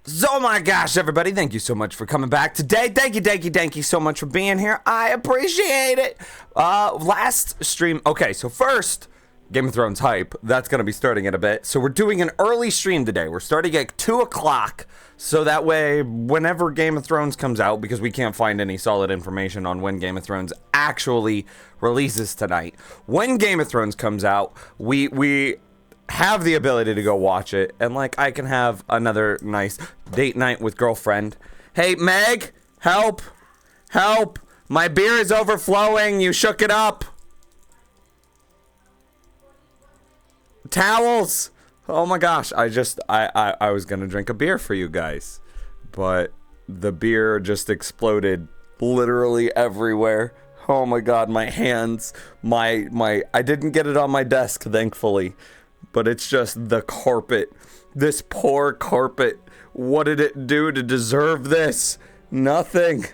So my gosh, everybody, thank you so much for coming back today. Thank you so much for being here. I appreciate it. Last stream. Okay, so first, Game of Thrones hype. That's going to be starting in a bit. So we're doing an early stream today. We're starting at 2 o'clock. So that way, whenever Game of Thrones comes out, because we can't find any solid information on when Game of Thrones actually releases tonight. When Game of Thrones comes out, we have the ability to go watch it, and like I can have another nice date night with girlfriend. Hey Meg, help, my beer is overflowing, you shook it up. Towels. Oh my gosh, I was gonna drink a beer for you guys, but the beer just exploded literally everywhere. Oh my god, my hands, my I didn't get it on my desk, thankfully. But it's just the carpet. This poor carpet. What did it do to deserve this? Nothing.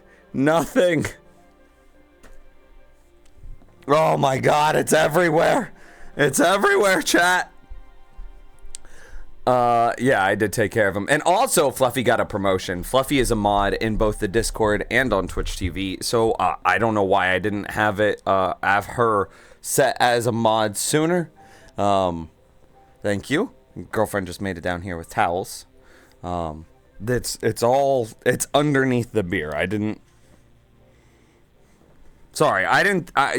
Oh my god, it's everywhere. It's everywhere, chat. Yeah, I did take care of him. And also, Fluffy got a promotion. Fluffy is a mod in both the Discord and on Twitch TV. So, I don't know why I didn't have her set as a mod sooner. Thank you. Girlfriend just made it down here with towels. It's underneath the beer.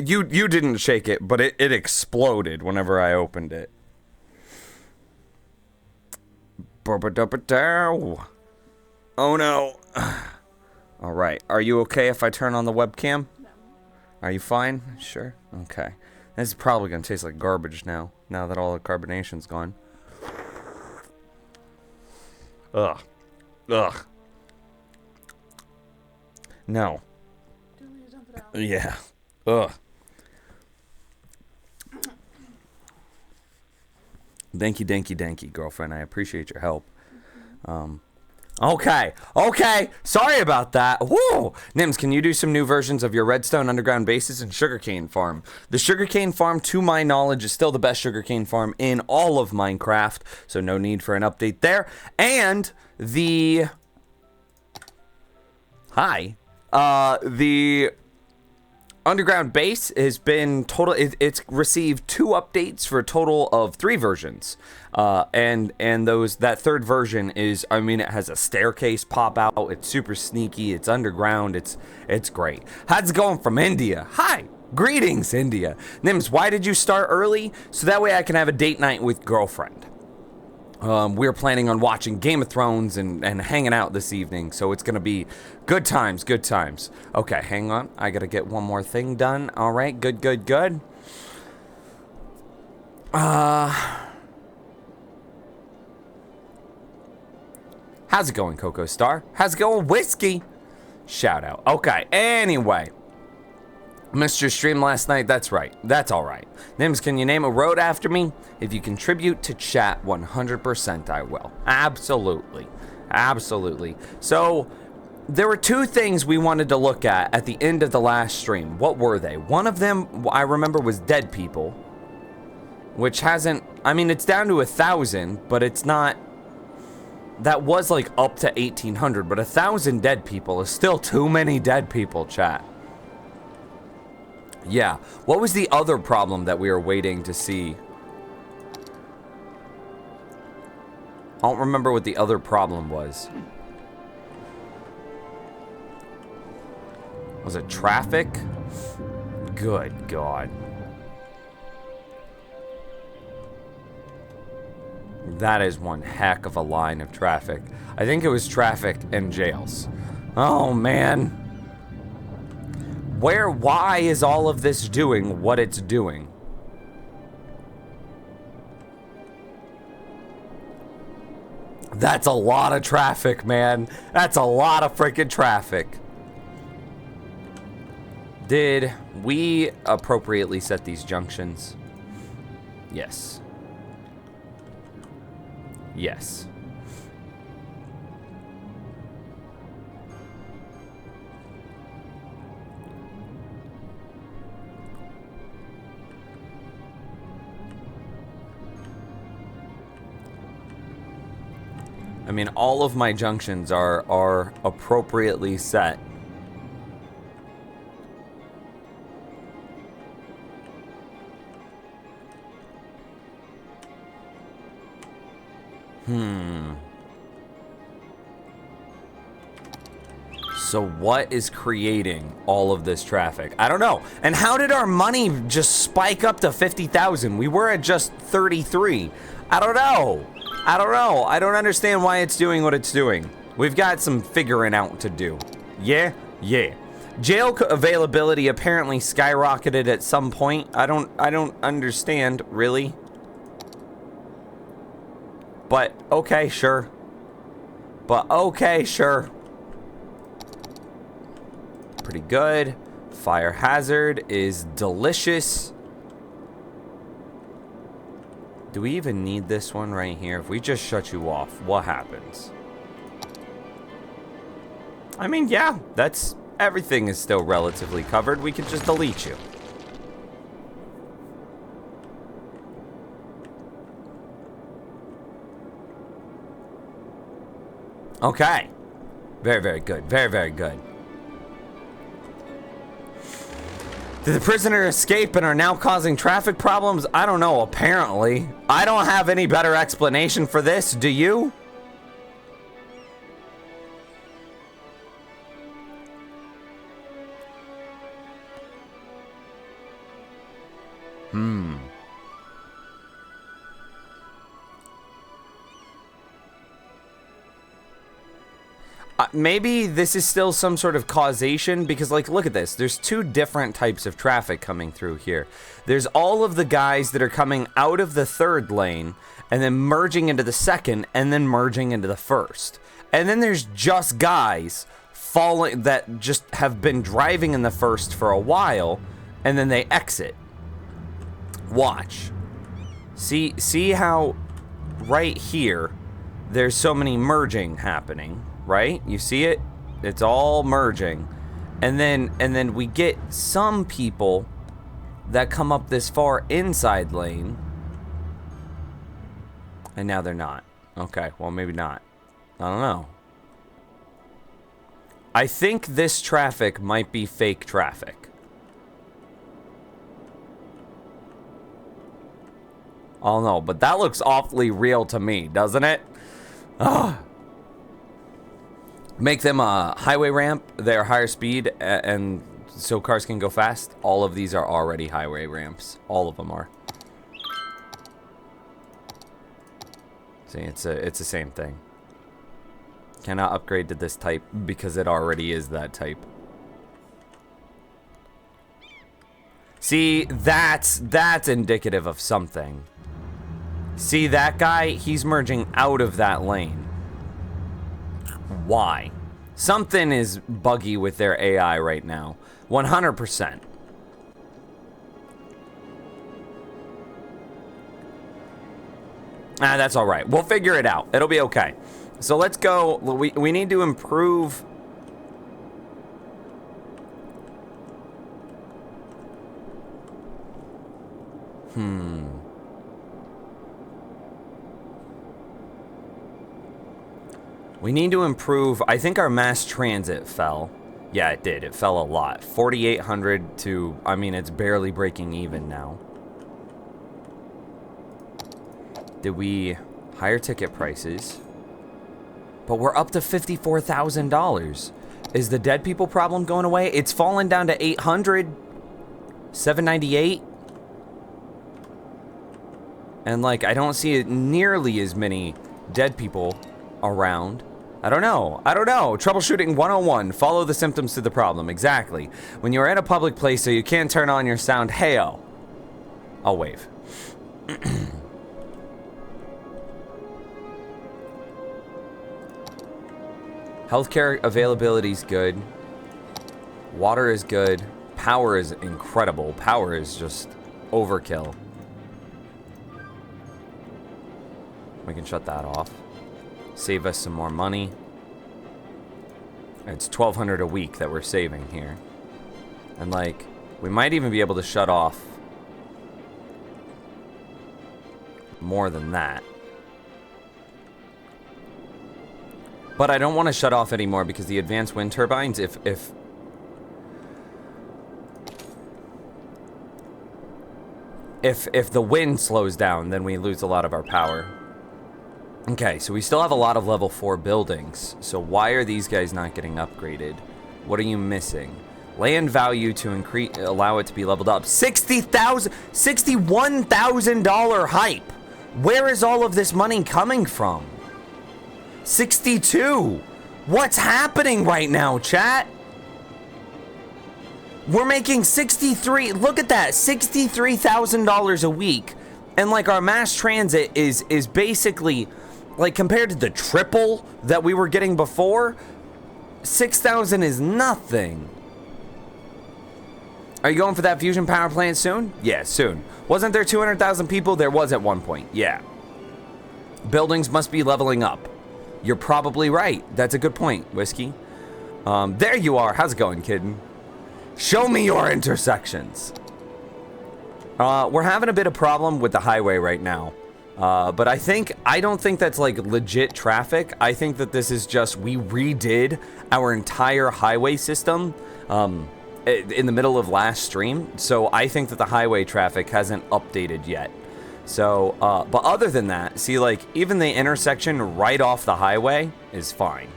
You didn't shake it, but it exploded whenever I opened it. Oh no. All right. Are you okay if I turn on the webcam? No. Are you fine? Sure. Okay. This is probably going to taste like garbage now that all the carbonation's gone. Ugh. No. Yeah. Ugh. Thank you, girlfriend. I appreciate your help. Okay. Sorry about that. Whoa. Nims, can you do some new versions of your redstone underground bases and sugarcane farm? The sugarcane farm, to my knowledge, is still the best sugarcane farm in all of Minecraft, so no need for an update there. And the underground base has been it's received 2 updates for a total of 3 versions. And that third version is, it has a staircase pop out. It's super sneaky. It's underground. It's great. How's it going from India? Hi. Greetings, India. Nims, why did you start early? So that way I can have a date night with girlfriend. We're planning on watching Game of Thrones and hanging out this evening, so it's gonna be good times. Okay, hang on. I gotta get one more thing done. All right, good. How's it going, Coco Star? How's it going, Whiskey? Shout out. Okay, anyway. Missed your stream last night. That's right. That's all right. Nims, can you name a road after me? If you contribute to chat, 100% I will. Absolutely. So, there were 2 things we wanted to look at the end of the last stream. What were they? One of them, I remember, was dead people. Which hasn't... it's down to 1,000, but it's not... That was, like, up to 1,800, but 1,000 dead people is still too many dead people, chat. Yeah. What was the other problem that we were waiting to see? I don't remember what the other problem was. Was it traffic? Good God. That is one heck of a line of traffic. I think it was traffic and jails. Oh, man. Why is all of this doing what it's doing? That's a lot of traffic, man. That's a lot of freaking traffic. Did we appropriately set these junctions? Yes. I mean, all of my junctions are appropriately set. So what is creating all of this traffic? I don't know. And how did our money just spike up to 50,000? We were at just 33. I don't know. I don't know. I don't understand why it's doing what it's doing. We've got some figuring out to do. Yeah? Yeah. Jail availability apparently skyrocketed at some point. I don't understand, really. But okay, sure. But okay, sure. Pretty good. Fire hazard is delicious. Do we even need this one right here? If we just shut you off, what happens? I mean, yeah, that's... everything is still relatively covered. We could just delete you. Okay. Very, very good. Very, very good. Did the prisoner escape and are now causing traffic problems? I don't know, apparently. I don't have any better explanation for this, do you? Maybe this is still some sort of causation, because, like, look at this. There's two different types of traffic coming through here. There's all of the guys that are coming out of the third lane and then merging into the second and then merging into the first. And then there's just guys falling that just have been driving in the first for a while and then they exit. Watch. See how right here there's so many merging happening. Right? You see it? It's all merging. And then we get some people that come up this far inside lane. And now they're not. Okay, well maybe not. I don't know. I think this traffic might be fake traffic. I don't know, but that looks awfully real to me, doesn't it? Ugh. Make them a highway ramp. They're higher speed, and so cars can go fast. All of these are already highway ramps. All of them are. See, it's the same thing. Cannot upgrade to this type because it already is that type. See, that's indicative of something. See that guy? He's merging out of that lane. Why? Something is buggy with their AI right now. 100%. That's all right. We'll figure it out. It'll be okay. So let's go. We need to improve. We need to improve. I think our mass transit fell. Yeah, it did. It fell a lot. 4,800 to, I mean, it's barely breaking even now. Did we higher ticket prices? But we're up to $54,000. Is the dead people problem going away? It's fallen down to 800. 798. And, like, I don't see nearly as many dead people around. I don't know. Troubleshooting 101. Follow the symptoms to the problem. Exactly. When you're at a public place so you can't turn on your sound, hey-o. I'll wave. Healthcare availability is good. Water is good. Power is incredible. Power is just overkill. We can shut that off. Save us some more money. It's $1,200 a week that we're saving here. And, like, we might even be able to shut off more than that. But I don't want to shut off anymore because the advanced wind turbines, if the wind slows down, then we lose a lot of our power. Okay, so we still have a lot of level 4 buildings. So why are these guys not getting upgraded? What are you missing? Land value to increase, allow it to be leveled up. $61,000 hype. Where is all of this money coming from? 62. What's happening right now, chat? We're making 63. Look at that, $63,000 a week, and like our mass transit is basically like compared to the triple that we were getting before. 6,000 is nothing. Are you going for that fusion power plant soon? Yeah, soon. Wasn't there 200,000 people? There was at one point. Yeah. Buildings must be leveling up. You're probably right. That's a good point, Whiskey. There you are. How's it going, kid? Show me your intersections. We're having a bit of problem with the highway right now. But I don't think that's like legit traffic. I think that this is just, we redid our entire highway system in the middle of last stream. So I think that the highway traffic hasn't updated yet. So, but other than that, see, like, even the intersection right off the highway is fine.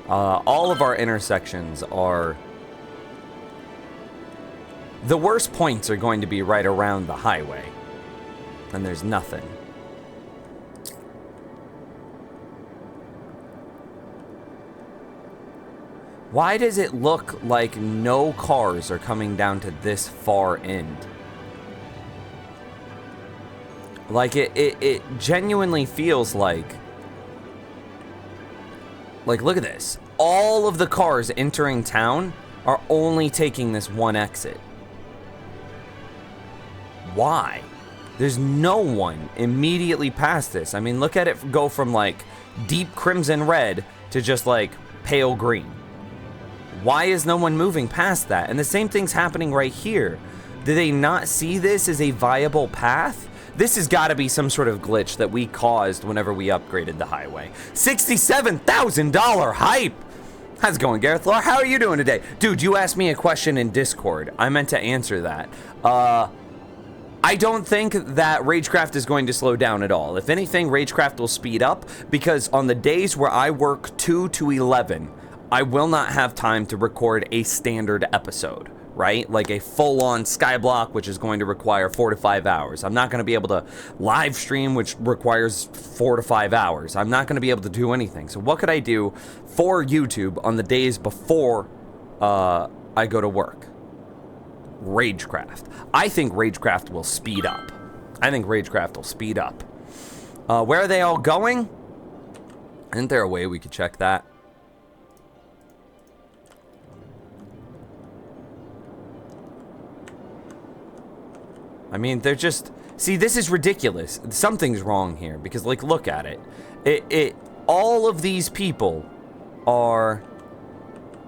All of our intersections are... The worst points are going to be right around the highway. And there's nothing. Why does it look like no cars are coming down to this far end? Like, it genuinely feels like, look at this. All of the cars entering town are only taking this one exit. Why? There's no one immediately past this. I mean, look at it go from, like, deep crimson red to just, like, pale green. Why is no one moving past that? And the same thing's happening right here. Do they not see this as a viable path? This has got to be some sort of glitch that we caused whenever we upgraded the highway. $67,000 hype! How's it going, Gareth Law? How are you doing today? Dude, you asked me a question in Discord. I meant to answer that. I don't think that Ragecraft is going to slow down at all. If anything, Ragecraft will speed up, because on the days where I work 2 to 11, I will not have time to record a standard episode, right? Like a full-on Skyblock, which is going to require 4 to 5 hours. I'm not going to be able to live stream, which requires 4 to 5 hours. I'm not going to be able to do anything. So what could I do for YouTube on the days before I go to work? Ragecraft. I think Ragecraft will speed up. I think Ragecraft will speed up. Where are they all going? Isn't there a way we could check that? I mean, they're just... See, this is ridiculous. Something's wrong here, because, like, look at it. All of these people are...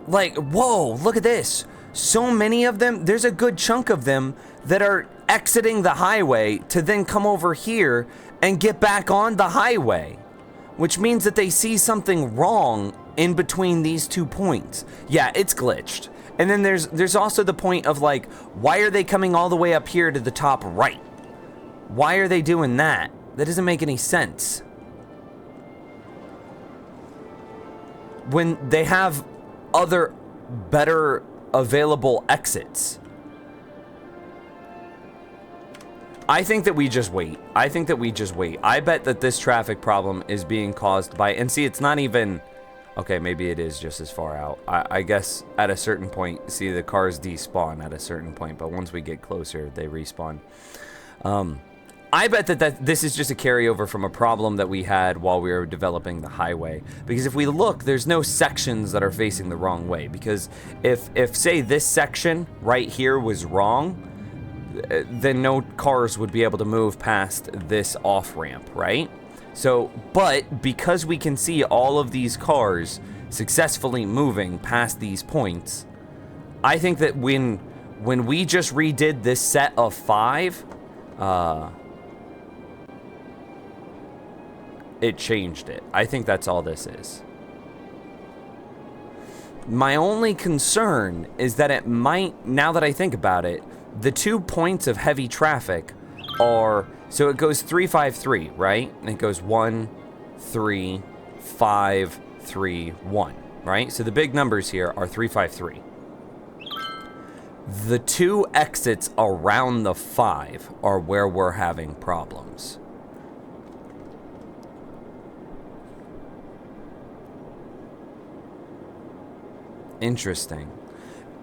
Like, whoa, look at this. So many of them, there's a good chunk of them that are exiting the highway to then come over here and get back on the highway. Which means that they see something wrong in between these 2 points. Yeah, it's glitched. And then there's also the point of, like, why are they coming all the way up here to the top right? Why are they doing that? That doesn't make any sense. When they have other better available exits. I think that we just wait. I think that we just wait. I bet that this traffic problem is being caused by... And see, it's not even... Okay, maybe it is just as far out. I guess at a certain point, see, the cars despawn at a certain point, but once we get closer, they respawn. I bet that this is just a carryover from a problem that we had while we were developing the highway. Because if we look, there's no sections that are facing the wrong way. Because if say, this section right here was wrong, then no cars would be able to move past this off-ramp, right? So, but because we can see all of these cars successfully moving past these points, I think that when we just redid this set of 5, it changed it. I think that's all this is. My only concern is that it might, now that I think about it, the 2 points of heavy traffic are, so it goes 353, right? And it goes 1, 3, 5, 3, 1, right? So the big numbers here are 353. The 2 exits around the 5 are where we're having problems. Interesting.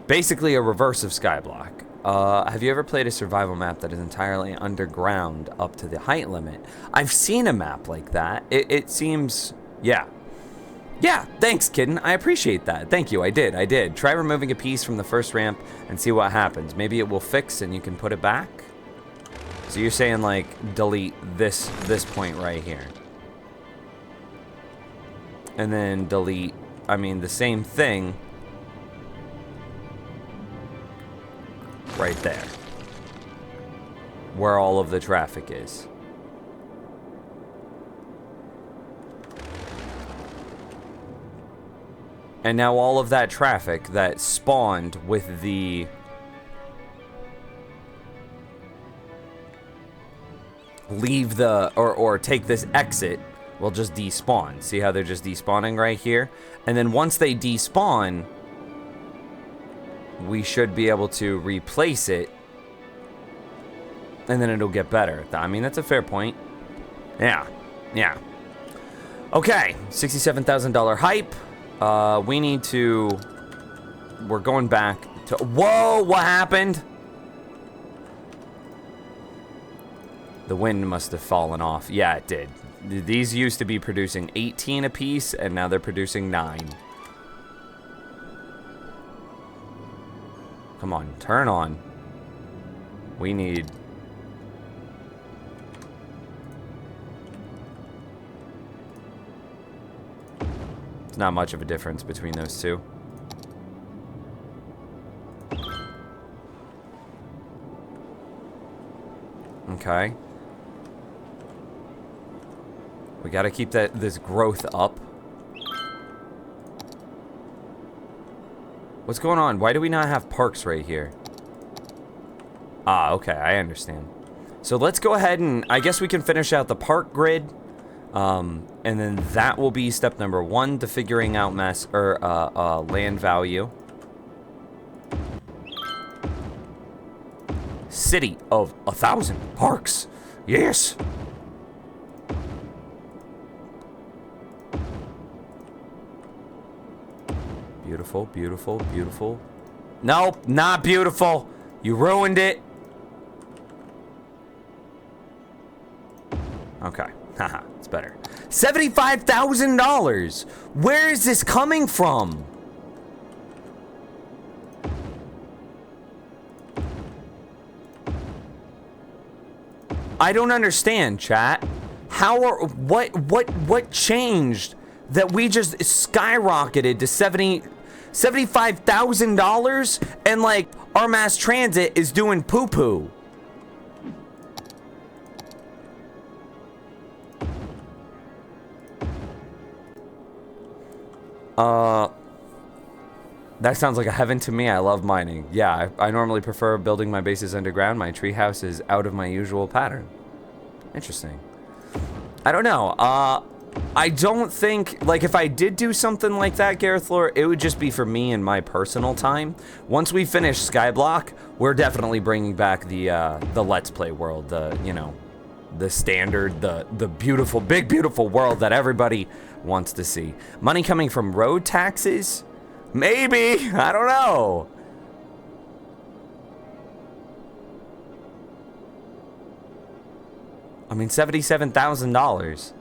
Basically a reverse of Skyblock. Have you ever played a survival map that is entirely underground up to the height limit? I've seen a map like that. It seems... Yeah. Yeah, thanks, Kitten. I appreciate that. Thank you, I did. Try removing a piece from the first ramp and see what happens. Maybe it will fix and you can put it back? So you're saying, like, delete this point right here. And then delete, I mean, the same thing right there, where all of the traffic is. And now all of that traffic that spawned with the leave the or take this exit will just despawn. See how they're just despawning right here? And then once they despawn, we should be able to replace it, and then it'll get better. I mean, that's a fair point. Yeah. Okay, $67,000 hype. We need to... We're going back to... Whoa, what happened? The wind must have fallen off. Yeah, it did. These used to be producing 18 apiece, and now they're producing 9. Come on, turn on. We need... It's not much of a difference between those two. Okay. We gotta keep this growth up. What's going on? Why do we not have parks right here? Ah, okay, I understand. So let's go ahead and I guess we can finish out the park grid. And then that will be step number 1 to figuring out land value. City of 1,000 parks. Yes. Beautiful, beautiful, beautiful. Nope, not beautiful. You ruined it. Okay, haha, it's better. $75,000. Where is this coming from? I don't understand, chat. What changed that we just skyrocketed to $75,000 and like our mass transit is doing poo-poo? That sounds like a heaven to me. I love mining. Yeah, I normally prefer building my bases underground. My treehouse is out of my usual pattern. Interesting. I don't know. I don't think, like, if I did do something like that, Gareth Lore, it would just be for me and my personal time. Once we finish Skyblock, we're definitely bringing back the Let's Play world, you know, the standard, the beautiful, big, beautiful world that everybody wants to see. Money coming from road taxes? Maybe. I don't know. I mean, $77,000.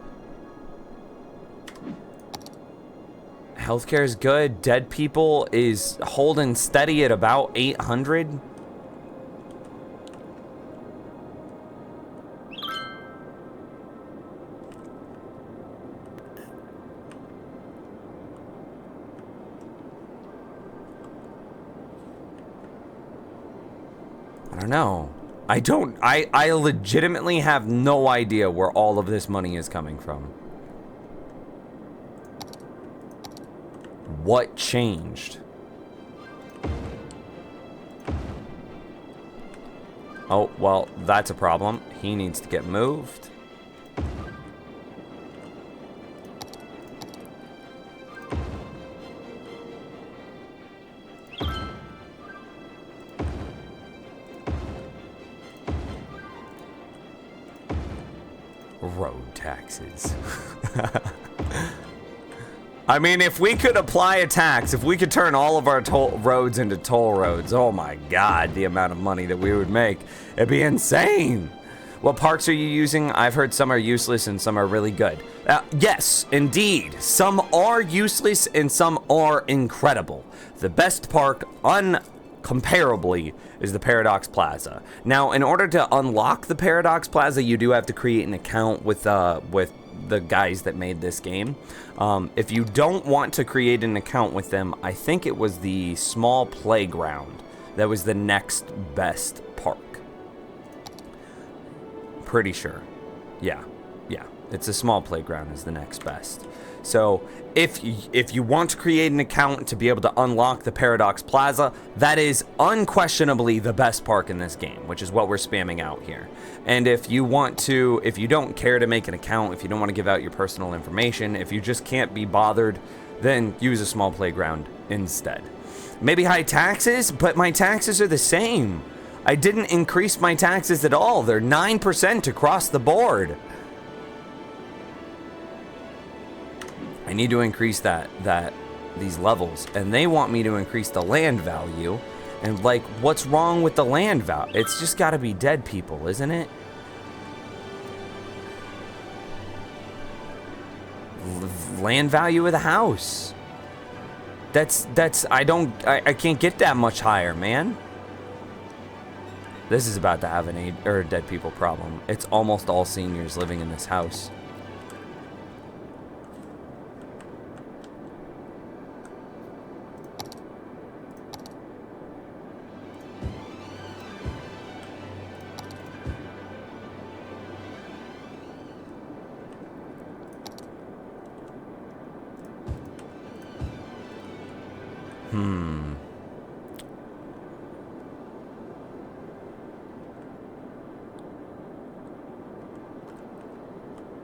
Healthcare is good. Dead people is holding steady at about 800. I don't know. I legitimately have no idea where all of this money is coming from. What changed? Oh, well, that's a problem. He needs to get moved. Road taxes. I mean, if we could apply a tax, if we could turn all of our toll roads into toll roads, oh my God, the amount of money that we would make. It'd be insane. What parks are you using? I've heard some are useless and some are really good. Yes, indeed. Some are useless and some are incredible. The best park, uncomparably, is the Paradox Plaza. Now, in order to unlock the Paradox Plaza, you do have to create an account with the guys that made this game. If you don't want to create an account with them, I think it was the small playground that was the next best park. Pretty sure. Yeah. It's a small playground is the next best. So if you want to create an account to be able to unlock the Paradox Plaza, that is unquestionably the best park in this game, which is what we're spamming out here. And if you don't care to make an account, if you don't want to give out your personal information, if you just can't be bothered, then use a small playground instead. Maybe high taxes, but my taxes are the same. I didn't increase my taxes at all. They're 9% across the board. I need to increase these levels, and they want me to increase the land value. And like, what's wrong with the land value? It's just got to be dead people, isn't it? Land value of the house. I can't get that much higher, man. This is about to have a dead people problem. It's almost all seniors living in this house.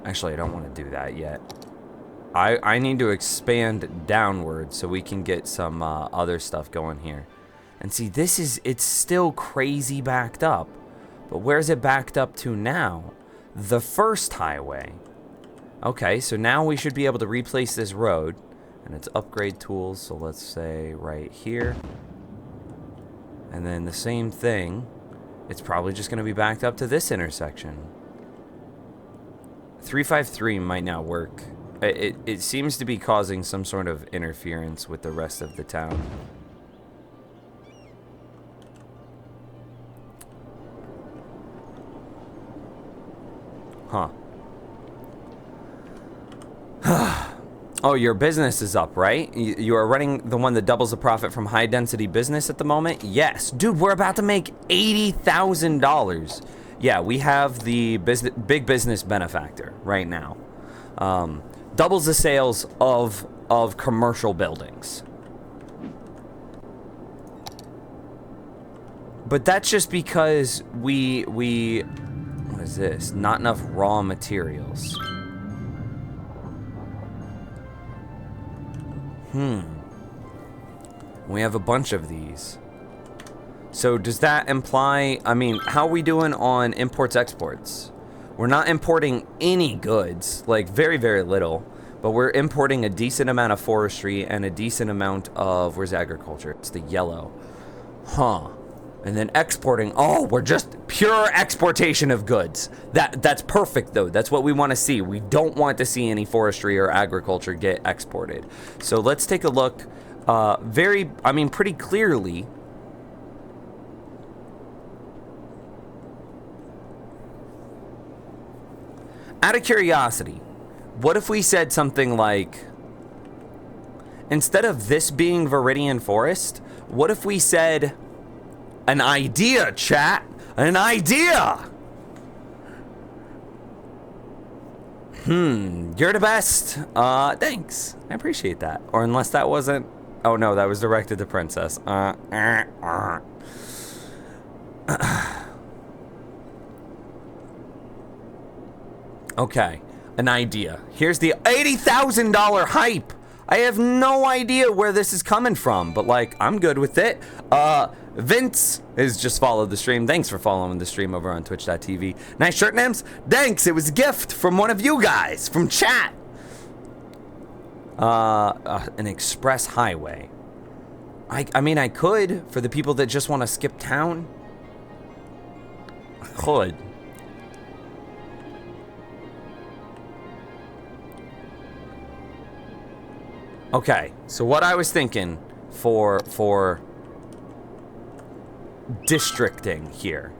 Actually, I don't want to do that yet. I need to expand downward so we can get some other stuff going here. And see, it's still crazy backed up. But where's it backed up to now? The first highway. Okay, so now we should be able to replace this road. And it's upgrade tools, so let's say right here. And then the same thing. It's probably just going to be backed up to this intersection. 353 might not work. It seems to be causing some sort of interference with the rest of the town. Huh. Oh, your business is up, right? You are running the one that doubles the profit from high density business at the moment? Yes. Dude, we're about to make $80,000. Yeah, we have the big business benefactor right now. Doubles the sales of commercial buildings. But that's just because we what is this? Not enough raw materials. We have a bunch of these. So does that imply, I mean, how are we doing on imports exports? We're not importing any goods, like very, very little, but we're importing a decent amount of forestry and a decent amount of, where's agriculture? It's the yellow. Huh. And then exporting, oh, we're just pure exportation of goods. That's perfect though. That's what we want to see. We don't want to see any forestry or agriculture get exported. So let's take a look pretty clearly. Out of curiosity, what if we said something like, instead of this being Viridian Forest, what if we said, an idea, chat, an idea? You're the best. Thanks. I appreciate that. Or unless that wasn't... Oh, no, that was directed to Princess. Okay, an idea. Here's the $80,000 hype. I have no idea where this is coming from, but like, I'm good with it. Vince has just followed the stream. Thanks for following the stream over on twitch.tv. Nice shirt, Nims. Thanks, it was a gift from one of you guys, from chat. An express highway. I mean, I could, for the people that just want to skip town. I could. Okay, so what I was thinking for districting here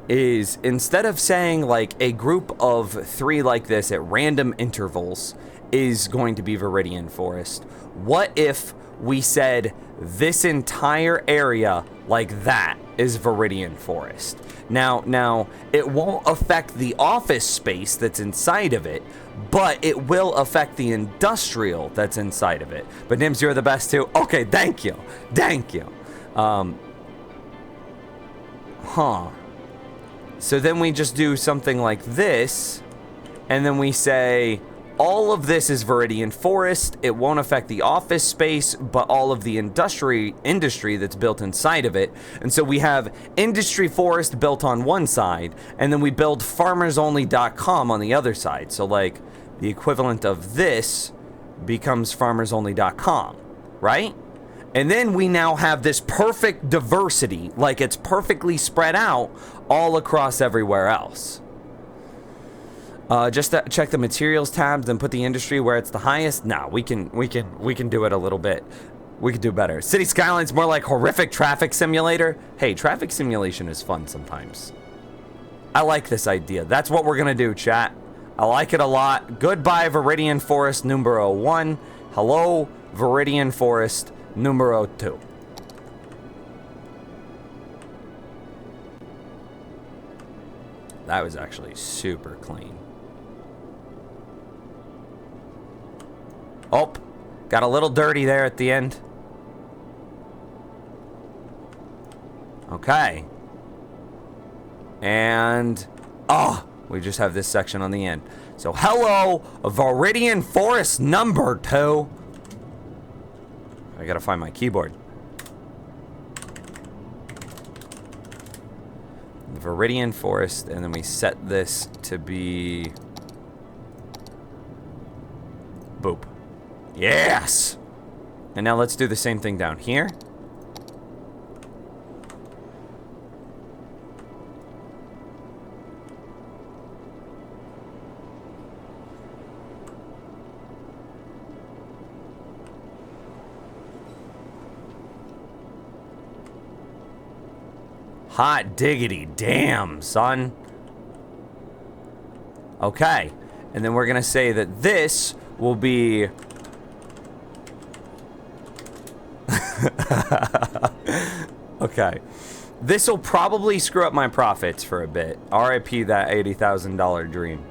is, instead of saying like a group of 3 like this at random intervals is going to be Viridian Forest, what if we said this entire area like that is Viridian Forest? Now it won't affect the office space that's inside of it, but it will affect the industrial that's inside of it. But Nims, you're the best too. Okay, thank you. Thank you. So then we just do something like this, and then we say all of this is Viridian Forest. It won't affect the office space, but all of the industry that's built inside of it. And so we have Industry Forest built on one side, and then we build farmersonly.com on the other side. So like the equivalent of this becomes farmersonly.com, right? And then we now have this perfect diversity, like it's perfectly spread out all across everywhere else. Just to check the materials tabs and put the industry where it's the highest. No, we can do it a little bit. We could do better. City Skylines more like horrific traffic simulator. Hey, traffic simulation is fun sometimes. I like this idea. That's what we're gonna do, chat. I like it a lot. Goodbye, Viridian Forest numero 1. Hello, Viridian Forest numero 2. That was actually super clean. Oh, got a little dirty there at the end. Okay. And, oh, we just have this section on the end. So, hello, Viridian Forest number 2. I gotta find my keyboard. Viridian Forest, and then we set this to be... Boop. Yes! And now let's do the same thing down here. Hot diggity damn, son. Okay. And then we're going to say that this will be... Okay. This will probably screw up my profits for a bit. RIP that $80,000 dream.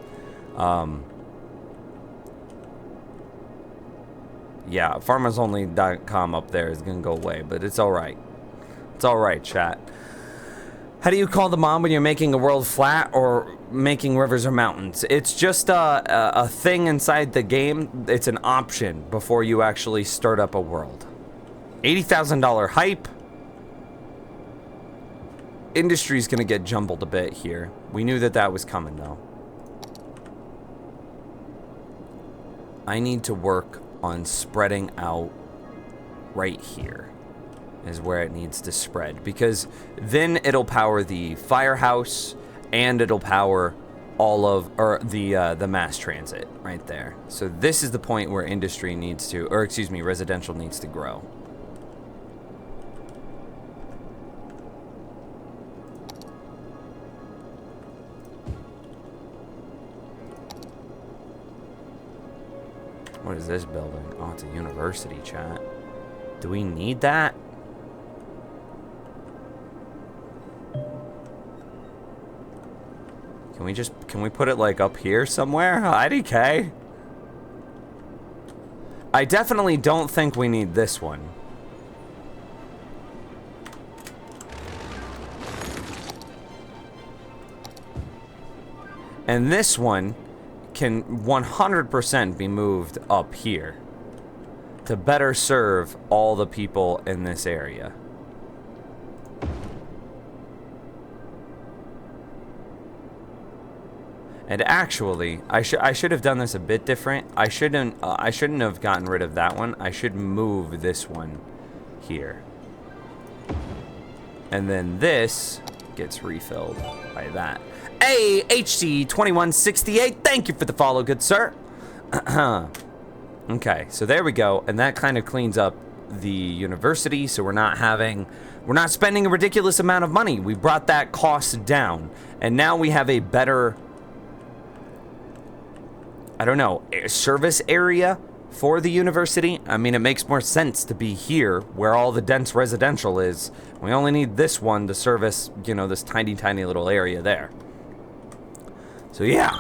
Yeah, farmersonly.com up there is going to go away, but it's alright. It's alright, chat. How do you call the mob when you're making a world flat or making rivers or mountains? It's just a thing inside the game. It's an option before you actually start up a world. $80,000 hype. Industry's gonna get jumbled a bit here. We knew that that was coming though. I need to work on spreading out right here. Is where it needs to spread, because then it'll power the firehouse and it'll power all of the mass transit right there. So this is the point where industry needs to, or excuse me, residential needs to grow. What is this building? Oh, it's a university, chat. Do we need that? Can we put it like up here somewhere? IDK. I definitely don't think we need this one. And this one can 100% be moved up here to better serve all the people in this area. And actually, I should have done this a bit different. I shouldn't have gotten rid of that one. I should move this one here. And then this gets refilled by that. Hey, HC2168, thank you for the follow, good sir. Okay, so there we go, and that kind of cleans up the university, so we're not spending a ridiculous amount of money. We brought that cost down, and now we have a better, I don't know, service area for the university. I mean, it makes more sense to be here where all the dense residential is. We only need this one to service, you know, this tiny, tiny little area there. So yeah,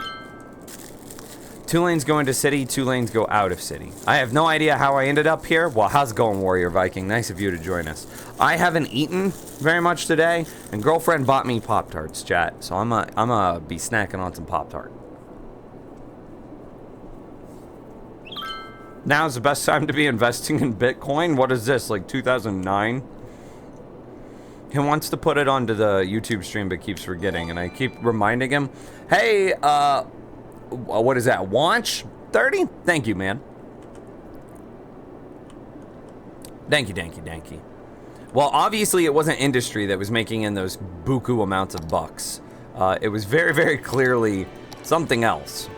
2 lanes go into city, 2 lanes go out of city. I have no idea how I ended up here. Well, how's it going, Warrior Viking? Nice of you to join us. I haven't eaten very much today, and girlfriend bought me Pop-Tarts, chat. So I'm gonna be snacking on some Pop-Tart. Now's the best time to be investing in Bitcoin. What is this, like 2009? He wants to put it onto the YouTube stream, but keeps forgetting, and I keep reminding him, hey, what is that, Launch 30? Thank you, man. Thank you. Well, obviously it wasn't industry that was making in those buku amounts of bucks. It was very, very clearly something else.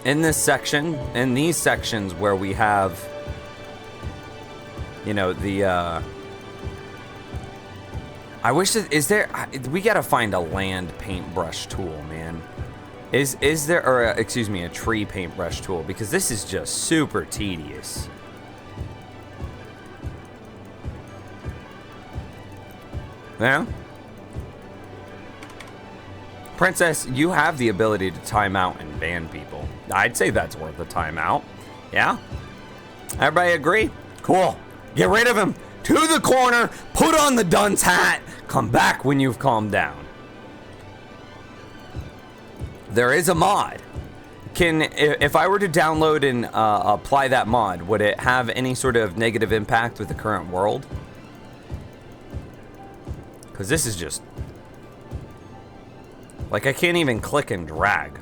In this section, in these sections where we have, you know, the, I wish that, we gotta find a land paintbrush tool, man. Is there, or excuse me, a tree paintbrush tool, because this is just super tedious. Yeah? Princess, you have the ability to time out and ban people. I'd say that's worth a timeout. Yeah? Everybody agree? Cool. Get rid of him. To the corner. Put on the dunce hat. Come back when you've calmed down. There is a mod. If I were to download and apply that mod, would it have any sort of negative impact with the current world? Because this is just... like, I can't even click and drag.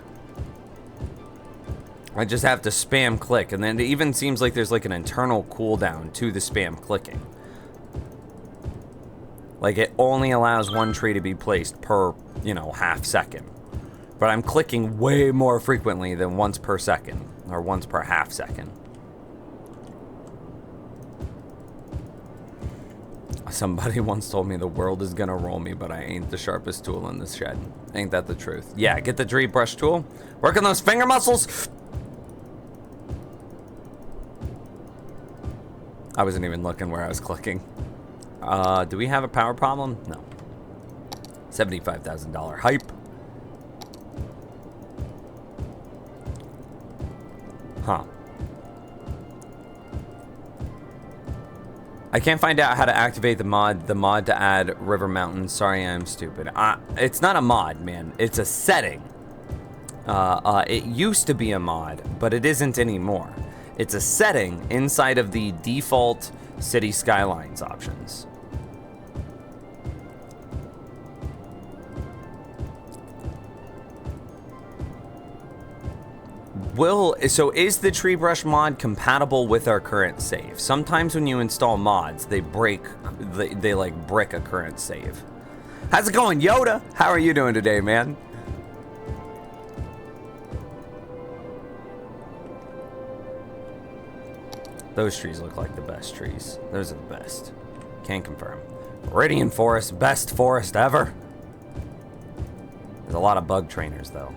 I just have to spam click, and then it even seems like there's like an internal cooldown to the spam clicking. Like, it only allows one tree to be placed per, you know, half second. But I'm clicking way more frequently than once per second, or once per half second. Somebody once told me the world is gonna roll me, but I ain't the sharpest tool in this shed. Ain't that the truth? Yeah, get the tree brush tool. Work on those finger muscles. I wasn't even looking where I was clicking. Do we have a power problem? No. $75,000 hype. Huh. I can't find out how to activate the mod to add River Mountain. Sorry, I'm stupid. It's not a mod, man. It's a setting. It used to be a mod, but it isn't anymore. It's a setting inside of the default City Skylines options. So is the tree brush mod compatible with our current save? Sometimes when you install mods, they like brick a current save. How's it going, Yoda? How are you doing today, man? Those trees look like the best trees. Those are the best. Can confirm. Viridian Forest, best forest ever. There's a lot of bug trainers, though.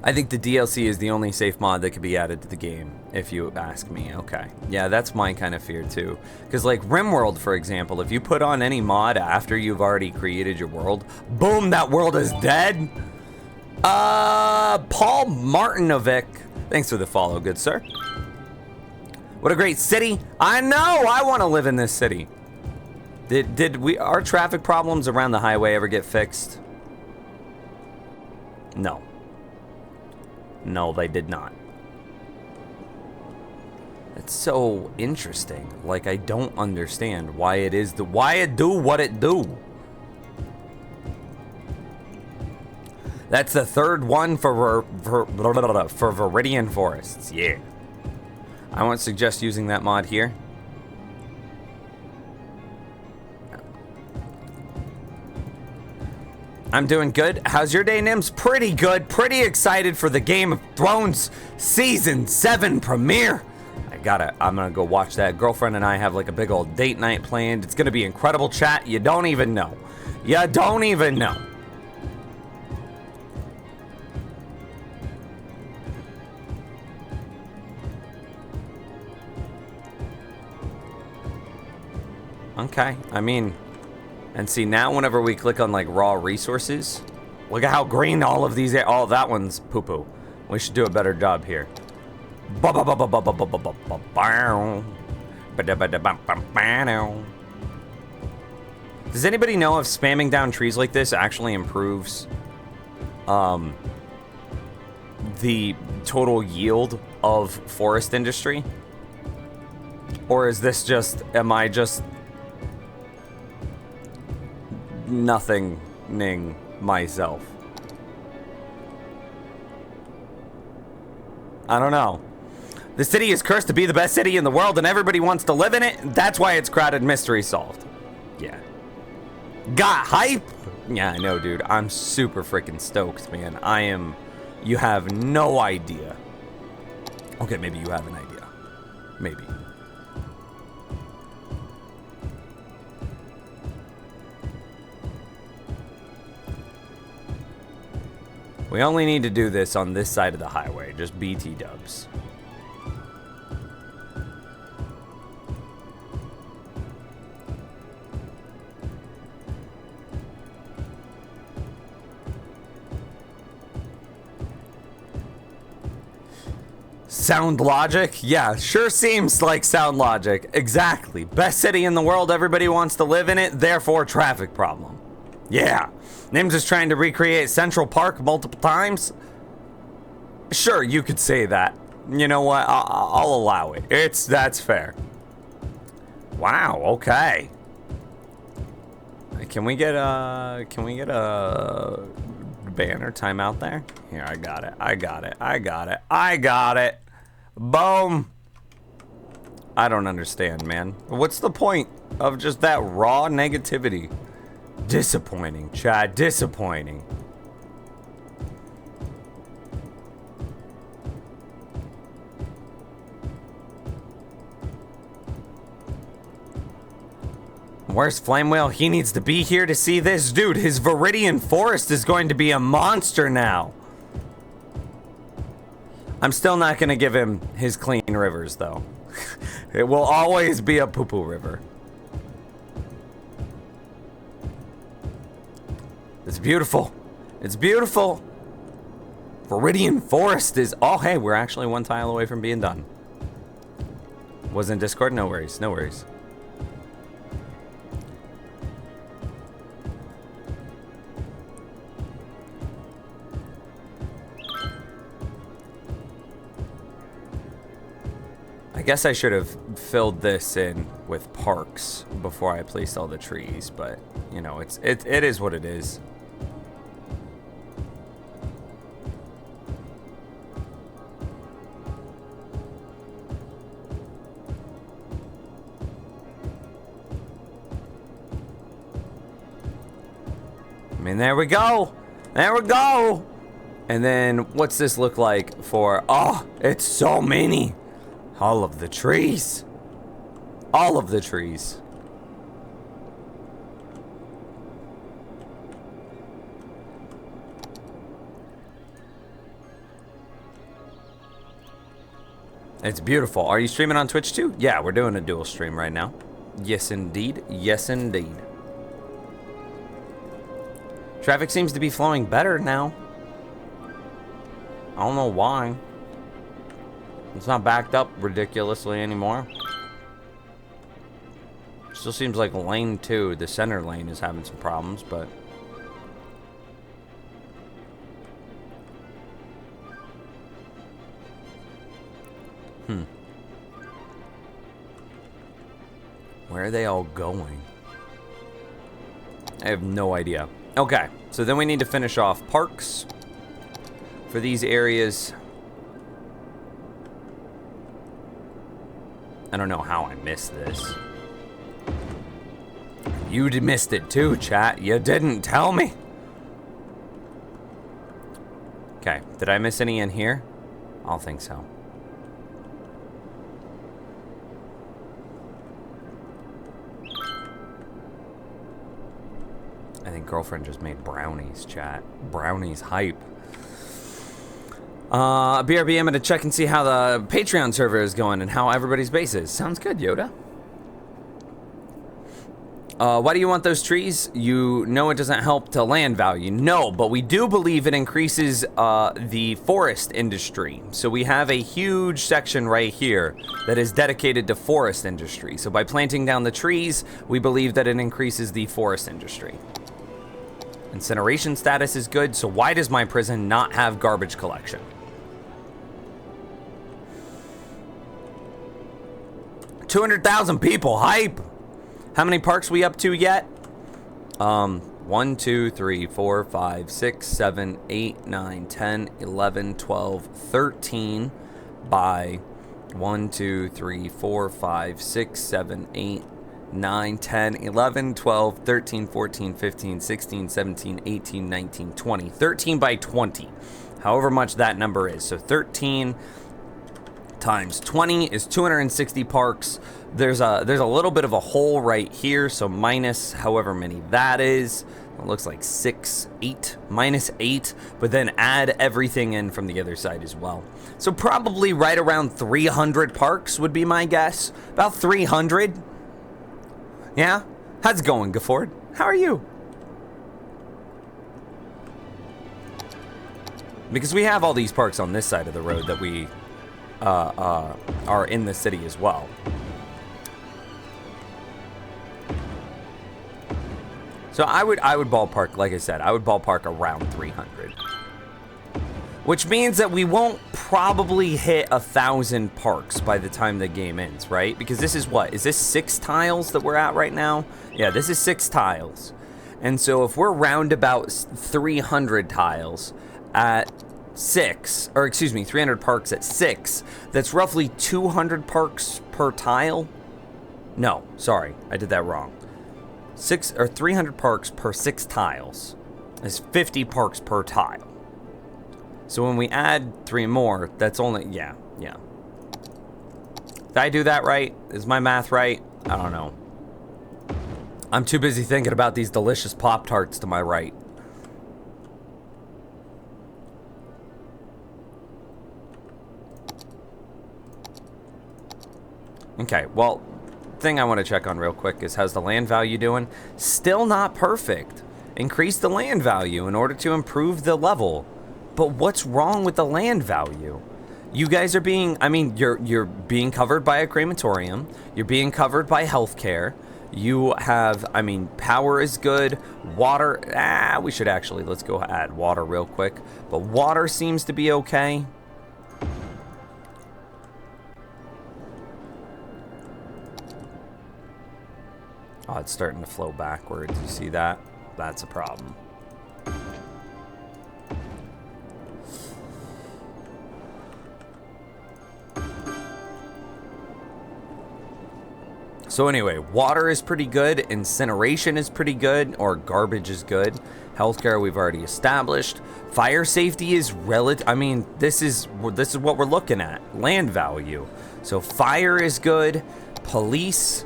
I think the DLC is the only safe mod that could be added to the game. if you ask me. Okay. Yeah, that's my kind of fear too. Because like RimWorld, for example, if you put on any mod after you've already created your world, boom, that world is dead. Paul Martinovic, thanks for the follow, good sir. What a great city. I know, I want to live in this city. Did our traffic problems around the highway ever get fixed? No. No, they did not. It's so interesting. Like, I don't understand why it is why it do what it do. That's the third one for Viridian Forests. Yeah. I won't suggest using that mod here. I'm doing good. How's your day, Nims? Pretty good. Pretty excited for the Game of Thrones Season 7 premiere. I'm gonna go watch that. Girlfriend and I have like a big old date night planned. It's gonna be incredible, chat. You don't even know. You don't even know. Okay, I mean, and see now whenever we click on like raw resources, look at how green all of these are. Oh, that one's poo-poo. We should do a better job here. Does anybody know if spamming down trees like this actually improves the total yield of forest industry? Or is this just, am I just nothinging myself? I don't know. The city is cursed to be the best city in the world and everybody wants to live in it. That's why it's crowded. Mystery solved. Yeah. Got hype? Yeah, I know, dude. I'm super freaking stoked, man. I am. You have no idea. Okay, maybe you have an idea. Maybe. We only need to do this on this side of the highway. Just BT dubs. Sound logic? Yeah, sure seems like sound logic. Exactly. Best city in the world, everybody wants to live in it, therefore traffic problem. Yeah. Nims is trying to recreate Central Park multiple times. Sure, you could say that. You know what? I'll allow it. That's fair. Wow, okay. Can we get a banner timeout there? Here, I got it. Boom. I don't understand, man. What's the point of just that raw negativity? Disappointing, Chad, disappointing. Where's Flame Whale? He needs to be here to see this. Dude, his Viridian Forest is going to be a monster now. I'm still not going to give him his clean rivers, though. It will always be a poo-poo river. It's beautiful. It's beautiful. Viridian Forest is... Oh, hey, we're actually one tile away from being done. Was in Discord? No worries, no worries. I guess I should have filled this in with parks before I placed all the trees, but you know, it is what it is. I mean, there we go. There we go. And then what's this look like for... Oh, it's so many. All of the trees. All of the trees. It's beautiful. Are you streaming on Twitch too? Yeah, we're doing a dual stream right now. Yes, indeed. Yes, indeed. Traffic seems to be flowing better now. I don't know why. It's not backed up ridiculously anymore. Still seems like lane 2, the center lane, is having some problems, but... Where are they all going? I have no idea. Okay, so then we need to finish off parks for these areas. I don't know how I missed this. You missed it too, chat. You didn't tell me. Okay, did I miss any in here? I don't think so. I think girlfriend just made brownies, chat. Brownies hype. BRB, I'm gonna check and see how the Patreon server is going and how everybody's base is. Sounds good, Yoda. Why do you want those trees? You know it doesn't help to land value. No, but we do believe it increases the forest industry. So we have a huge section right here that is dedicated to forest industry. So by planting down the trees, we believe that it increases the forest industry. Incineration status is good, so why does my prison not have garbage collection? 200,000 people, hype! How many parks we up to yet? 1, 2, 3, 4, 5, 6, 7, 8, 9, 10, 11, 12, 13 by 1, 2, 3, 4, 5, 6, 7, 8, 9, 10, 11, 12, 13, 14, 15, 16, 17, 18, 19, 20. 13 by 20. However much that number is. So 13 times 20 is 260 parks. There's a little bit of a hole right here, so minus however many that is. It looks like 6, 8, minus 8, but then add everything in from the other side as well. So probably right around 300 parks would be my guess. About 300. Yeah? How's it going, Gafford? How are you? Because we have all these parks on this side of the road that we are in the city as well. So I would ballpark, like I said, I would ballpark around 300. Which means that we won't probably hit 1,000 parks by the time the game ends, right? Because this is what? Is this 6 tiles that we're at right now? Yeah, this is 6 tiles. And so if we're round about 300 tiles at 6, or excuse me, 300 parks at 6, that's roughly 200 parks per tile. No, sorry, I did that wrong. 300 parks per 6 tiles is 50 parks per tile. So when we add 3 more, that's only, yeah. Did I do that right? Is my math right? I don't know. I'm too busy thinking about these delicious Pop-Tarts to my right. Okay, well, thing I want to check on real quick is how's the land value doing? Still not perfect. Increase the land value in order to improve the level. But what's wrong with the land value? You guys are being, I mean, you're being covered by a crematorium. You're being covered by healthcare. You have, I mean, power is good. Water, we should actually, let's go add water real quick. But water seems to be okay. Oh, it's starting to flow backwards. You see that? That's a problem. So anyway, water is pretty good, incineration is pretty good, or garbage is good. Healthcare we've already established. Fire safety is relative. I mean, this is what we're looking at. Land value. So fire is good. Police.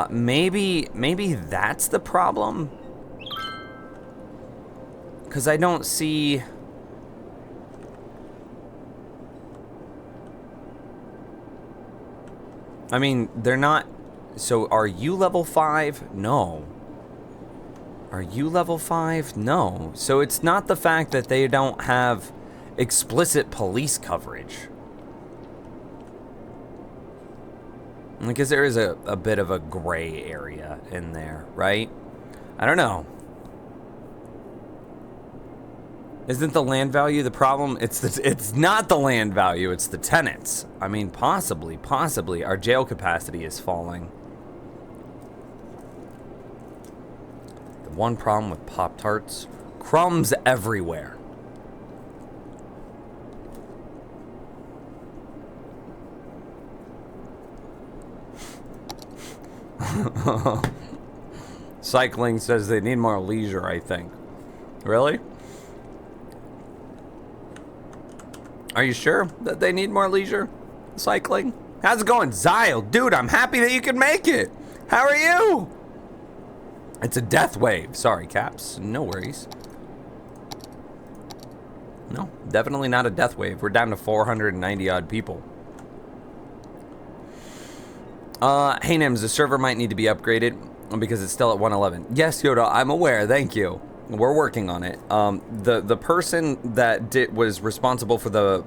Maybe that's the problem. Because I don't see I mean, they're not... So, are you level 5? No. Are you level 5? No. So, it's not the fact that they don't have explicit police coverage. Because there is a bit of a gray area in there, right? I don't know. Isn't the land value the problem? It's not the land value, it's the tenants. I mean, possibly. Our jail capacity is falling. The one problem with Pop-Tarts, crumbs everywhere. Cycling says they need more leisure, I think. Really? Are you sure that they need more leisure? Cycling? How's it going? Zyle, dude, I'm happy that you can make it. How are you? It's a death wave. Sorry, Caps. No worries. No, definitely not a death wave. We're down to 490 odd people. Hey, Nims, the server might need to be upgraded because it's still at 111. Yes, Yoda, I'm aware. Thank you. We're working on it. The person that was responsible for the,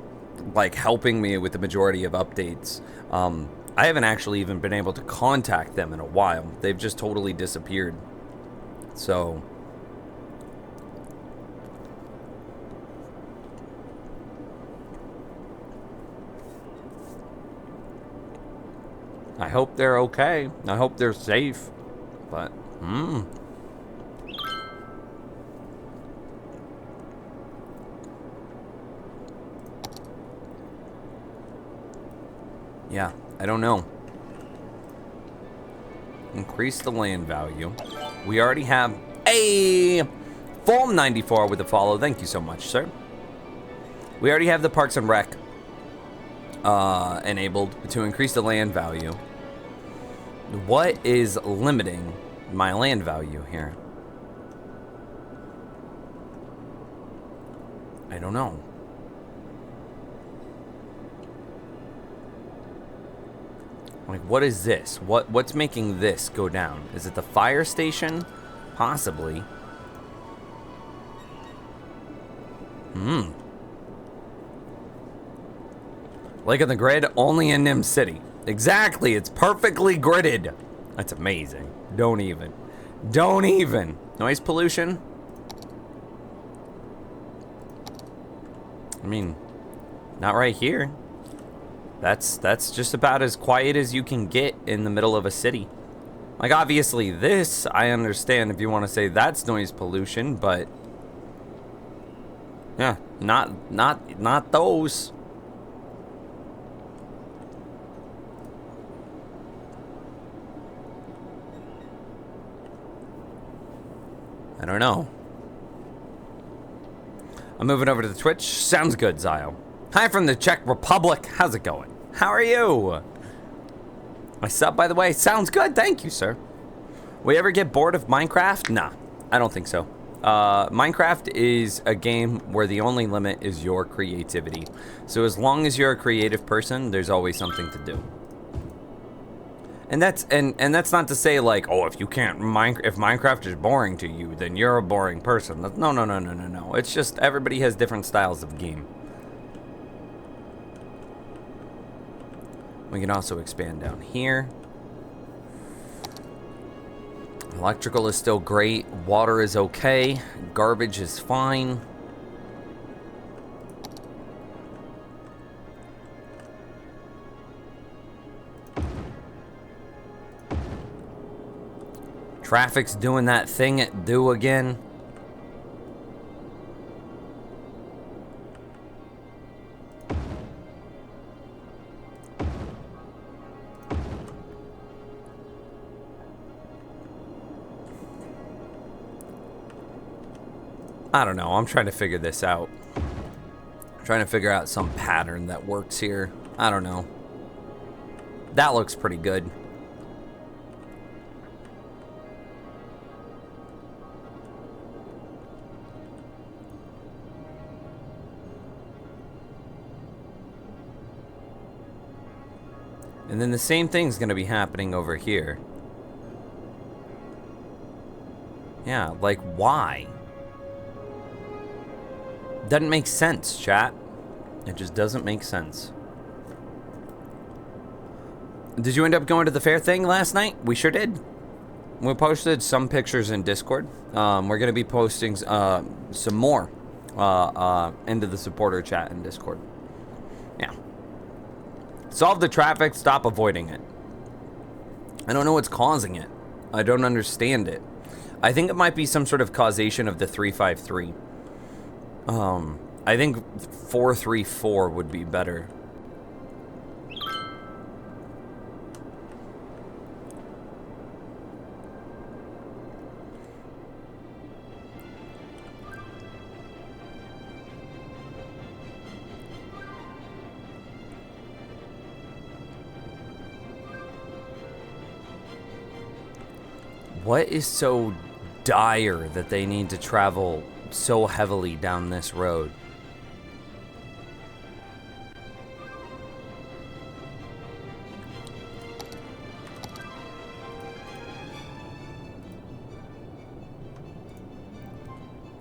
like, helping me with the majority of updates, I haven't actually even been able to contact them in a while. They've just totally disappeared. So... I hope they're okay. I hope they're safe. But, yeah, I don't know. Increase the land value. We already have a full 94 with a follow. Thank you so much, sir. We already have the Parks and Rec enabled to increase the land value. What is limiting my land value here? I don't know. Like, what is this? What's making this go down? Is it the fire station? Possibly. Lake on the grid, only in Nim City. Exactly, it's perfectly gridded. That's amazing. Don't even. Noise pollution? I mean, not right here. That's just about as quiet as you can get in the middle of a city. Like, obviously this, I understand if you want to say that's noise pollution, but... yeah, not those. I don't know. I'm moving over to the Twitch. Sounds good, Zyle. Hi from the Czech Republic. How's it going? How are you? My sub, by the way. Sounds good. Thank you, sir. We ever get bored of Minecraft? Nah, I don't think so. Minecraft is a game where the only limit is your creativity. So as long as you're a creative person, there's always something to do. And that's not to say like, oh, if you can't if Minecraft is boring to you, then you're a boring person. No. It's just everybody has different styles of game. We can also expand down here. Electrical is still great. Water is okay. Garbage is fine. Traffic's doing that thing it do again. I don't know. I'm trying to figure this out. I'm trying to figure out some pattern that works here. I don't know. That looks pretty good. And then the same thing's gonna be happening over here. Yeah, like, why? Doesn't make sense, chat. It just doesn't make sense. Did you end up going to the fair thing last night? We sure did. We posted some pictures in Discord. We're gonna be posting some more into the supporter chat in Discord. Yeah. Solve the traffic, stop avoiding it. I don't know what's causing it. I don't understand it. I think it might be some sort of causation of the 353. I think 434 would be better. What is so dire that they need to travel so heavily down this road?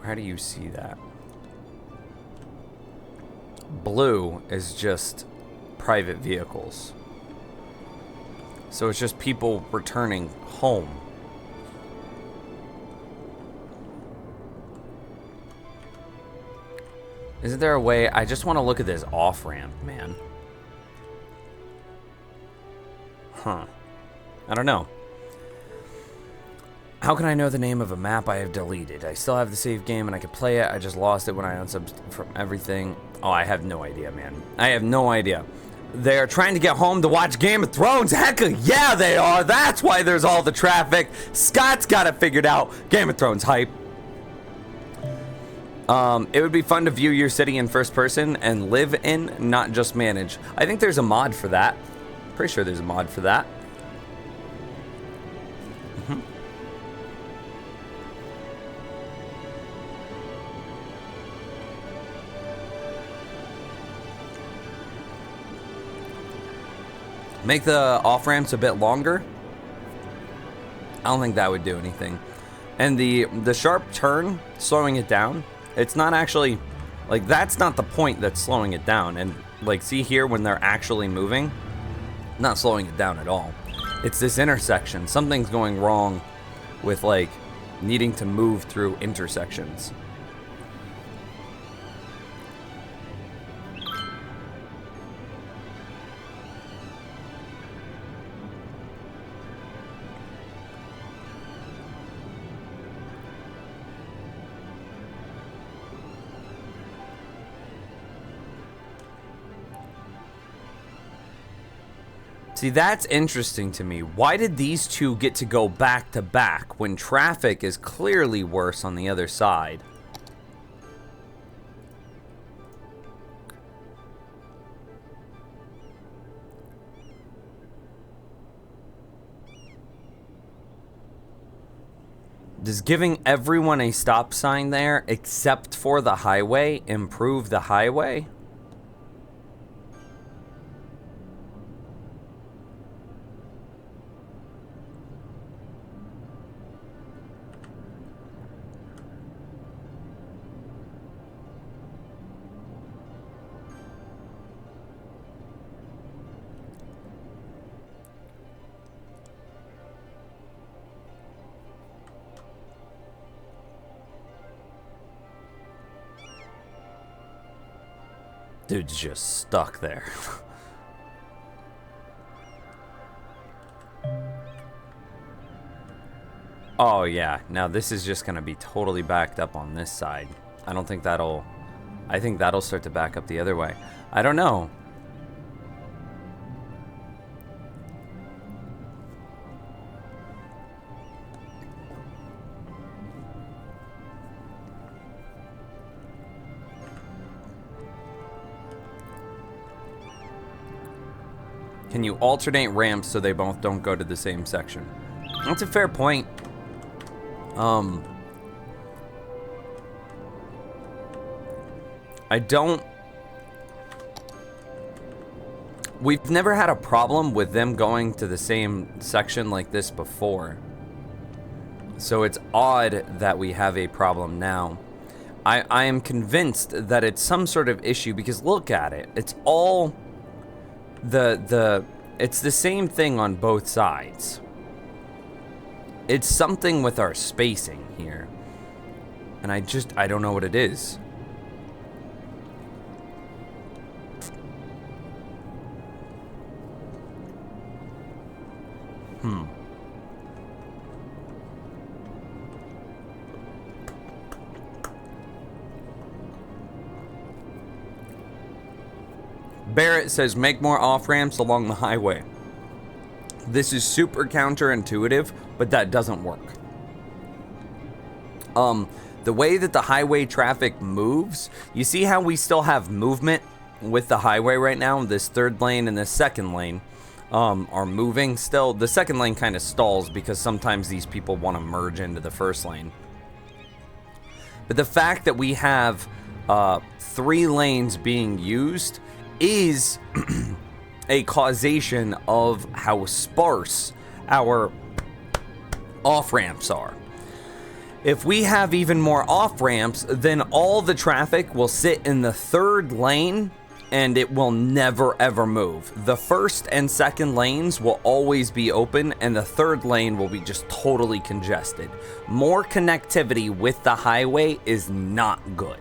How do you see that? Blue is just private vehicles. So it's just people returning home. Isn't there a way? I just want to look at this off-ramp, man. Huh. I don't know. How can I know the name of a map I have deleted? I still have the save game and I could play it. I just lost it when I unsubbed from everything. Oh, I have no idea, man. I have no idea. They're trying to get home to watch Game of Thrones. Heck, yeah, they are. That's why there's all the traffic. Scott's got it figured out. Game of Thrones hype. It would be fun to view your city in first person and live in, not just manage. I think there's a mod for that. Pretty sure there's a mod for that. Make the off-ramps a bit longer. I don't think that would do anything. And the sharp turn, slowing it down, it's not actually, like, that's not the point that's slowing it down. And, like, see here when they're actually moving? Not slowing it down at all. It's this intersection. Something's going wrong with, like, needing to move through intersections. See, that's interesting to me. Why did these two get to go back to back when traffic is clearly worse on the other side? Does giving everyone a stop sign there, except for the highway, improve the highway? Dude's just stuck there. Oh yeah, now this is just gonna be totally backed up on this side. I don't think that'll... I think that'll start to back up the other way. I don't know. Can you alternate ramps so they both don't go to the same section? That's a fair point. I don't... We've never had a problem with them going to the same section like this before. So it's odd that we have a problem now. I am convinced that it's some sort of issue because look at it. It's all it's the same thing on both sides. It's something with our spacing here. And I don't know what it is. Barrett says, make more off-ramps along the highway. This is super counterintuitive, but that doesn't work. The way that the highway traffic moves, you see how we still have movement with the highway right now? This third lane and this second lane are moving still. The second lane kind of stalls because sometimes these people want to merge into the first lane. But the fact that we have 3 lanes being used is a causation of how sparse our off-ramps are. If we have even more off-ramps, then all the traffic will sit in the third lane and it will never ever move. The first and second lanes will always be open and the third lane will be just totally congested. More connectivity with the highway is not good.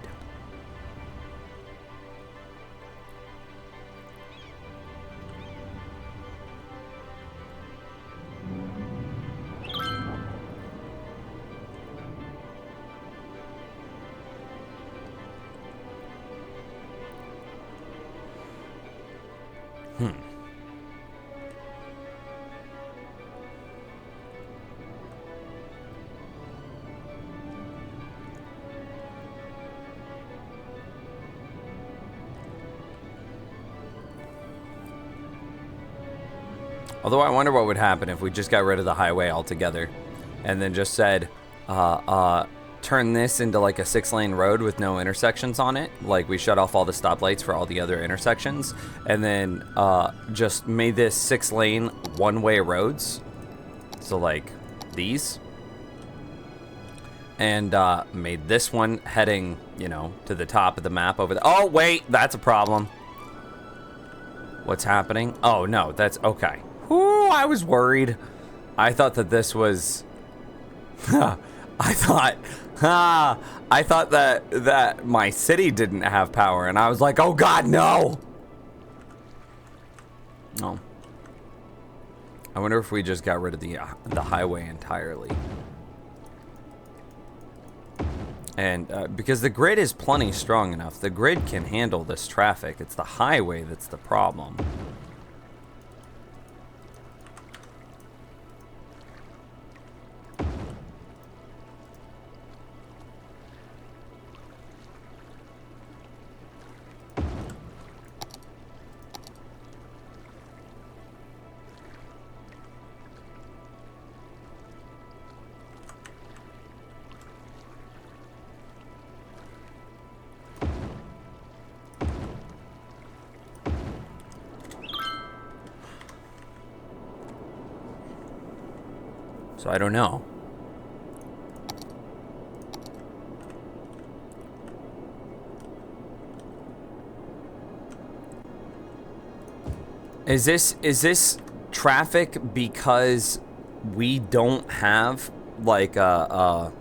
Although I wonder what would happen if we just got rid of the highway altogether and then just said, turn this into like a 6-lane road with no intersections on it. Like we shut off all the stoplights for all the other intersections and then just made this 6-lane one-way roads. So like these. And made this one heading, you know, to the top of the map over there. Oh, wait, that's a problem. What's happening? Oh, no, that's okay. Ooh, I was worried. I thought that this was... I thought that my city didn't have power, and I was like, oh God, no! Oh. I wonder if we just got rid of the highway entirely. And because the grid is plenty strong enough, the grid can handle this traffic. It's the highway that's the problem. So I don't know. Is this traffic because we don't have like the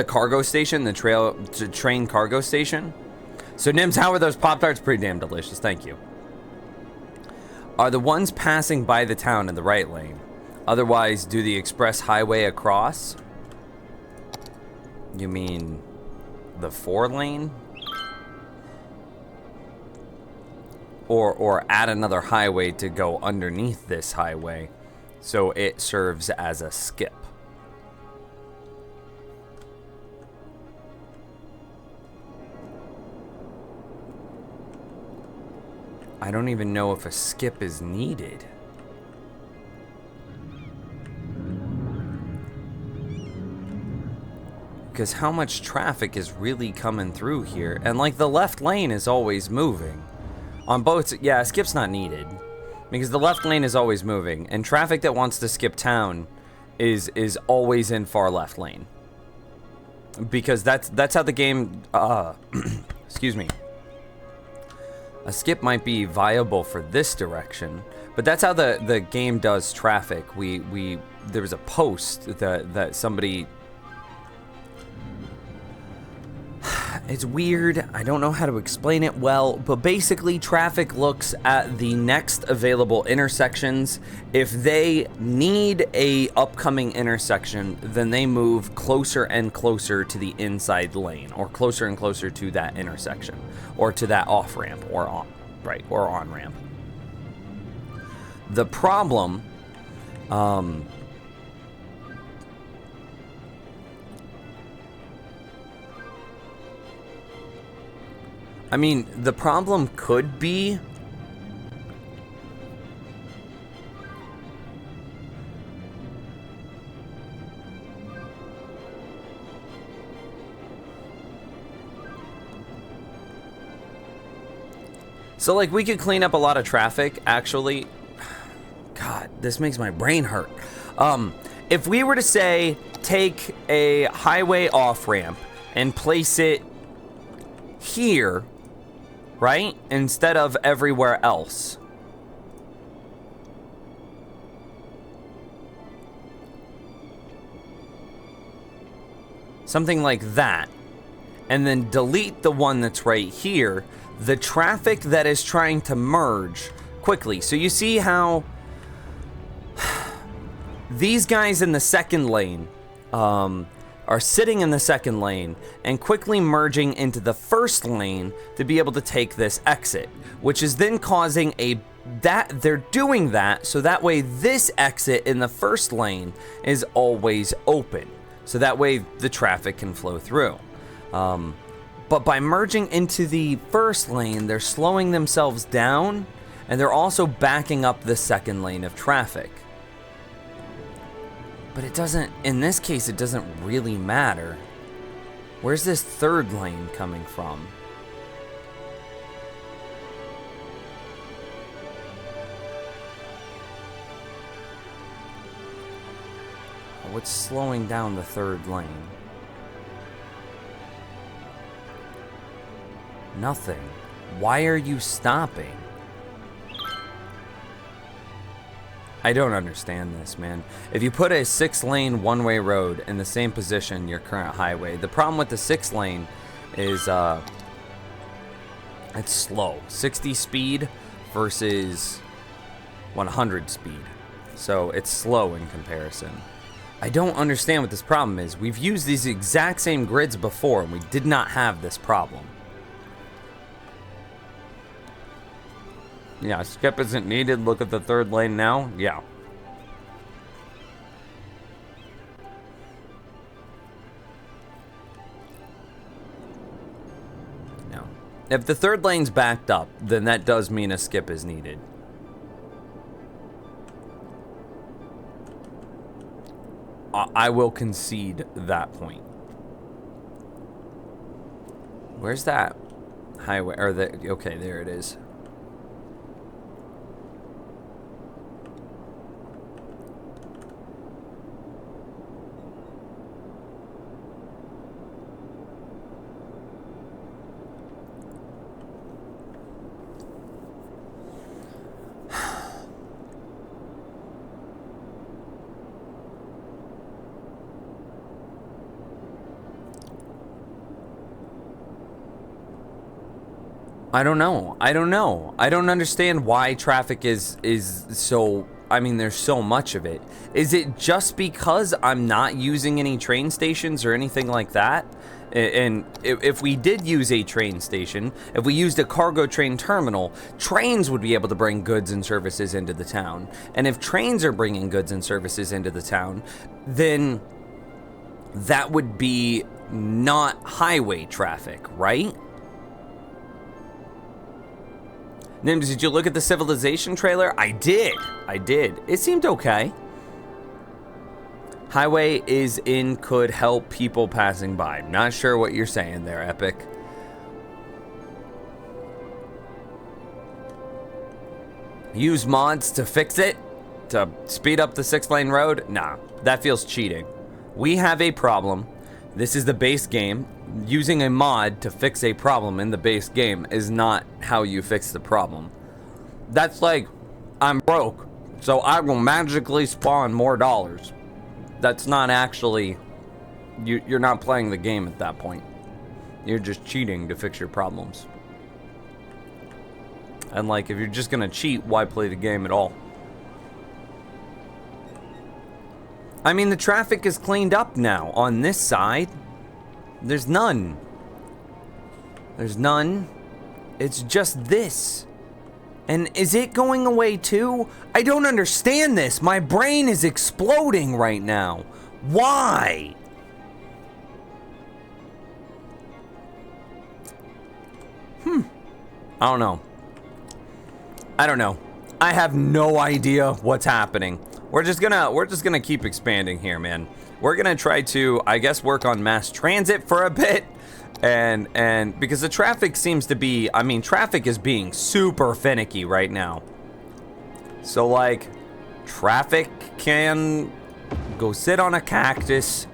cargo station, the train cargo station? So Nims, how are those Pop-Tarts? Pretty damn delicious, thank you. Are the ones passing by the town in the right lane? Otherwise, do the express highway across? You mean the 4-lane? Or add another highway to go underneath this highway so it serves as a skip? I don't even know if a skip is needed. Because how much traffic is really coming through here? And like the left lane is always moving. On both, yeah, skip's not needed. Because the left lane is always moving. And traffic that wants to skip town is always in far left lane. Because that's how the game, excuse me. A skip might be viable for this direction. But that's how the game does traffic. There was a post that somebody... It's weird. I don't know how to explain it well, but basically traffic looks at the next available intersections. If they need a upcoming intersection, then they move closer and closer to the inside lane, or closer and closer to that intersection, or to that off ramp, or on ramp. The problem, I mean, the problem could be so like we could clean up a lot of traffic actually. God, this makes my brain hurt. If we were to say take a highway off ramp and place it here, right? Instead of everywhere else. Something like that. And then delete the one that's right here. The traffic that is trying to merge quickly. So you see how these guys in the second lane are sitting in the second lane and quickly merging into the first lane to be able to take this exit, which is then causing they're doing that so that way this exit in the first lane is always open, so that way the traffic can flow through. But by merging into the first lane, they're slowing themselves down, and they're also backing up the second lane of traffic. But it doesn't, in this case, it doesn't really matter. Where's this third lane coming from? What's slowing down the third lane? Nothing. Why are you stopping? I don't understand this, man. If you put a 6-lane one-way road in the same position your current highway, the problem with the 6-lane is it's slow. 60 speed versus 100 speed. So it's slow in comparison. I don't understand what this problem is. We've used these exact same grids before and we did not have this problem. Yeah, skip isn't needed. Look at the third lane now. Yeah. Now, if the third lane's backed up, then that does mean a skip is needed. I will concede that point. Where's that highway? Or okay, there it is. I don't know. I don't understand why traffic is so, I mean, there's so much of it. Is it just because I'm not using any train stations or anything like that? And if we did use a train station, if we used a cargo train terminal, trains would be able to bring goods and services into the town. And if trains are bringing goods and services into the town, then that would be not highway traffic, right? Nims, did you look at the Civilization trailer? I did. It seemed okay. Highway is in could help people passing by. Not sure what you're saying there, Epic. Use mods to fix it? To speed up the 6-lane road? Nah, that feels cheating. We have a problem. This is the base game. Using a mod to fix a problem in the base game is not how you fix the problem. That's like, I'm broke, so I will magically spawn more dollars. That's not actually, you're not playing the game at that point. You're just cheating to fix your problems. And like, if you're just gonna cheat, why play the game at all? I mean, the traffic is cleaned up now on this side. There's none. There's none. It's just this. And is it going away too? I don't understand this. My brain is exploding right now. Why? I don't know. I don't know. I have no idea what's happening. We're just gonna keep expanding here, man. We're gonna try to, I guess, work on mass transit for a bit. And because the traffic seems to be, I mean, traffic is being super finicky right now. So like, traffic can go sit on a cactus.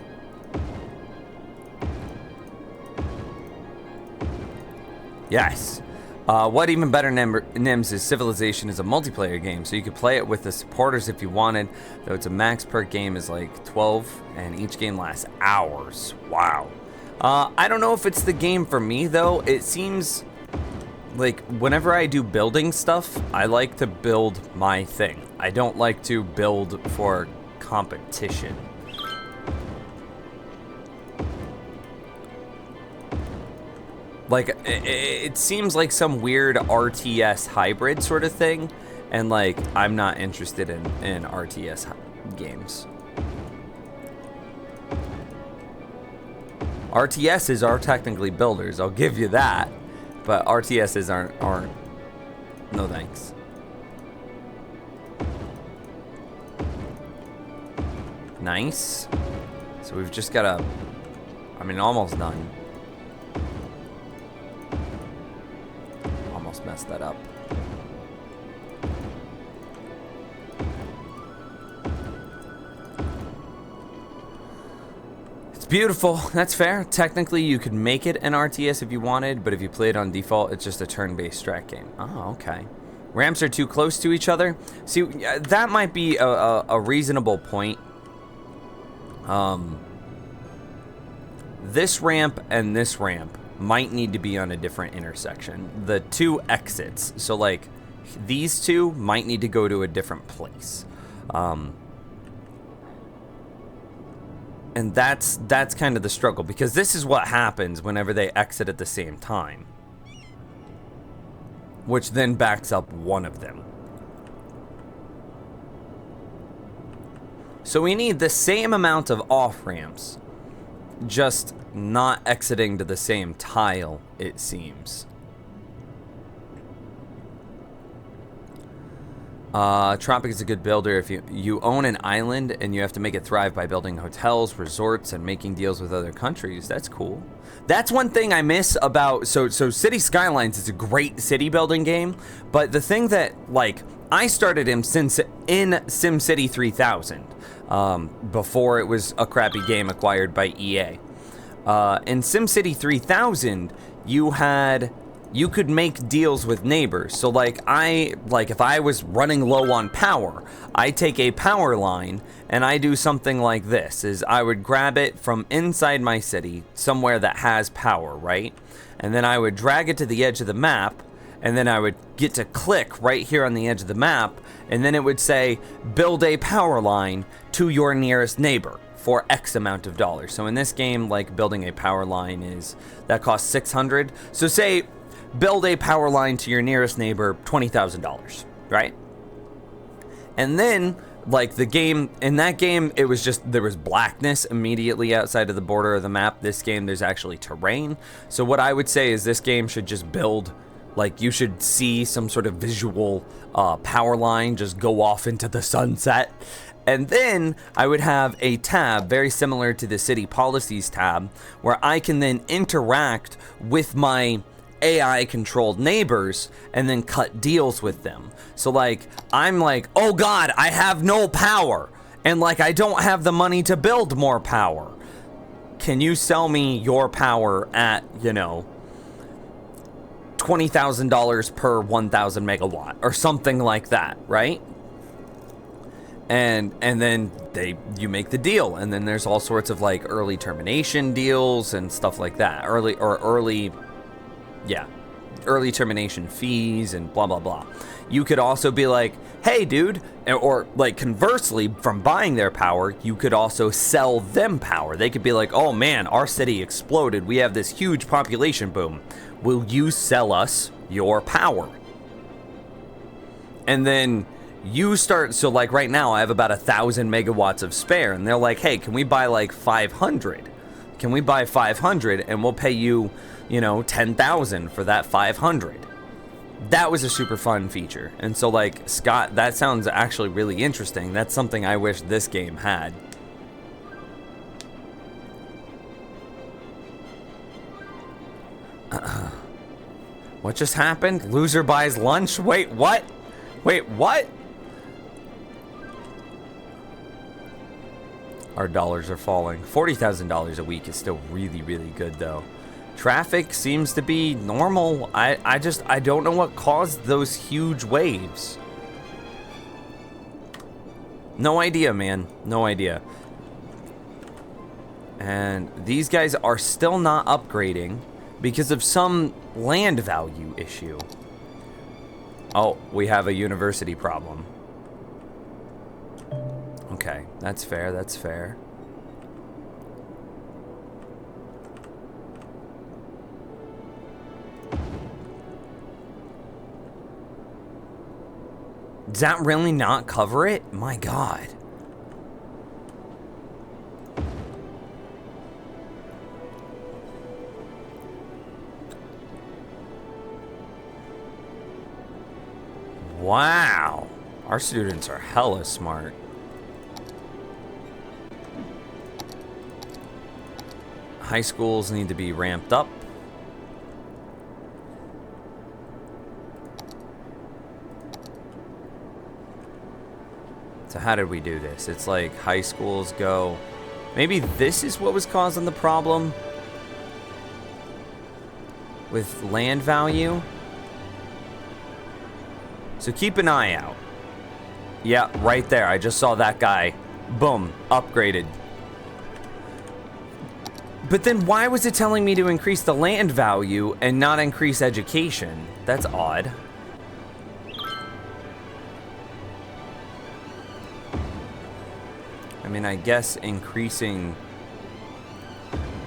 Yes. What even better, Nims, is Civilization is a multiplayer game, so you could play it with the supporters if you wanted, though it's a max per game is like 12, and each game lasts hours. Wow. I don't know if it's the game for me, though. It seems like whenever I do building stuff, I like to build my thing. I don't like to build for competition. Like, it seems like some weird RTS hybrid sort of thing, and like, I'm not interested in RTS games. RTSs are technically builders, I'll give you that, but RTSs aren't. No thanks. Nice. So we've just got a, I mean, almost done. Almost messed that up. Beautiful. That's fair. Technically, you could make it an RTS if you wanted, but if you play it on default, it's just a turn-based strat game. Oh, okay. Ramps are too close to each other. See, that might be a reasonable point. This ramp and this ramp might need to be on a different intersection. The two exits, so like these two might need to go to a different place. And that's kind of the struggle, because this is what happens whenever they exit at the same time, which then backs up one of them. So we need the same amount of off-ramps, just not exiting to the same tile, it seems. Tropic is a good builder if you own an island and you have to make it thrive by building hotels, resorts, and making deals with other countries. That's cool. That's one thing I miss about, so City Skylines is a great city building game, but the thing that, like, I started in SimCity 3000, before it was a crappy game acquired by EA. In SimCity 3000, you could make deals with neighbors. So like if I was running low on power, I take a power line and I do something like this, is I would grab it from inside my city, somewhere that has power, right? And then I would drag it to the edge of the map, and then I would get to click right here on the edge of the map, and then it would say, build a power line to your nearest neighbor for X amount of dollars. So in this game, like, building a power line that costs 600. So say, build a power line to your nearest neighbor, $20,000, right? And then, like, in that game, it was just, there was blackness immediately outside of the border of the map. This game, there's actually terrain. So what I would say is this game should just build Like, you should see some sort of visual power line just go off into the sunset. And then I would have a tab very similar to the city policies tab where I can then interact with my AI controlled neighbors and then cut deals with them. So like, I'm like, oh God, I have no power. And like, I don't have the money to build more power. Can you sell me your power at, you know, $20,000 per 1,000 megawatt or something like that, right? And then you make the deal, and then there's all sorts of like early termination deals and stuff like that. Early termination fees and blah blah blah. You could also be like, hey dude, or like conversely, from buying their power, you could also sell them power. They could be like, oh man, our city exploded, we have this huge population boom, will you sell us your power? And then you start, so like right now I have about 1,000 megawatts of spare, and they're like, hey, can we buy like 500? Can we buy 500 and we'll pay you, you know, 10,000 for that 500? That was a super fun feature. And so like, Scott, that sounds actually really interesting. That's something I wish this game had. What just happened? Loser buys lunch? Wait, what? Wait, what? Our dollars are falling. $40,000 a week is still really, really good though. Traffic seems to be normal. I don't know what caused those huge waves. No idea, man. No idea. And these guys are still not upgrading because of some land value issue. Oh, we have a university problem. Okay, that's fair, that's fair. Does that really not cover it? My God. Wow. Our students are hella smart. High schools need to be ramped up. So how did we do this? It's like high schools go... Maybe this is what was causing the problem with land value. So keep an eye out. Yeah, right there. I just saw that guy. Boom. Upgraded. But then why was it telling me to increase the land value and not increase education? That's odd. I mean, I guess increasing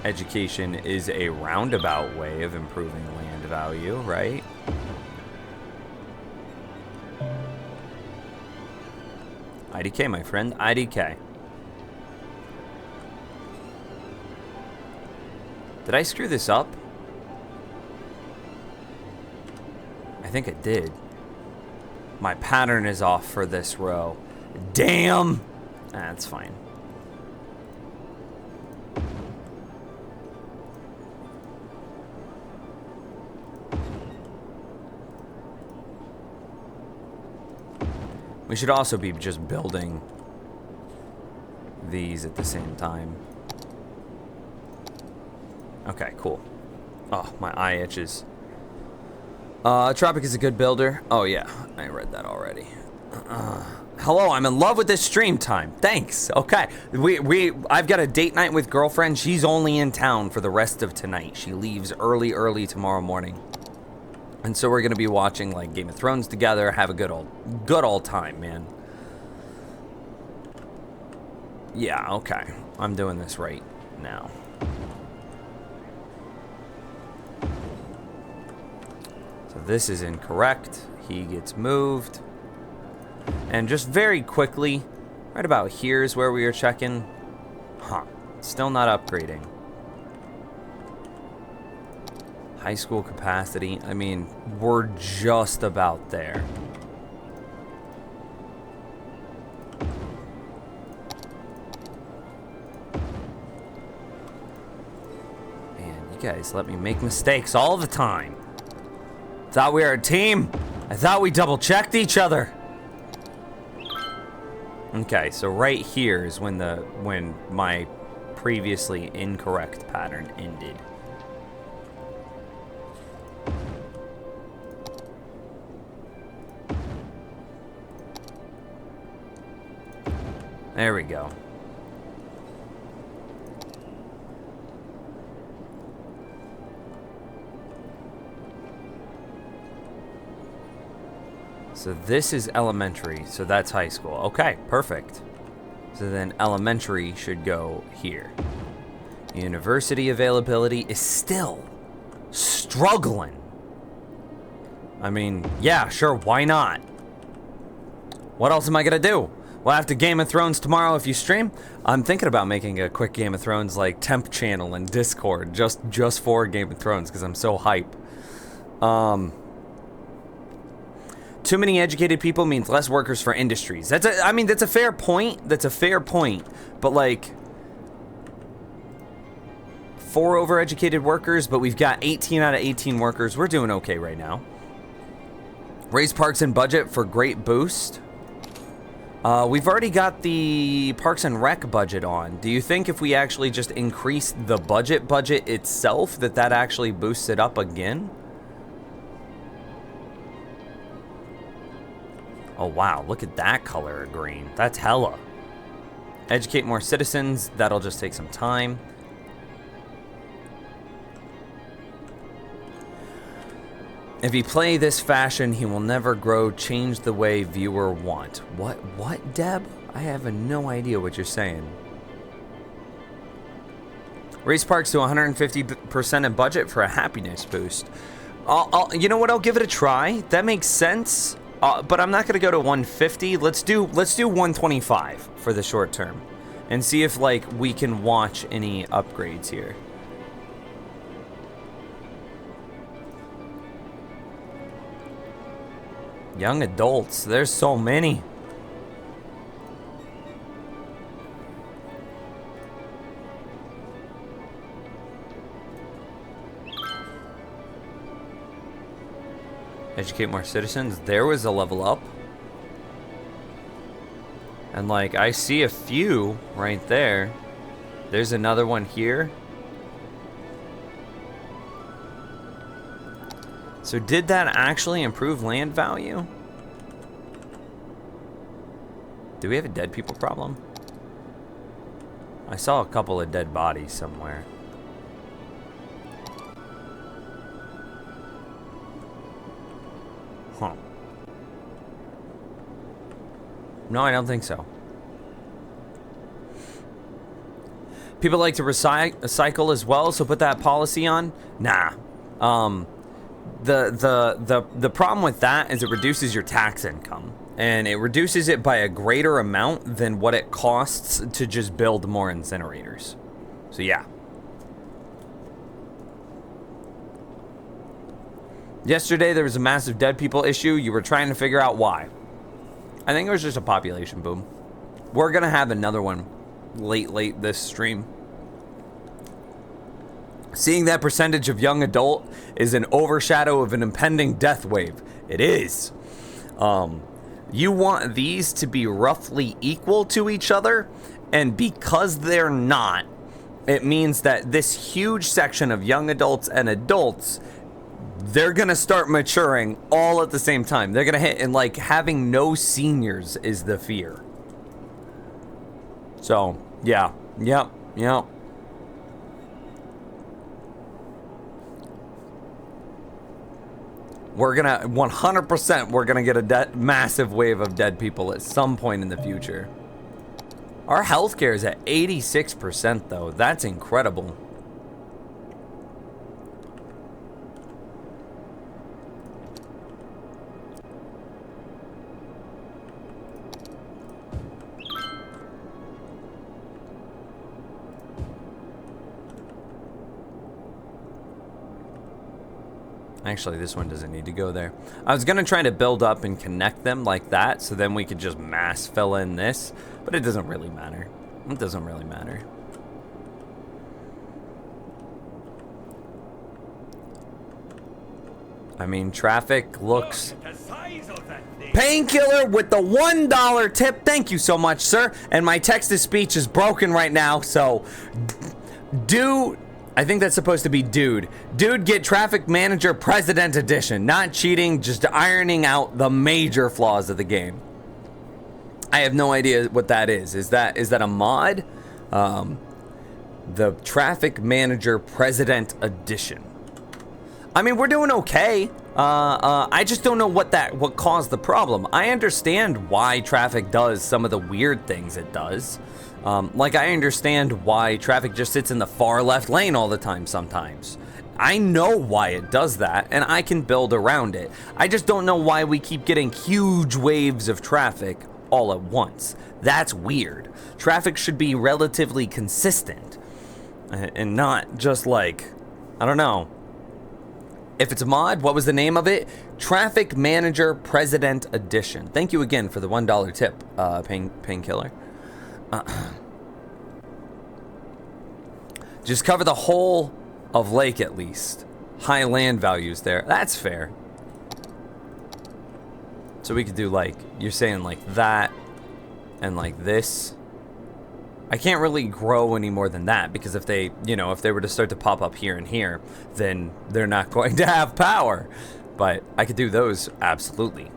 education is a roundabout way of improving land value, right? IDK, my friend, IDK. Did I screw this up? I think it did. My pattern is off for this row. Damn! That's fine. We should also be just building these at the same time. Okay, cool. Oh, my eye itches. Tropic is a good builder. Oh yeah, I read that already. Hello, I'm in love with this stream time. Thanks. Okay, I've got a date night with girlfriend. She's only in town for the rest of tonight. She leaves early tomorrow morning. And so we're gonna be watching like Game of Thrones together, have a good old time, man. Yeah, okay. I'm doing this right now. So this is incorrect. He gets moved. And just very quickly, right about here is where we are checking. Huh. Still not upgrading. High school capacity. I mean, we're just about there. Man, you guys let me make mistakes all the time. Thought we were a team. I thought we double-checked each other. Okay, so right here is when my previously incorrect pattern ended. There we go. So this is elementary, so that's high school. Okay, perfect. So then elementary should go here. University availability is still struggling. I mean, yeah, sure, why not? What else am I gonna do? We'll have to Game of Thrones tomorrow if you stream. I'm thinking about making a quick Game of Thrones like temp channel in Discord just for Game of Thrones because I'm so hype. Too many educated people means less workers for industries. I mean, that's a fair point. That's a fair point. But like 4 overeducated workers, but we've got 18 out of 18 workers. We're doing okay right now. Raise parks and budget for great boost. We've already got the Parks and Rec budget on. Do you think if we actually just increase the budget itself, that actually boosts it up again? Oh, wow. Look at that color of green. That's hella. Educate more citizens. That'll just take some time. If you play this fashion, he will never grow. Change the way viewer want. What, Deb? I have no idea what you're saying. Raise parks to 150% of budget for a happiness boost. You know what? I'll give it a try. That makes sense. But I'm not gonna go to 150. Let's do 125 for the short term, and see if like we can watch any upgrades here. Young adults, there's so many. Educate more citizens. There was a level up. And like, I see a few right there. There's another one here. So did that actually improve land value? Do we have a dead people problem? I saw a couple of dead bodies somewhere. Huh. No, I don't think so. People like to recycle as well, so put that policy on. Nah. The problem with that is it reduces your tax income, and it reduces it by a greater amount than what it costs to just build more incinerators. So yeah. Yesterday there was a massive dead people issue. You were trying to figure out why. I think it was just a population boom. We're gonna have another one late this stream. Seeing that percentage of young adult is an overshadow of an impending death wave. It is. You want these to be roughly equal to each other, and because they're not, it means that this huge section of young adults and adults, they're gonna start maturing all at the same time. They're gonna hit, and like having no seniors is the fear. So, yeah. Yep. We're gonna 100%. We're gonna get a massive wave of dead people at some point in the future. Our healthcare is at 86%, though. That's incredible. Actually, this one doesn't need to go there. I was gonna try to build up and connect them like that, so then we could just mass fill in this, but it doesn't really matter. It doesn't really matter. I mean, traffic looks... Painkiller with the $1 tip. Thank you so much, sir. And my text-to-speech is broken right now, so... Dude... I think that's supposed to be dude. Dude, get Traffic Manager President Edition. Not cheating, just ironing out the major flaws of the game. I have no idea what that is. Is that a mod? The Traffic Manager President Edition. I mean, we're doing okay. I just don't know what caused the problem. I understand why traffic does some of the weird things it does. Like, I understand why traffic just sits in the far left lane all the time sometimes. I know why it does that, and I can build around it. I just don't know why we keep getting huge waves of traffic all at once. That's weird. Traffic should be relatively consistent, and not just like, I don't know. If it's a mod, what was the name of it? Traffic Manager President Edition. Thank you again for the $1 tip, Painkiller. Just cover the whole of lake at least. High land values there. That's fair. So we could do like, you're saying like that and like this. I can't really grow any more than that because if they, if they were to start to pop up here and here, then they're not going to have power. But I could do those absolutely.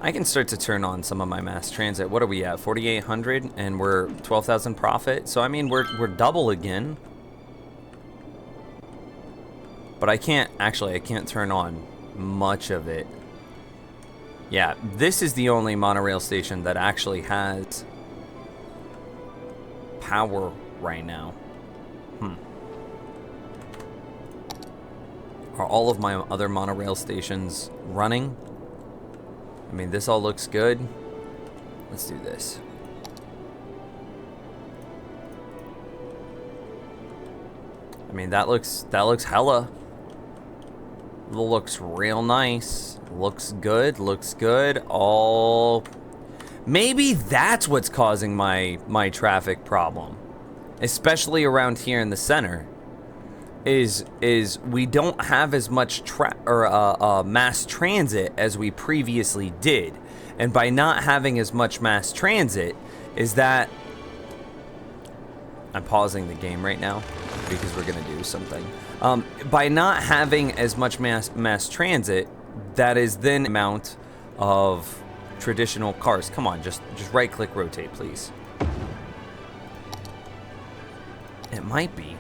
I can start to turn on some of my mass transit. What are we at? 4,800 and we're 12,000 profit. So I mean, we're double again. But I can't turn on much of it. Yeah, this is the only monorail station that actually has power right now. Are all of my other monorail stations running? I mean, this all looks good. Let's do this. I mean, that looks hella. Looks real nice. Looks good. All... Maybe that's what's causing my traffic problem. Especially around here in the center. Is we don't have as much mass transit as we previously did. And by not having as much mass transit, is that... I'm pausing the game right now because we're gonna do something. By not having as much mass transit, that is then amount of traditional cars. Come on, just right-click rotate, please. It might be.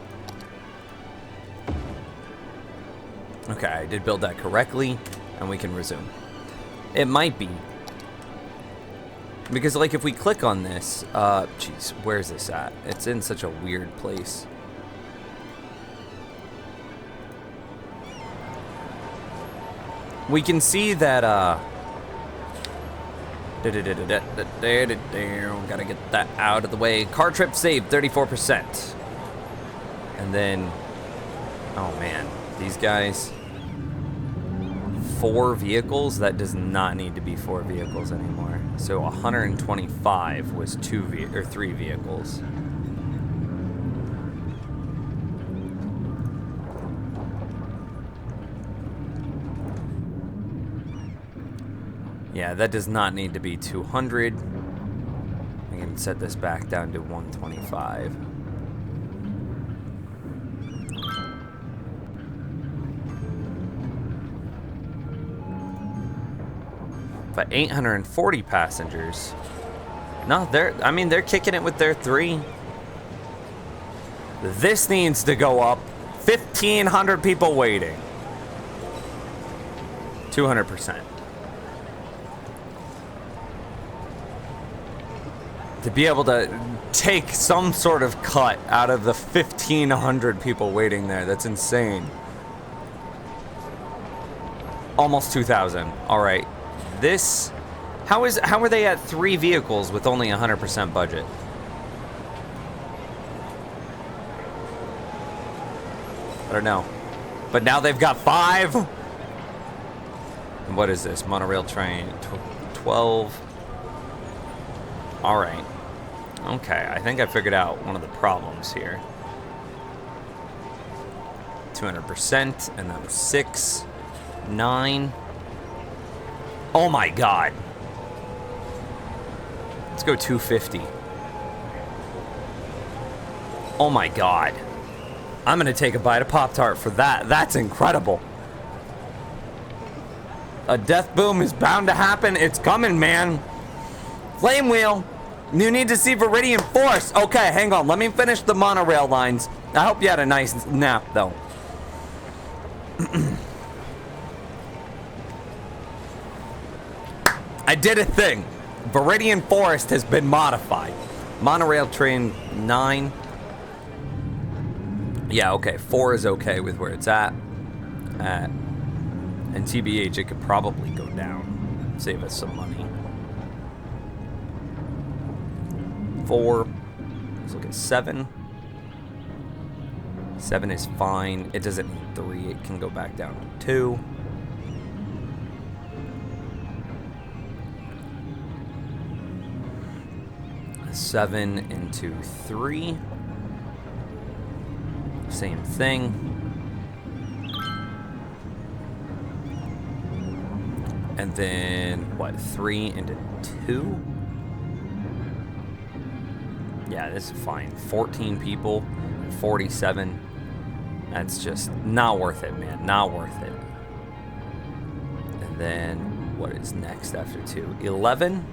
Okay, I did build that correctly, and we can resume. It might be. Because, like, if we click on this, jeez, where's this at? It's in such a weird place. We can see that, gotta get that out of the way. Car trip saved 34%. And then, oh man, these guys, 4 vehicles? That does not need to be 4 vehicles anymore. So 125 was 3 vehicles. Yeah, that does not need to be 200. I can set this back down to 125. But 840 passengers. No, they're kicking it with their 3. This needs to go up. 1,500 people waiting. 200%. To be able to take some sort of cut out of the 1,500 people waiting there. That's insane. Almost 2,000. All right. This How are they at 3 vehicles with only 100% budget? I don't know. But now they've got 5. And what is this? Monorail train. 12. All right. Okay, I think I figured out one of the problems here. 200%, and that was 6, 9. Oh my god. Let's go 250. Oh my god. I'm gonna take a bite of Pop-Tart for that. That's incredible. A death boom is bound to happen. It's coming, man. Flame wheel. You need to see Viridian Force. Okay, hang on. Let me finish the monorail lines. I hope you had a nice nap, though. I did a thing. Viridian Forest has been modified. Monorail train 9. Yeah, okay. 4 is okay with where it's at. And TBH, it could probably go down. Save us some money. 4. Let's look at 7. 7 is fine. It doesn't need 3. It can go back down to 2. Seven into 3. Same thing. And then, what, 3 into 2? Yeah, this is fine. 14 people, 47. That's just not worth it, man. Not worth it. And then, what is next after 2? 11.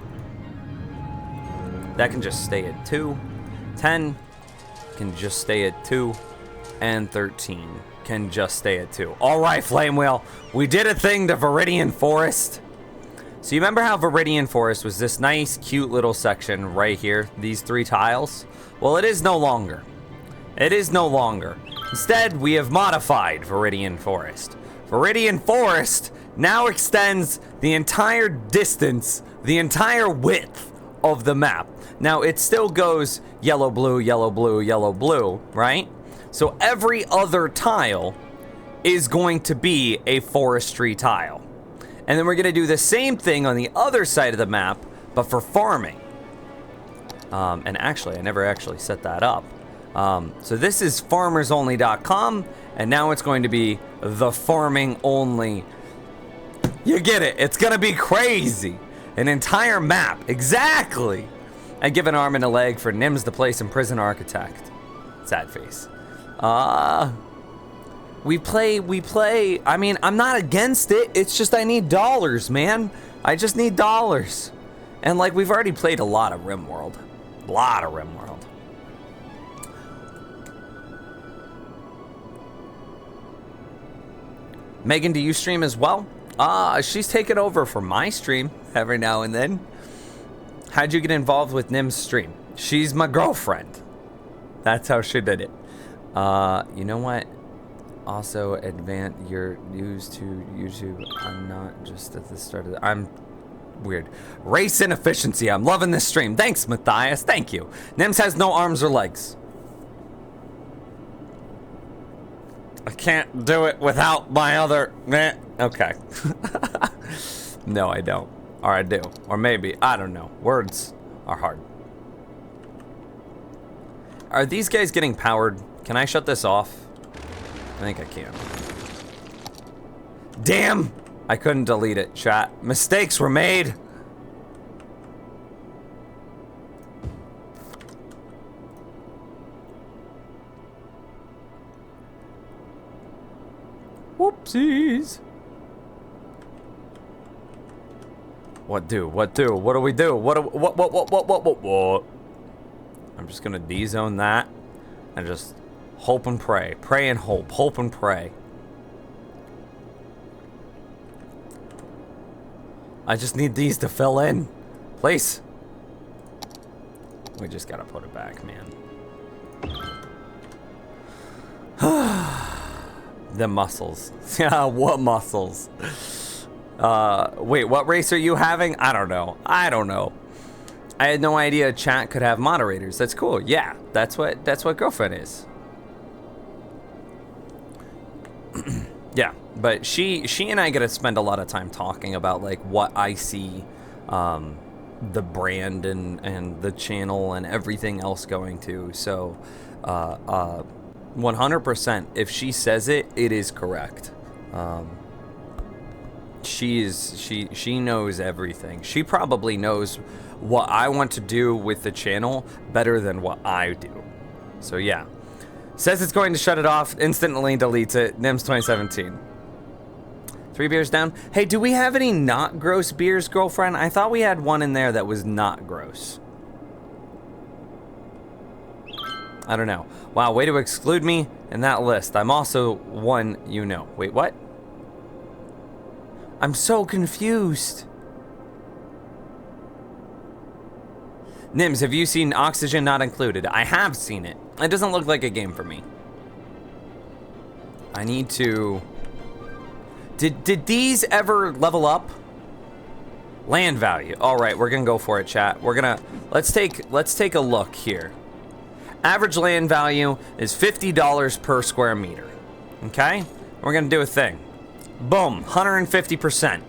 That can just stay at 2. 10 can just stay at 2. And 13 can just stay at 2. All right, Flame Wheel. We did a thing to Viridian Forest. So you remember how Viridian Forest was this nice, cute little section right here? These 3 tiles? Well, it is no longer. It is no longer. Instead, we have modified Viridian Forest. Viridian Forest now extends the entire distance, the entire width of the map. Now, it still goes yellow, blue, yellow, blue, yellow, blue, right? So every other tile is going to be a forestry tile. And then we're going to do the same thing on the other side of the map, but for farming. And actually, I never actually set that up. So this is farmersonly.com, and now it's going to be the farming only. You get it. It's going to be crazy. An entire map. Exactly. I give an arm and a leg for Nims the Place and Prison Architect. Sad face. We play. I mean, I'm not against it. It's just I need dollars, man. I just need dollars. And like, we've already played a lot of RimWorld. A lot of RimWorld. Megan, do you stream as well? She's taken over for my stream every now and then. How'd you get involved with Nim's stream? She's my girlfriend. That's how she did it. You know what? Also, advance your news to YouTube. I'm not just at the start of the... I'm weird. Race inefficiency. I'm loving this stream. Thanks, Matthias. Thank you. Nims has no arms or legs. I can't do it without my other... Okay. No, I don't. Or I do. Or maybe. I don't know. Words are hard. Are these guys getting powered? Can I shut this off? I think I can. Damn! I couldn't delete it, chat. Mistakes were made. Whoopsies. What do? What do? What do we do? What? I'm just gonna D-zone that and just hope and pray. Pray and hope. Hope and pray. I just need these to fill in. Please. We just gotta put it back, man. The muscles. Yeah, what muscles? Wait, what race are you having? I don't know. I don't know. I had no idea chat could have moderators. That's cool. Yeah, that's what girlfriend is. Yeah, but she and I get to spend a lot of time talking about like what I see, the brand and the channel and everything else going to. So, 100%. If she says it, it is correct. She knows everything. She probably knows what I want to do with the channel better than what I do. So yeah. Says it's going to shut it off, instantly deletes it. NIMS 2017. 3 beers down. Hey, do we have any not gross beers, girlfriend? I thought we had one in there that was not gross. I don't know. Wow, way to exclude me in that list. I'm also one you know. Wait, what? I'm so confused. Nims, have you seen Oxygen Not Included? I have seen it. It doesn't look like a game for me. I need to... Did these ever level up? Land value. All right, we're gonna go for it, chat. We're gonna... Let's take a look here. Average land value is $50 per square meter. Okay? We're gonna do a thing. Boom, 150%.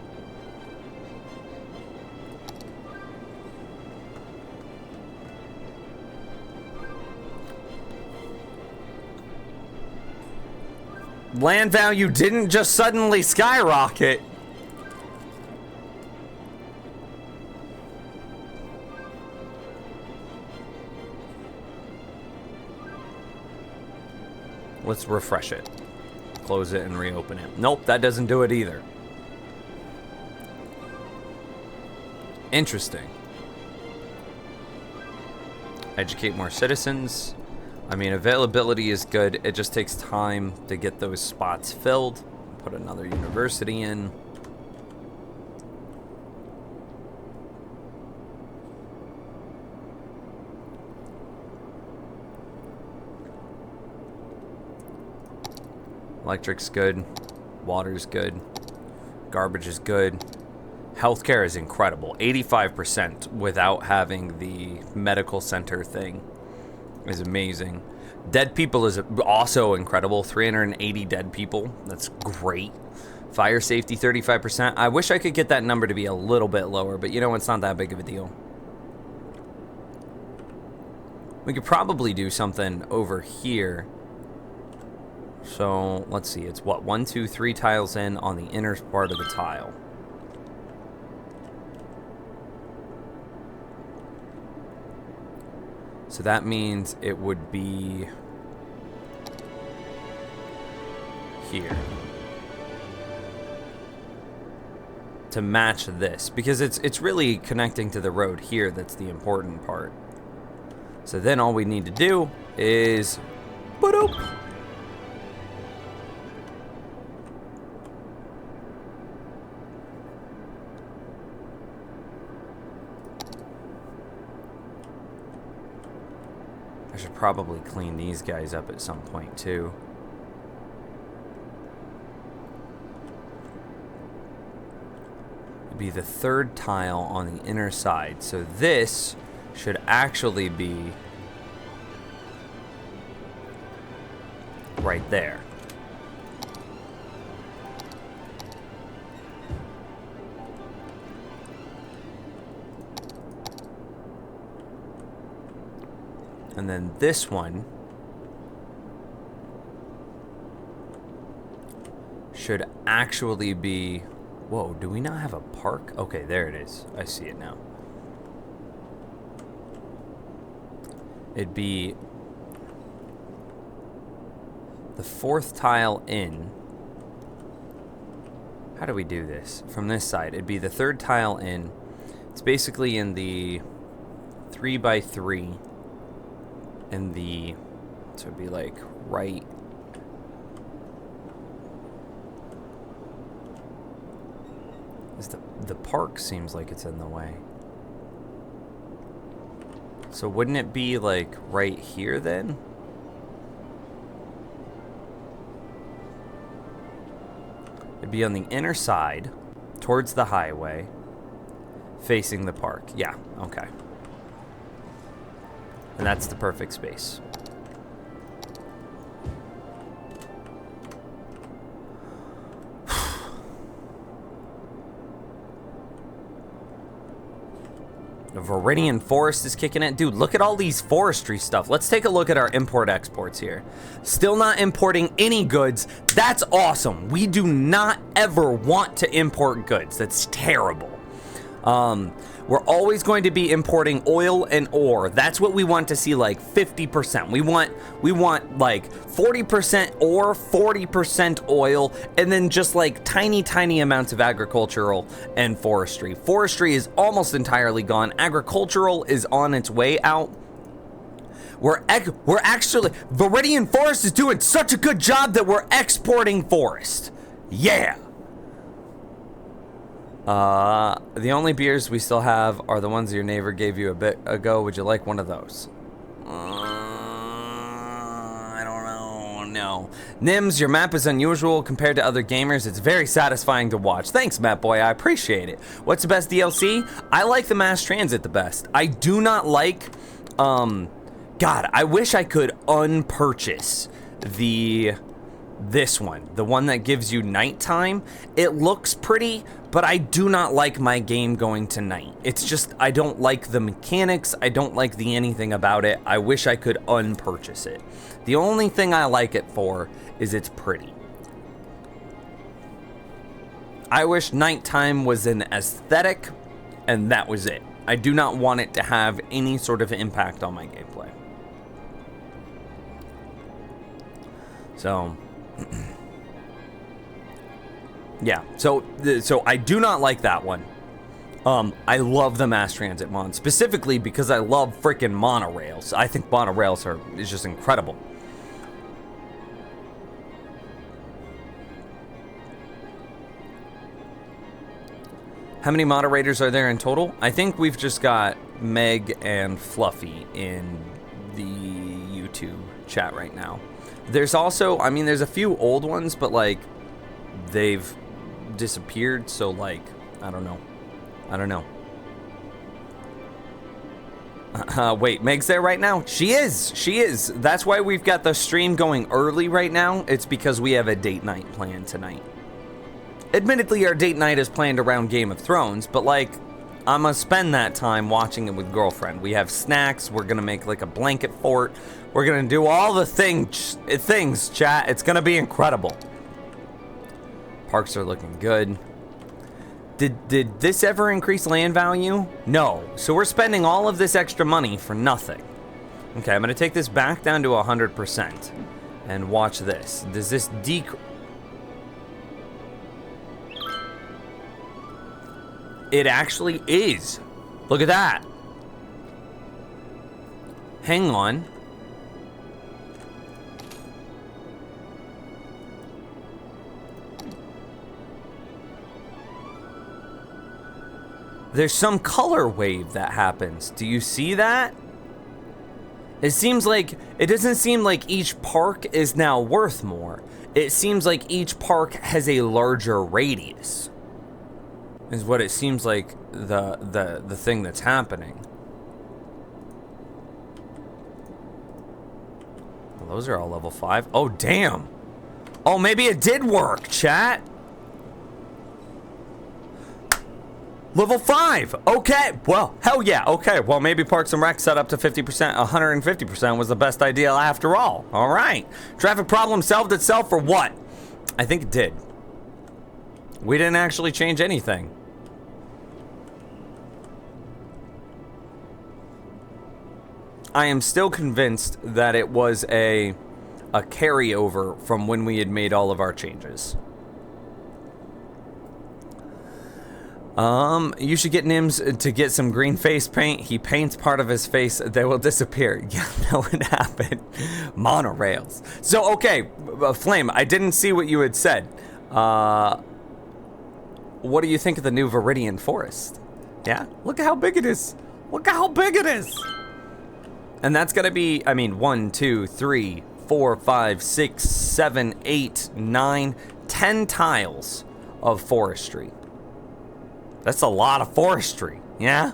Land value didn't just suddenly skyrocket. Let's refresh it. Close it and reopen it. Nope, that doesn't do it either. Interesting. Educate more citizens. I mean, availability is good. It just takes time to get those spots filled. Put another university in. Electric's good. Water's good. Garbage is good. Healthcare is incredible. 85% without having the medical center thing is amazing. Dead people is also incredible. 380 dead people. That's great. Fire safety 35%. I wish I could get that number to be a little bit lower, but you know, it's not that big of a deal. We could probably do something over here. So let's see, it's what, 1, 2, 3 tiles in on the inner part of the tile. So that means it would be here to match this, because it's really connecting to the road here. That's the important part. So then all we need to do is boop. I should probably clean these guys up at some point too. It'd be the third tile on the inner side. So this should actually be right there. And then this one should actually be... Whoa, do we not have a park? Okay, there it is. I see it now. It'd be the fourth tile in. How do we do this? From this side, it'd be the third tile in. It's basically in the 3x3. And the, so it'd be like right. Is the park seems like it's in the way. So wouldn't it be like right here then? It'd be on the inner side. towards the highway, facing the park. Yeah, okay. And that's the perfect space. The Viridian Forest is kicking it. Dude, look at all these forestry stuff. Let's take a look at our import-exports here. Still not importing any goods. That's awesome. We do not ever want to import goods. That's terrible. We're always going to be importing oil and ore. That's what we want to see, like 50%. We want like 40% ore, 40% oil, and then just like tiny amounts of agricultural and forestry. Forestry is almost entirely gone. Agricultural is on its way out. We're actually, Viridian Forest is doing such a good job that we're exporting forest. Yeah. The only beers we still have are the ones your neighbor gave you a bit ago. Would you like one of those? I don't know. No. Nims, your map is unusual compared to other gamers. It's very satisfying to watch. Thanks, Map Boy. I appreciate it. What's the best DLC? I like the mass transit the best. I do not like, God, I wish I could unpurchase this one, the one that gives you nighttime. It looks pretty, but I do not like my game going to night. It's just, I don't like the mechanics. I don't like the anything about it. I wish I could unpurchase it. The only thing I like it for is it's pretty. I wish nighttime was an aesthetic, and that was it. I do not want it to have any sort of impact on my gameplay. So yeah, so I do not like that one. I love the mass transit mod, specifically because I love freaking monorails. I think monorails is just incredible. How many moderators are there in total? I think we've just got Meg and Fluffy in the YouTube chat right now. There's also, I mean, there's a few old ones, but like they've disappeared, so like I don't know. Wait, Meg's there right now? She is. That's why we've got the stream going early right now. It's because we have a date night planned tonight. Admittedly, our date night is planned around Game of Thrones, but like I'm gonna spend that time watching it with girlfriend. We have snacks. We're gonna make like a blanket fort. We're gonna do all the things, chat. It's gonna be incredible. Parks are looking good. Did this ever increase land value? No. So we're spending all of this extra money for nothing. Okay, I'm gonna take this back down to 100% and watch this. Does this decrease? It actually is. Look at that. Hang on. There's some color wave that happens. Do you see that? It seems like, it doesn't seem like each park is now worth more. It seems like each park has a larger radius. Is what it seems like the thing that's happening. Well, those are all level 5. Oh, damn. Oh, maybe it did work, chat. Level 5. Okay. Well, hell yeah. Okay. Well, maybe Parks and Rec set up to 50%, 150% was the best idea after all. All right. Traffic problem solved itself for what? I think it did. We didn't actually change anything. I am still convinced that it was a carryover from when we had made all of our changes. You should get Nims to get some green face paint. He paints part of his face, they will disappear. Yeah, that would happen. Monorails. So, okay, Flame, I didn't see what you had said. What do you think of the new Viridian Forest? Yeah, look at how big it is. Look at how big it is. And that's gonna be, I mean, 1, 2, 3, 4, 5, 6, 7, 8, 9, 10 tiles of forestry. That's a lot of forestry. Yeah.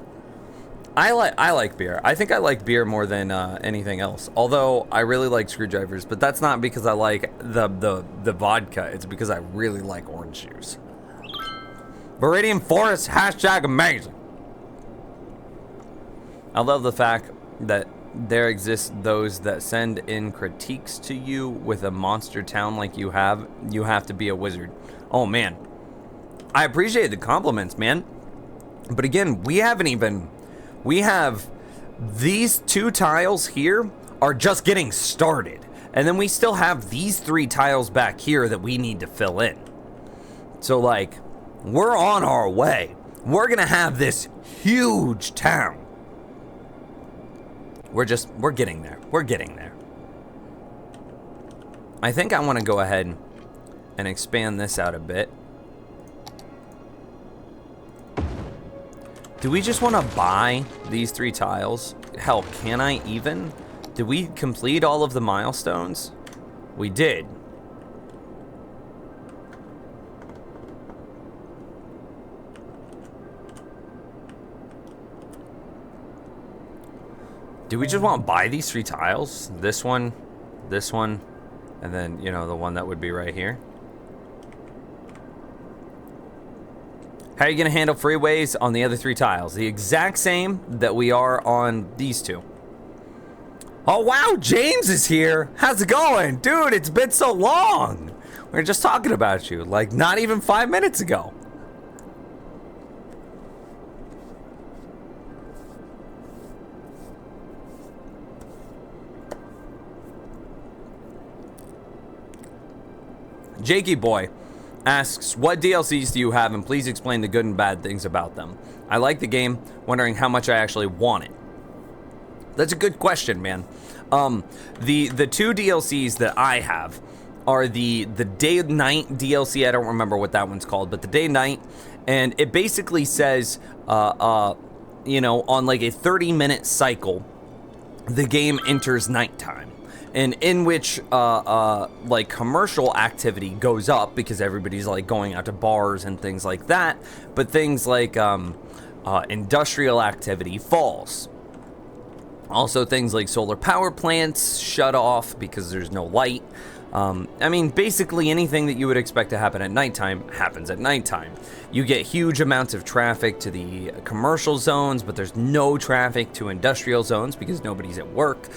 I like beer. I think I like beer more than anything else. Although I really like screwdrivers, but that's not because I like the vodka. It's because I really like orange juice. Viridian Forest, hashtag amazing. I love the fact that there exist those that send in critiques to you with a monster town like you have. You have to be a wizard. Oh man, I appreciate the compliments, man. But again, we have these 2 tiles here are just getting started. And then we still have these 3 tiles back here that we need to fill in. So like, we're on our way. We're gonna have this huge town. We're getting there. We're getting there. I think I want to go ahead and expand this out a bit. Do we just want to buy these 3 tiles? Hell, can I even? Did we complete all of the milestones? We did. Do we just want to buy these 3 tiles? This one, and then, you know, the one that would be right here. How are you going to handle freeways on the other 3 tiles? The exact same that we are on these 2. Oh, wow, James is here. How's it going? Dude, it's been so long. We were just talking about you, like, not even 5 minutes ago. Jakey Boy asks, what DLCs do you have, and please explain the good and bad things about them. I like the game, wondering how much I actually want it. That's a good question, man. The 2 DLCs that I have are the day-night DLC. I don't remember what that one's called, but the day-night, and it basically says, you know, on like a 30-minute cycle, the game enters nighttime. And in which, like, commercial activity goes up because everybody's, like, going out to bars and things like that. But things like industrial activity falls. Also, things like solar power plants shut off because there's no light. I mean, basically anything that you would expect to happen at nighttime happens at nighttime. You get huge amounts of traffic to the commercial zones, but there's no traffic to industrial zones because nobody's at work.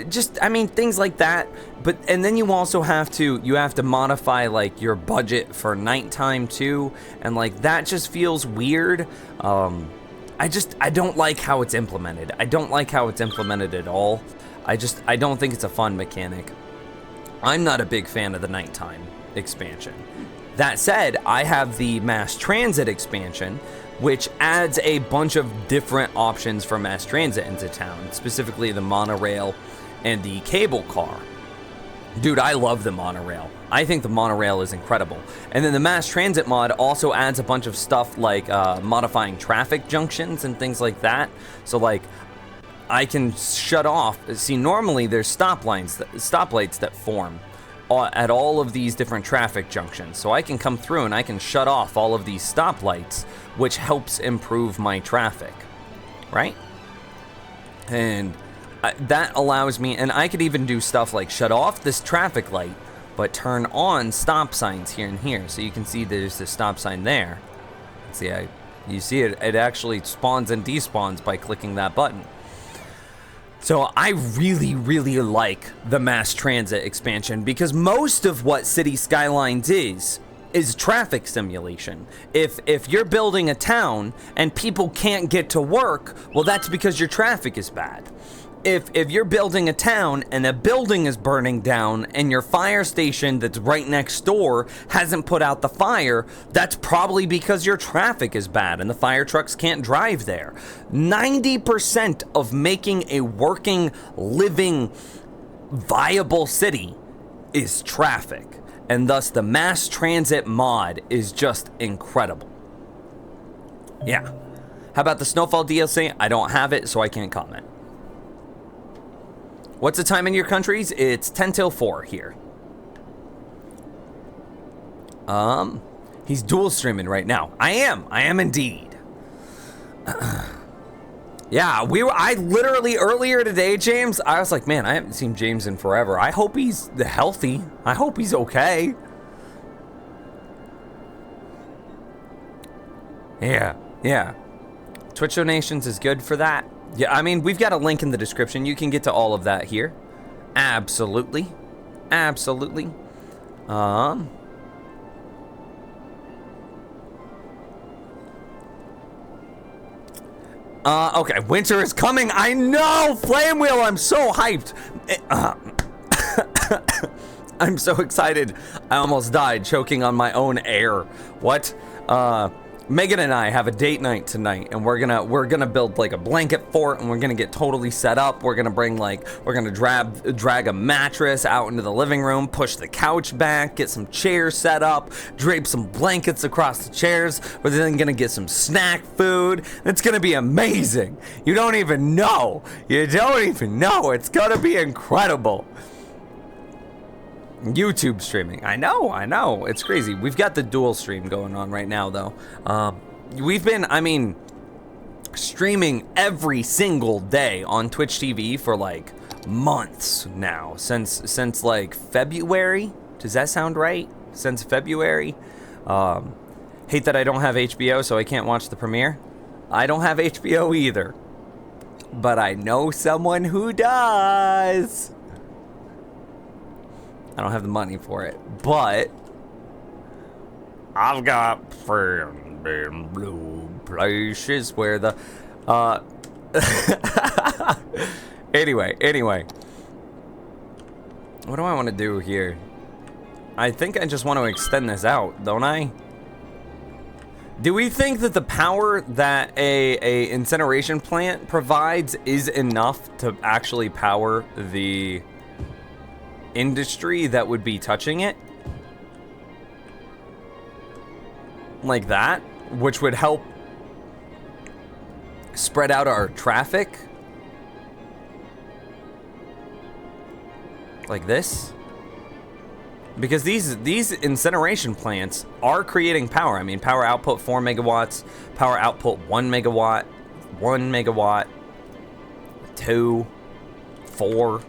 Just, I mean, things like that. But, and then you also have to, modify, like, your budget for nighttime, too. And, like, that just feels weird. I don't like how it's implemented. I don't like how it's implemented at all. I don't think it's a fun mechanic. I'm not a big fan of the nighttime expansion. That said, I have the mass transit expansion, which adds a bunch of different options for mass transit into town, specifically the monorail and the cable car. Dude, I love the monorail. I think the monorail is incredible. And then the mass transit mod also adds a bunch of stuff like modifying traffic junctions and things like that. So like, I can shut off. See, normally there's stoplights that form at all of these different traffic junctions. So I can come through and I can shut off all of these stoplights, which helps improve my traffic, right? And that allows me, and I could even do stuff like shut off this traffic light, but turn on stop signs here and here. So you can see there's the stop sign there. See, you see it actually spawns and despawns by clicking that button. So I really, really like the mass transit expansion because most of what City Skylines is traffic simulation. If you're building a town and people can't get to work, well, that's because your traffic is bad. If you're building a town and a building is burning down and your fire station that's right next door hasn't put out the fire, that's probably because your traffic is bad and the fire trucks can't drive there. 90% of making a working, living, viable city is traffic. And thus the mass transit mod is just incredible. Yeah. How about the Snowfall DLC? I don't have it, so I can't comment. What's the time in your countries? It's 10 till 4 here. He's dual streaming right now. I am indeed. Yeah, I literally earlier today, James, I was like, man, I haven't seen James in forever. I hope he's healthy. I hope he's okay. Yeah. Twitch donations is good for that. Yeah, I mean, we've got a link in the description. You can get to all of that here. Absolutely. Okay, winter is coming. I know, Flame Wheel. I'm so hyped. I'm so excited. I almost died choking on my own air. What? Megan and I have a date night tonight, and we're gonna build like a blanket fort, and we're gonna get totally set up. We're gonna drag a mattress out into the living room, push the couch back, get some chairs set up, drape some blankets across the chairs. We're then gonna get some snack food. It's gonna be amazing. You don't even know. It's gonna be incredible. YouTube streaming. I know. It's crazy. We've got the dual stream going on right now, though. We've been, streaming every single day on Twitch TV for like months now. Since like February. Does that sound right? Since February. Hate that I don't have HBO, so I can't watch the premiere. I don't have HBO either. But I know someone who does. I don't have the money for it, but I've got friends in blue places where the anyway, what do I want to do here? I think I just want to extend this out, don't I? Do we think that the power that a incineration plant provides is enough to actually power the industry that would be touching it? Like that? Which would help spread out our traffic? Like this? Because these incineration plants are creating power. I mean, power output 4 megawatts, power output 1 megawatt, 1 megawatt, 2, 4.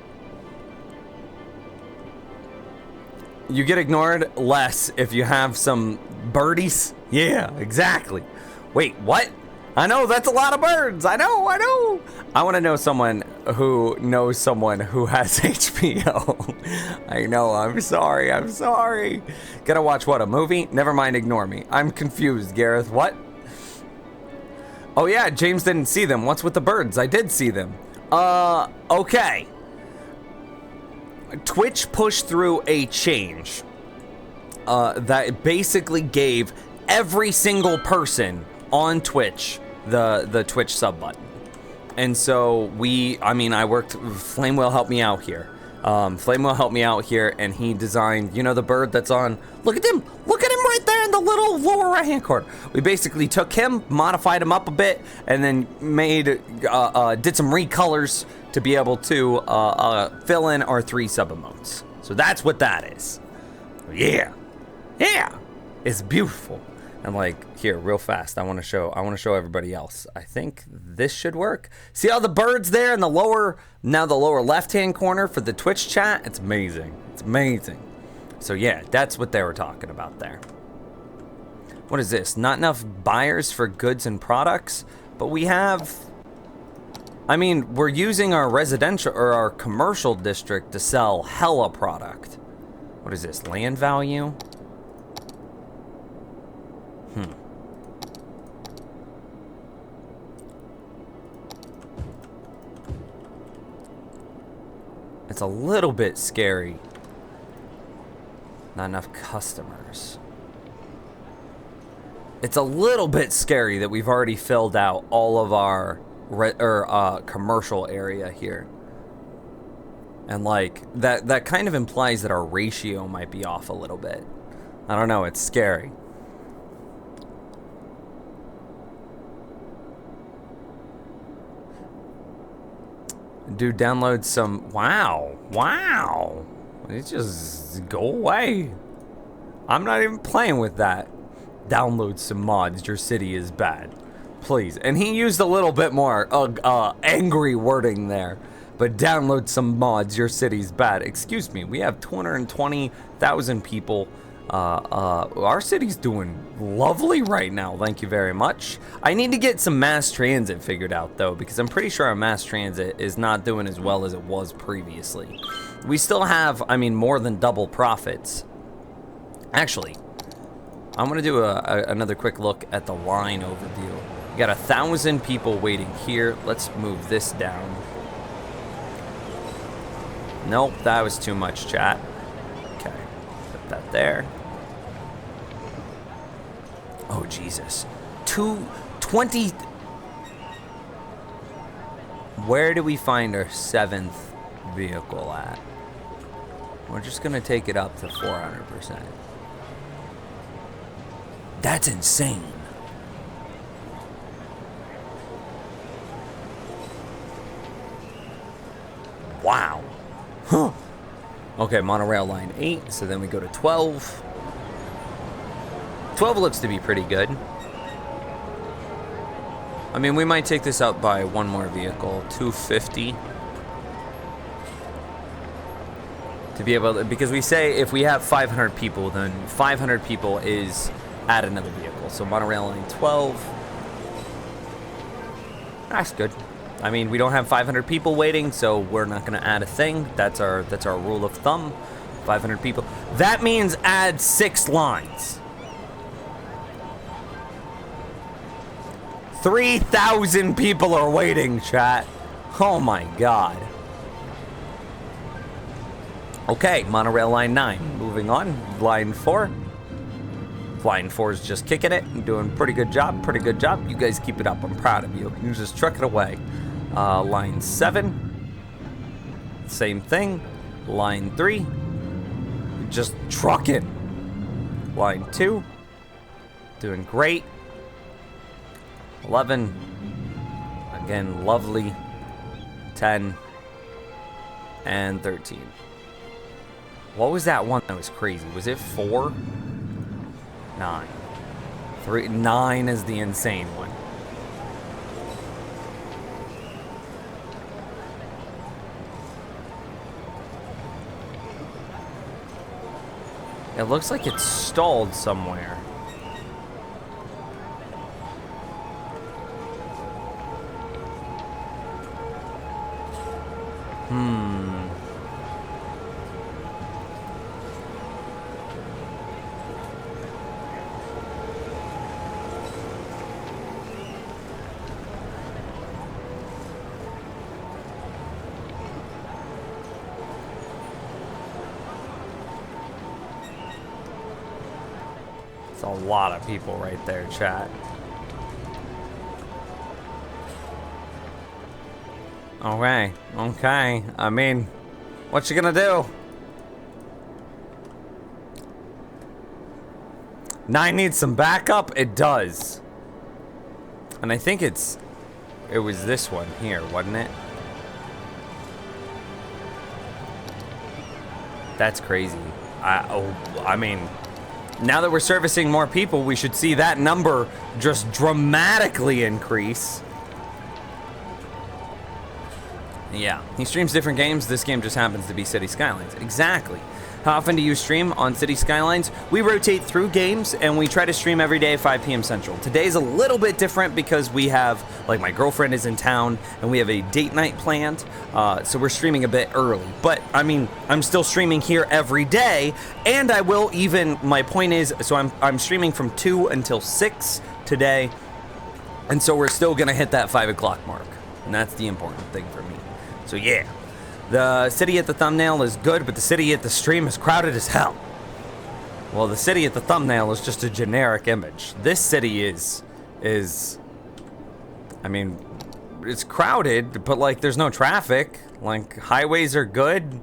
You get ignored less if you have some birdies. Yeah, exactly. Wait, what? I know, that's a lot of birds. I know. I want to know someone who knows someone who has HBO. I know, I'm sorry. Gotta watch what, a movie? Never mind, ignore me. I'm confused, Gareth. What? Oh yeah, James didn't see them. What's with the birds? I did see them. Okay. Twitch pushed through a change that basically gave every single person on Twitch the Twitch sub button. And so Flame Will helped me out here. And he designed, the bird that's on, look at him right there in the little lower right hand corner. We basically took him, modified him up a bit, and then did some recolors to be able to fill in our 3 sub emotes. So that's what that is. Yeah, it's beautiful. And like, here, real fast, I want to show everybody else. I think this should work. See all the birds there in the lower left-hand corner for the Twitch chat? It's amazing. So yeah, that's what they were talking about there. What is this? Not enough buyers for goods and products, but we have, we're using our residential or our commercial district to sell hella product. What is this? Land value? It's a little bit scary. Not enough customers. It's a little bit scary that we've already filled out all of our commercial area here. And like, that kind of implies that our ratio might be off a little bit. I don't know, it's scary. Dude, download some, wow. It just go away. I'm not even playing with that. Download some mods. Your city is bad. Please. And he used a little bit more angry wording there. But download some mods. Your city's bad. Excuse me. We have 220,000 people. Our city's doing lovely right now. Thank you very much. I need to get some mass transit figured out, though, because I'm pretty sure our mass transit is not doing as well as it was previously. We still have, I mean, more than double profits. Actually, I'm going to do another quick look at the line overview. We got 1,000 people waiting here. Let's move this down. Nope, that was too much, chat. Okay, put that there. Oh, Jesus. 220. Where do we find our 7th vehicle at? We're just going to take it up to 400%. That's insane. Wow. Huh. Okay, monorail line 8, so then we go to 12. 12 looks to be pretty good. I mean, we might take this up by one more vehicle, 250. To be able to, because we say if we have 500 people, then 500 people is add another vehicle. So monorail line 12. That's good. I mean, we don't have 500 people waiting, so we're not going to add a thing. That's our rule of thumb. 500 people. That means add 6 lines. 3,000 people are waiting, chat. Oh my god. Okay, monorail line 9. Moving on. Line 4. Line 4 is just kicking it. Doing pretty good job. Pretty good job. You guys keep it up. I'm proud of you. You just truck it away. Line 7. Same thing. Line 3. Just truck it. Line 2. Doing great. 11. Again, lovely. 10. And 13. What was that one that was crazy? Was it 4? 9. 9 is the insane one. It looks like it's stalled somewhere. It's a lot of people right there, chat. Okay, okay. I mean, what you gonna do? 9 needs some backup? It does. And I think it was this one here, wasn't it? That's crazy. I mean, now that we're servicing more people, we should see that number just dramatically increase. Yeah, he streams different games. This game just happens to be City Skylines. Exactly. How often do you stream on City Skylines? We rotate through games, and we try to stream every day at 5 p.m. Central. Today's a little bit different because we have, like, my girlfriend is in town, and we have a date night planned, so we're streaming a bit early. But, I mean, I'm still streaming here every day, and I will even, my point is, so I'm streaming from 2 until 6 today, and so we're still going to hit that 5 o'clock mark, and that's the important thing for me. So, yeah. The city at the thumbnail is good, but the city at the stream is crowded as hell. Well, the city at the thumbnail is just a generic image. This city is, I mean, it's crowded, but, like, there's no traffic. Like, highways are good.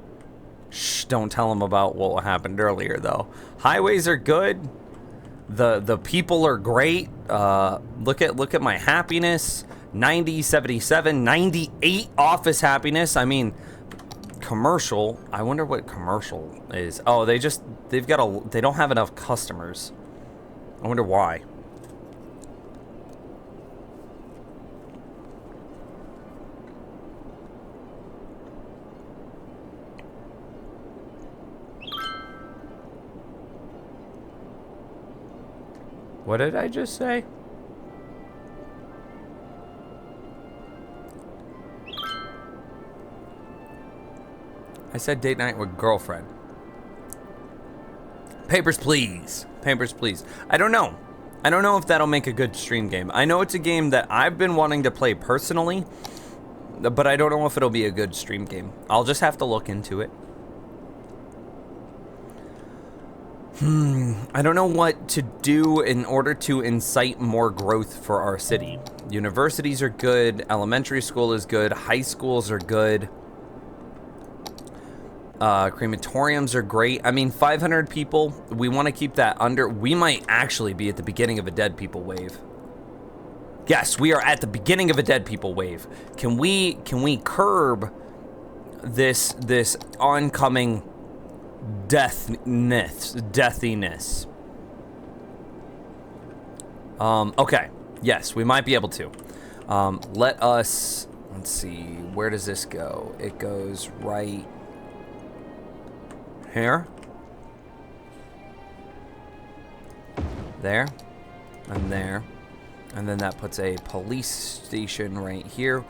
Shh, don't tell them about what happened earlier, though. Highways are good. The people are great. Look at my happiness. 90, 77, 98 office happiness. I mean, commercial. I wonder what commercial is. Oh, they don't have enough customers. I wonder why. What did I just say? I said date night with girlfriend. Papers, please. Papers, please. I don't know. I don't know if that'll make a good stream game. I know it's a game that I've been wanting to play personally, but I don't know if it'll be a good stream game. I'll just have to look into it. I don't know what to do in order to incite more growth for our city. Universities are good, elementary school is good, high schools are good. Crematoriums are great. I mean, 500 people, we want to keep that under. We might actually be at the beginning of a dead people wave. Yes, we are at the beginning of a dead people wave. Can we curb this oncoming deathiness? Okay. Yes, we might be able to. Let's see, where does this go? It goes right here. There. And there. And then that puts a police station right here.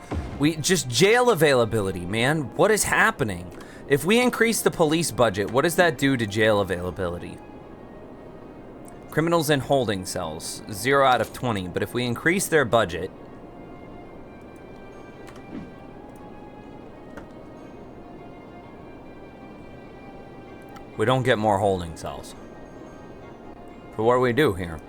Just jail availability, man. What is happening? If we increase the police budget, what does that do to jail availability? Criminals in holding cells, 0 out of 20. But if we increase their budget, we don't get more holding cells. So what do we do here?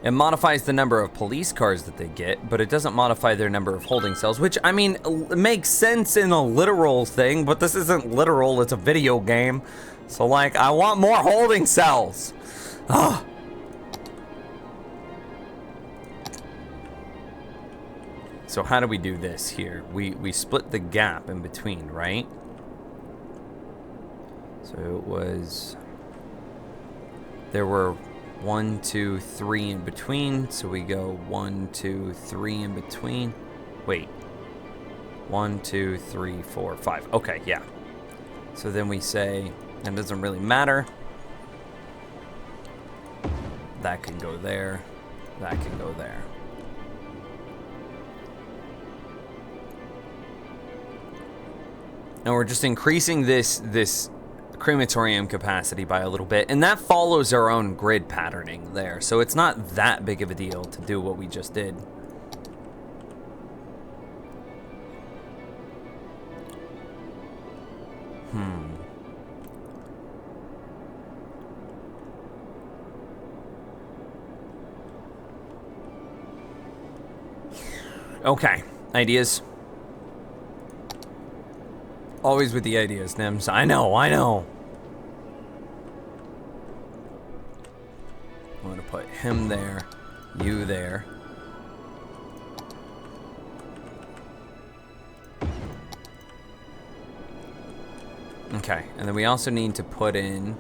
It modifies the number of police cars that they get, but it doesn't modify their number of holding cells, which, I mean, makes sense in a literal thing, but this isn't literal, it's a video game. So, like, I want more holding cells. Ugh. So how do we do this here? We split the gap in between, right? So it was... There were 1, 2, 3 in between, so we go 1, 2, 3 in between. Wait. 1, 2, 3, 4, 5. Okay, yeah. So then we say, it doesn't really matter. That can go there. That can go there. And we're just increasing this crematorium capacity by a little bit, and that follows our own grid patterning there, so it's not that big of a deal to do what we just did. Okay, ideas. Always with the ideas, Nims. I know. I'm gonna put him there, you there. Okay, and then we also need to put in...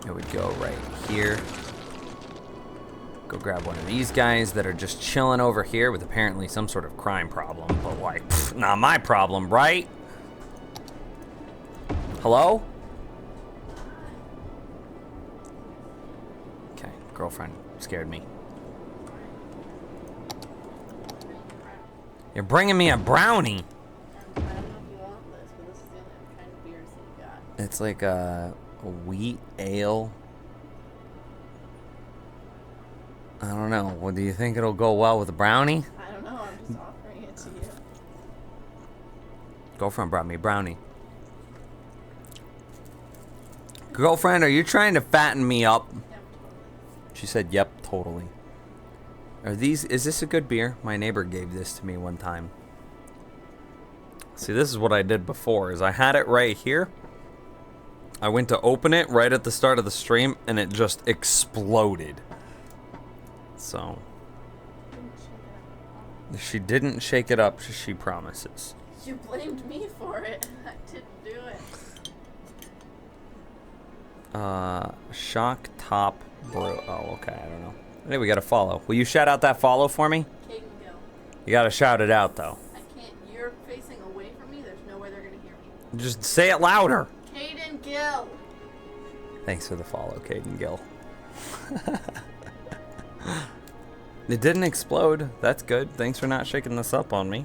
It would go right here. Go grab one of these guys that are just chilling over here with apparently some sort of crime problem, but like, not my problem, right? Hello? Okay, girlfriend scared me. You're bringing me a brownie. I don't know if you want this, but this is the only kind of beers that you got. It's like a wheat ale. I don't know. Well, do you think it'll go well with a brownie? I don't know. I'm just offering it to you. Girlfriend brought me a brownie. Girlfriend, are you trying to fatten me up? Yep. She said, yep, totally. Is this a good beer? My neighbor gave this to me one time. See, this is what I did before, is I had it right here. I went to open it right at the start of the stream, and it just exploded. So. She didn't shake it up, she promises. You blamed me for it. I didn't do it. Shock top bro. Oh, okay, I don't know. I think we gotta follow. Will you shout out that follow for me? Kate and Gil. You gotta shout it out, though. I can't. You're facing away from me. There's no way they're gonna hear me. Just say it louder. Kate and Gil. Thanks for the follow, Caden Gill. It didn't explode. That's good. Thanks for not shaking this up on me.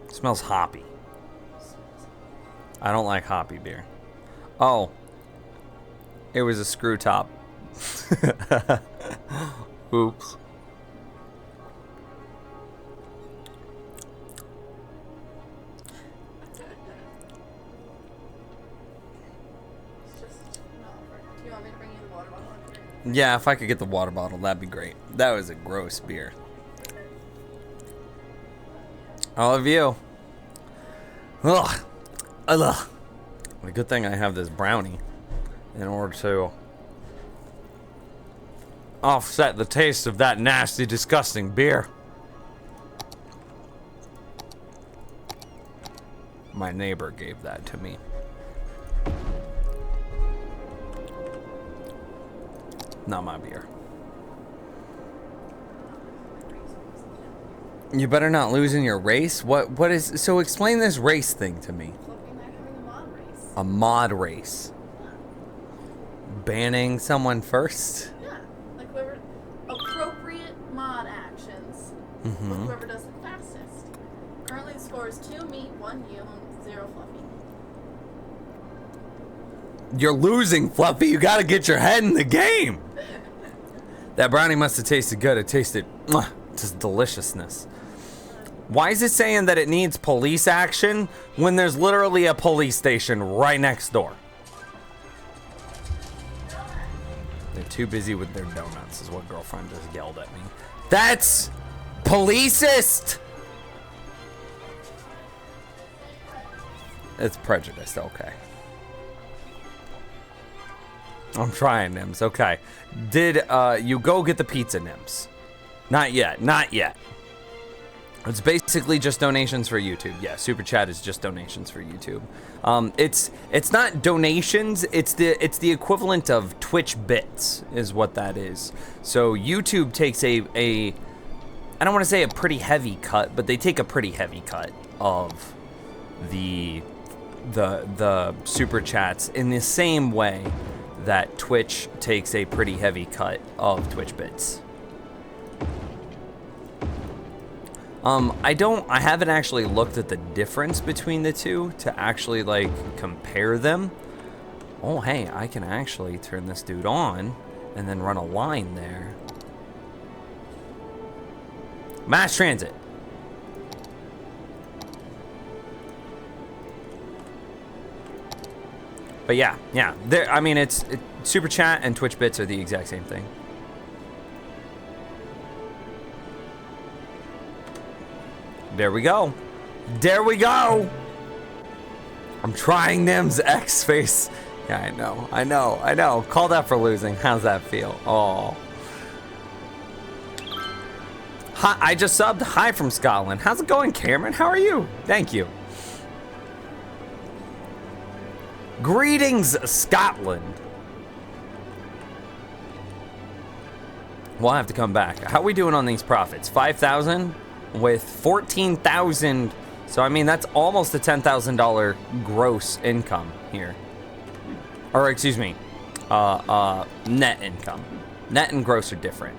It smells hoppy. I don't like hoppy beer. Oh. It was a screw top. Oops. Yeah, if I could get the water bottle, that'd be great. That was a gross beer. All of you. Ugh. Ugh. A good thing I have this brownie in order to offset the taste of that nasty, disgusting beer. My neighbor gave that to me. Not my beer. You better not lose in your race. What is so? Explain this race thing to me. A mod race. Banning someone first. Yeah, like whoever appropriate mod actions. Whoever does it fastest. Currently, the score is 2 me, 1 you, and 0 Fluffy. You're losing, Fluffy. You gotta get your head in the game. That brownie must have tasted good. It tasted just deliciousness. Why is it saying that it needs police action when there's literally a police station right next door? They're too busy with their donuts, is what girlfriend just yelled at me. That's policist! It's prejudiced, okay. I'm trying, Nims. Okay. Did you go get the pizza, Nims? Not yet. Not yet. It's basically just donations for YouTube. Yeah, Super Chat is just donations for YouTube. It's not donations. It's the equivalent of Twitch bits, is what that is. So YouTube takes a I don't want to say a pretty heavy cut, but they take a pretty heavy cut of the Super Chats in the same way that Twitch takes a pretty heavy cut of Twitch bits. I haven't actually looked at the difference between the two to actually like compare them. Oh, hey, I can actually turn this dude on and then run a line there. Mass transit. But yeah, I mean, it's Super Chat and Twitch bits are the exact same thing. There we go. There we go. I'm trying Nim's X face. Yeah, I know. Call that for losing. How's that feel? Oh. Hi, I just subbed. Hi from Scotland. How's it going, Cameron? How are you? Thank you. Greetings, Scotland. We'll have to come back. How are we doing on these profits? 5,000 with 14,000. So, I mean, that's almost a $10,000 gross income here. Or, excuse me, net income. Net and gross are different.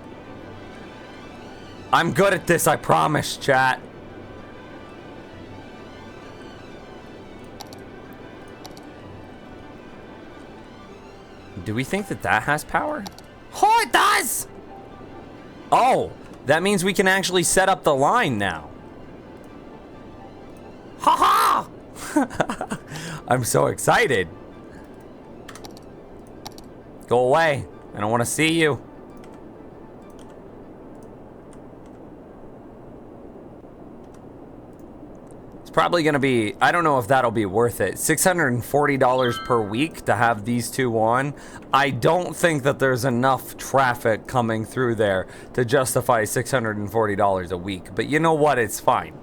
I'm good at this, I promise, chat. Do we think that that has power? Oh, it does! Oh, that means we can actually set up the line now. Ha ha! I'm so excited. Go away. I don't want to see you. It's probably going to be, I don't know if that'll be worth it. $640 per week to have these two on. I don't think that there's enough traffic coming through there to justify $640 a week. But you know what? It's fine.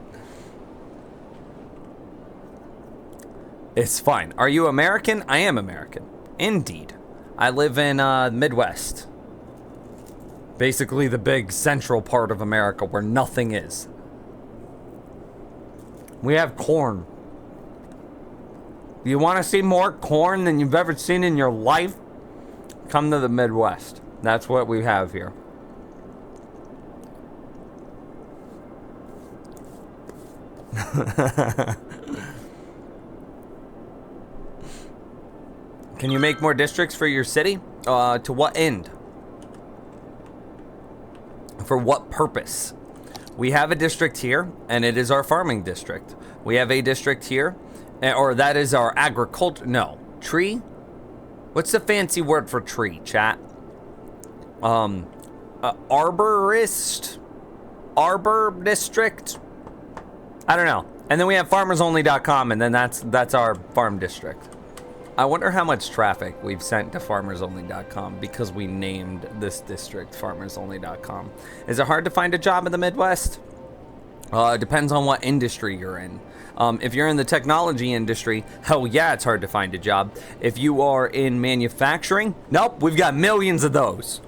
It's fine. Are you American? I am American. Indeed. I live in Midwest. Basically the big central part of America where nothing is. We have corn. You want to see more corn than you've ever seen in your life? Come to the Midwest. That's what we have here. Can you make more districts for your city? To what end? For what purpose? We have a district here, and it is our farming district. We have a district here, or that is our agriculture. No, tree? What's the fancy word for tree, chat? Arborist? Arbor district? I don't know. And then we have farmersonly.com, and then that's our farm district. I wonder how much traffic we've sent to farmersonly.com because we named this district farmersonly.com. Is it hard to find a job in the Midwest? It depends on what industry you're in. If you're in the technology industry, hell yeah, it's hard to find a job. If you are in manufacturing, nope, we've got millions of those.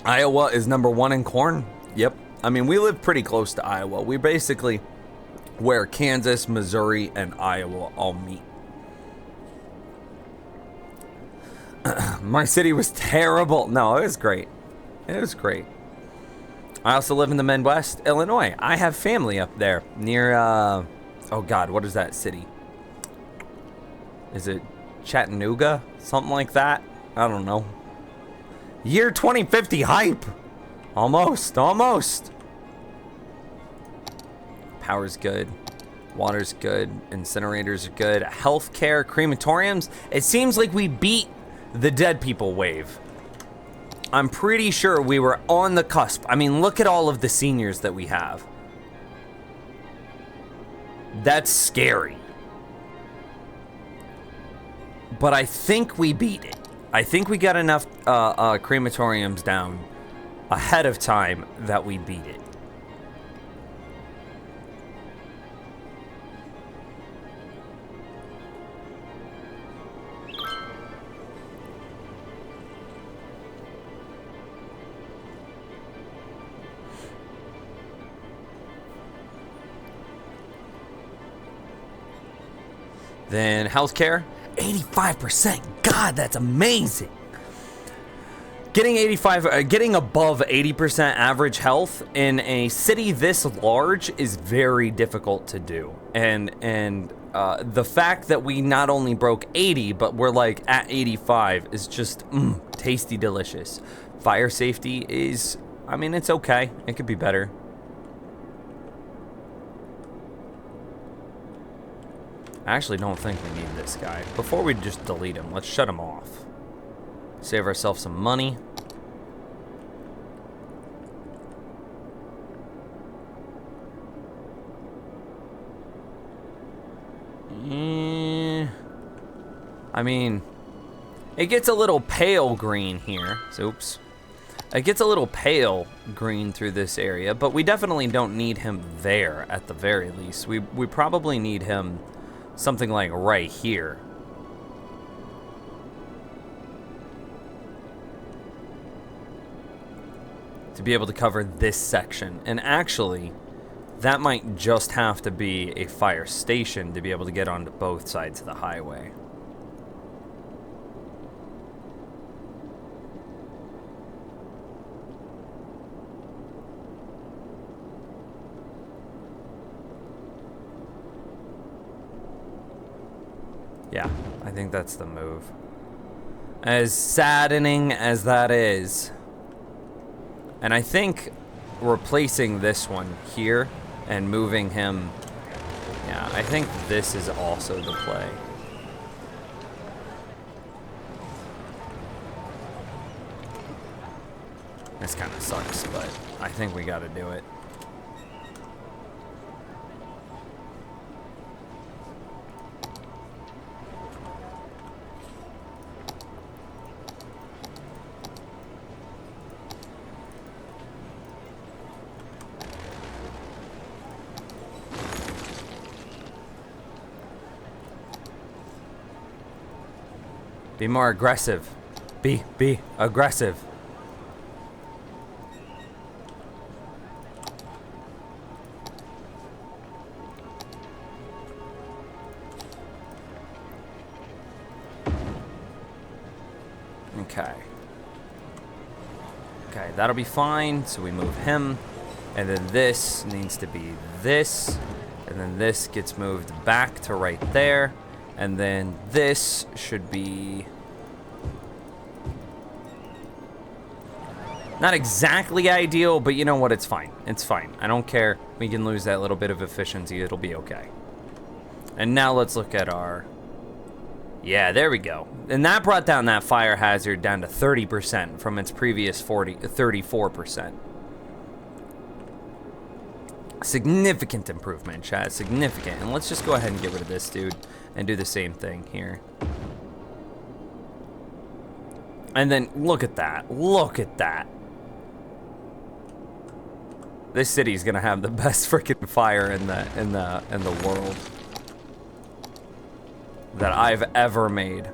Iowa is #1 in corn. Yep. I mean, we live pretty close to Iowa. We basically where Kansas, Missouri, and Iowa all meet. My city was terrible. No, it was great. It was great. I also live in the Midwest, Illinois. I have family up there near, oh God, what is that city? Is it Chattanooga? Something like that? I don't know. Year 2050 hype. Almost. Power's good. Water's good. Incinerators are good. Healthcare, crematoriums. It seems like we beat the dead people wave. I'm pretty sure we were on the cusp. I mean, look at all of the seniors that we have. That's scary. But I think we beat it. I think we got enough crematoriums down ahead of time that we beat it. Then healthcare, 85%. God, that's amazing. Getting above 80% average health in a city this large is very difficult to do. And the fact that we not only broke 80, but we're like at 85 is just tasty, delicious. Fire safety is, I mean, it's okay. It could be better. I actually don't think we need this guy. Before we just delete him, let's shut him off. Save ourselves some money. I mean, it gets a little pale green here. Oops. It gets a little pale green through this area, but we definitely don't need him there at the very least. We probably need him something like right here. To be able to cover this section. And actually, that might just have to be a fire station to be able to get onto both sides of the highway. Yeah, I think that's the move. As saddening as that is. And I think replacing this one here and moving him, yeah, I think this is also the play. This kind of sucks, but I think we got to do it. Be more aggressive. Be aggressive. Okay. Okay, that'll be fine. So we move him. And then this needs to be this. And then this gets moved back to right there. And then this should be not exactly ideal, but you know what? It's fine. It's fine. I don't care. We can lose that little bit of efficiency. It'll be okay. And now let's look at our... Yeah, there we go. And that brought down that fire hazard down to 30% from its previous 34%. Significant improvement, chat. Significant. And let's just go ahead and get rid of this dude and do the same thing here. And then look at that. Look at that. This city's gonna have the best freaking fire in the world that I've ever made.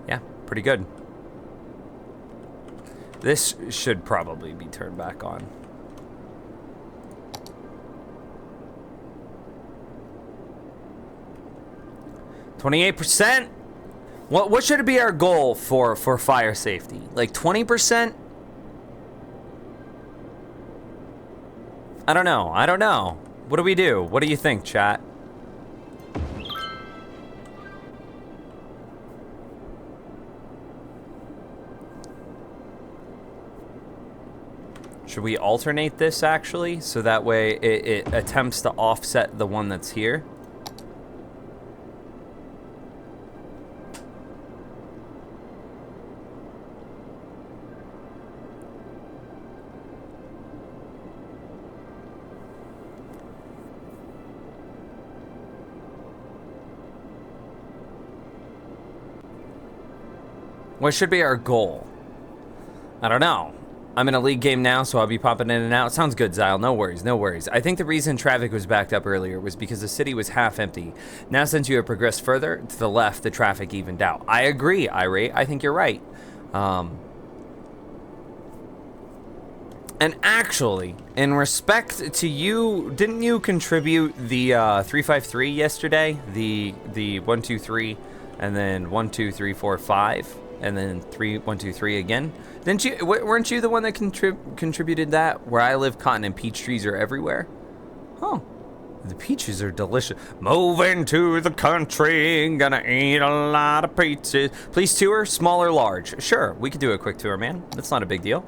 Yeah, pretty good. This should probably be turned back on. %. What should it be our goal for fire safety? Like 20%? I don't know. I don't know. What do we do? What do you think, chat? Should we alternate this actually? So that way it attempts to offset the one that's here. What should be our goal? I don't know. I'm in a league game now, so I'll be popping in and out. Sounds good, Zyle. No worries, no worries. I think the reason traffic was backed up earlier was because the city was half empty. Now, since you have progressed further to the left, the traffic evened out. I agree, Irate. I think you're right. And actually, in respect to you, didn't you contribute the 353 yesterday? The 1, 2, 3, and then 1, 2, 3, 4, 5. And then 3, 1, 2, 3 again. Didn't you? Weren't you the one that contributed that? Where I live, cotton and peach trees are everywhere. Huh? The peaches are delicious. Moving to the country, gonna eat a lot of peaches. Please tour, small or large. Sure, we could do a quick tour, man. That's not a big deal.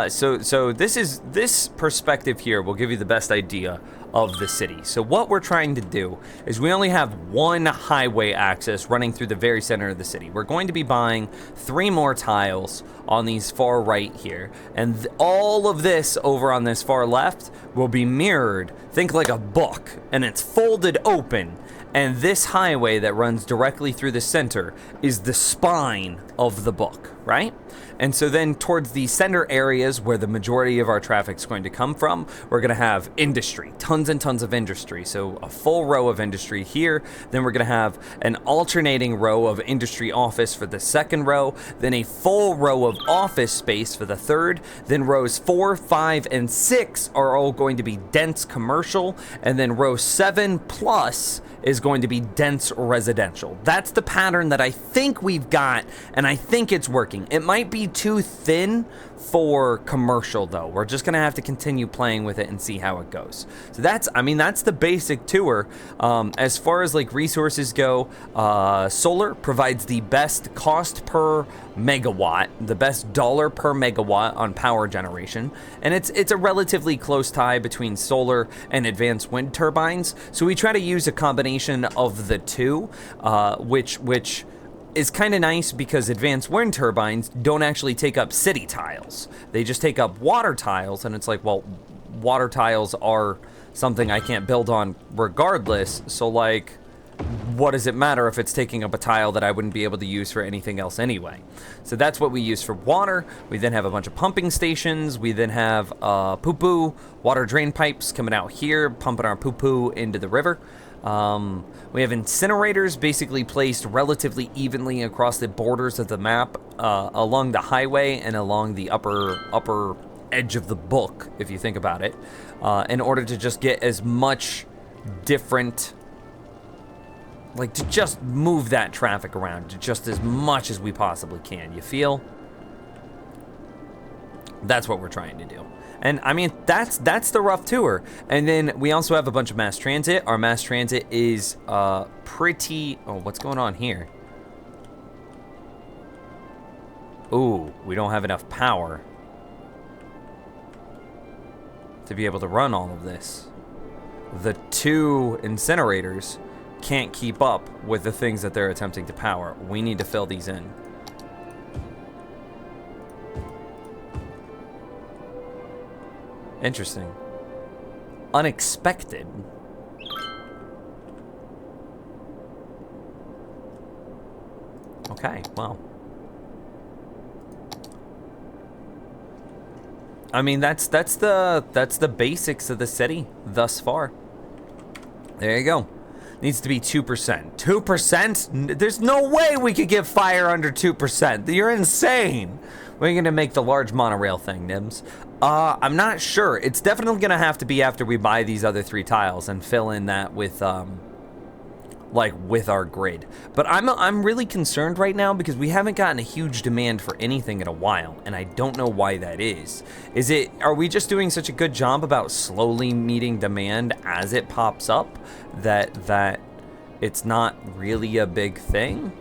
So this perspective here will give you the best idea of the city. So what we're trying to do is we only have one highway access running through the very center of the city. We're going to be buying 3 more tiles on these far right here, and all of this over on this far left will be mirrored. Think like a book, and it's folded open, and this highway that runs directly through the center is the spine of the book, right? And so then towards the center areas where the majority of our traffic's going to come from, we're gonna have industry, tons and tons of industry. So a full row of industry here, then we're gonna have an alternating row of industry office for the second row, then a full row of office space for the third, then rows 4, 5, and 6 are all going to be dense commercial, and then row 7 plus is going to be dense residential. That's the pattern that I think we've got, and I think it's working. working. It might be too thin for commercial though. We're just gonna have to continue playing with it and see how it goes. So that's the basic tour. As far as like resources go, solar provides the best cost per megawatt, the best dollar per megawatt on power generation, and it's a relatively close tie between solar and advanced wind turbines. So we try to use a combination of the two, which is kind of nice because advanced wind turbines don't actually take up city tiles. They just take up water tiles, and it's like, well, water tiles are something I can't build on regardless, so like, what does it matter if it's taking up a tile that I wouldn't be able to use for anything else anyway? So that's what we use for water. We then have a bunch of pumping stations. We then have poo-poo, water drain pipes coming out here, pumping our poo-poo into the river. We have incinerators basically placed relatively evenly across the borders of the map, along the highway and along the upper edge of the book, if you think about it, in order to just get as much different, like to just move that traffic around just as much as we possibly can. You feel? That's what we're trying to do. And I mean, that's the rough tour. And then we also have a bunch of mass transit. Our mass transit is pretty... Oh, what's going on here? Ooh, we don't have enough power to be able to run all of this. The two incinerators can't keep up with the things that they're attempting to power. We need to fill these in. Interesting. Unexpected. Okay, well. I mean, that's the basics of the city thus far. There you go. Needs to be 2%. 2%? There's no way we could get fire under 2%. You're insane. We're gonna make the large monorail thing, Nims. I'm not sure. It's definitely gonna have to be after we buy these other 3 tiles and fill in that with like with our grid. But I'm really concerned right now because we haven't gotten a huge demand for anything in a while, and I don't know why that is. Are we just doing such a good job about slowly meeting demand as it pops up that it's not really a big thing?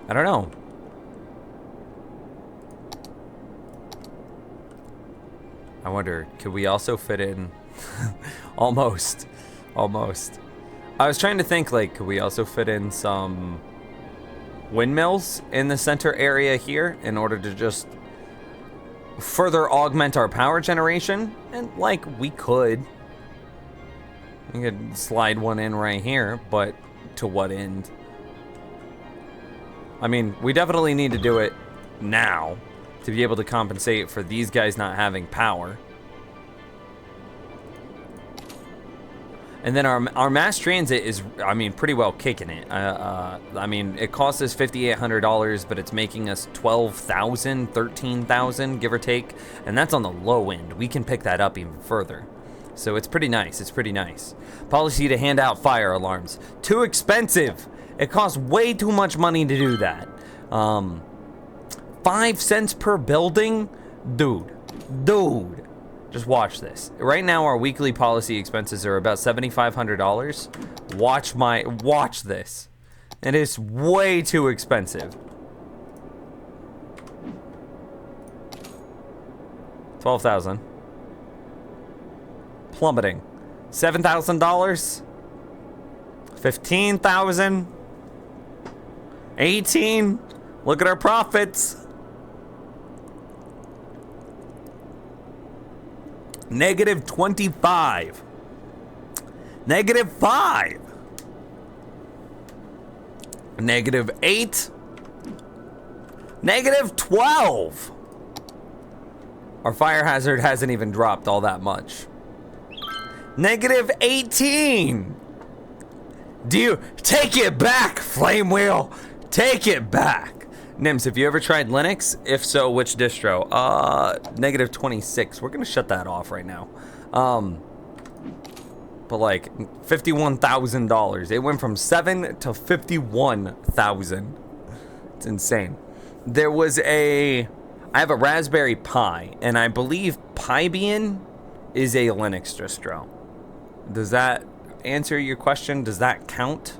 I don't know. I wonder, could we also fit in... Almost. Almost. I was trying to think, like, could we also fit in some windmills in the center area here in order to just further augment our power generation? And, like, we could. We could slide one in right here, but to what end? I mean, we definitely need to do it now to be able to compensate for these guys not having power. And then our mass transit is, I mean, pretty well kicking it. I mean, it costs us $5,800, but it's making us $12,000, $13,000, give or take. And that's on the low end. We can pick that up even further. So it's pretty nice. It's pretty nice. Policy to hand out fire alarms. Too expensive. It costs way too much money to do that. 5 cents per building? Dude. Just watch this. Right now, our weekly policy expenses are about $7,500. Watch this. It is way too expensive. $12,000. Plummeting. $7,000. $15,000. 18. Look at our profits. Negative 25. Negative 5. Negative 8. Negative 12. Our fire hazard hasn't even dropped all that much. Negative 18. Do you take it back, Flame Wheel? Take it back. Nims, have you ever tried Linux? If so, which distro? Negative 26. We're gonna shut that off right now. But like $51,000. It went from 7 to 51,000. It's insane. There was I have a Raspberry Pi, and I believe Pybian is a Linux distro. Does that answer your question? Does that count?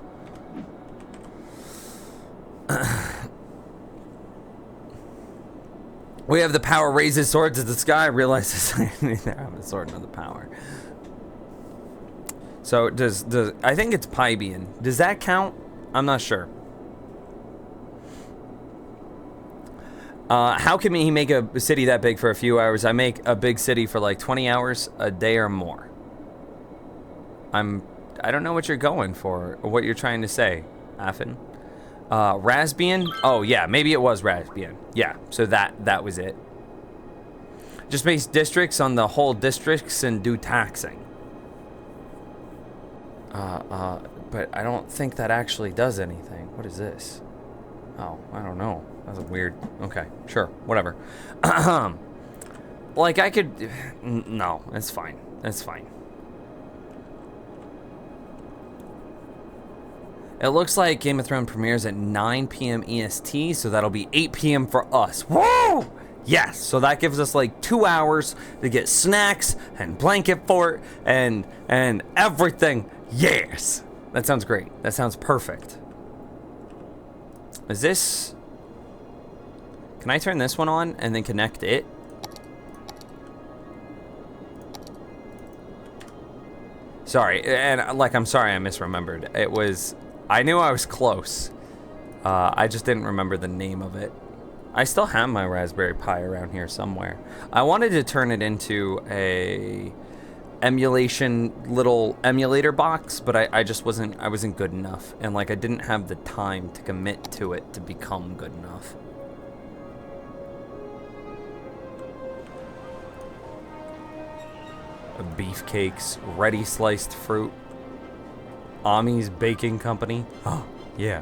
We have the power raises swords to the sky. I realize this. I neither have a sword nor the power. So does I think it's Pybian. Does that count? I'm not sure. How can he make a city that big for a few hours? I make a big city for like 20 hours a day or more. I don't know what you're going for or what you're trying to say, Affin. Raspbian? Oh yeah, maybe it was Raspbian. Yeah, so that was it. Just base districts on the whole districts and do taxing. But I don't think that actually does anything. What is this? Oh, I don't know. That's a weird. Okay, sure, whatever. Like I could. No, it's fine. It's fine. It looks like Game of Thrones premieres at 9 p.m. EST, so that'll be 8 p.m. for us. Woo! Yes, so that gives us like 2 hours to get snacks and blanket fort and everything. Yes! That sounds great. That sounds perfect. Is this... Can I turn this one on and then connect it? Sorry, and like I'm sorry I misremembered. It was... I knew I was close. I just didn't remember the name of it. I still have my Raspberry Pi around here somewhere. I wanted to turn it into a emulation little emulator box, but I just wasn't good enough, and like I didn't have the time to commit to it to become good enough. Beefcakes, ready sliced fruit, Ami's Baking Company. Oh, yeah.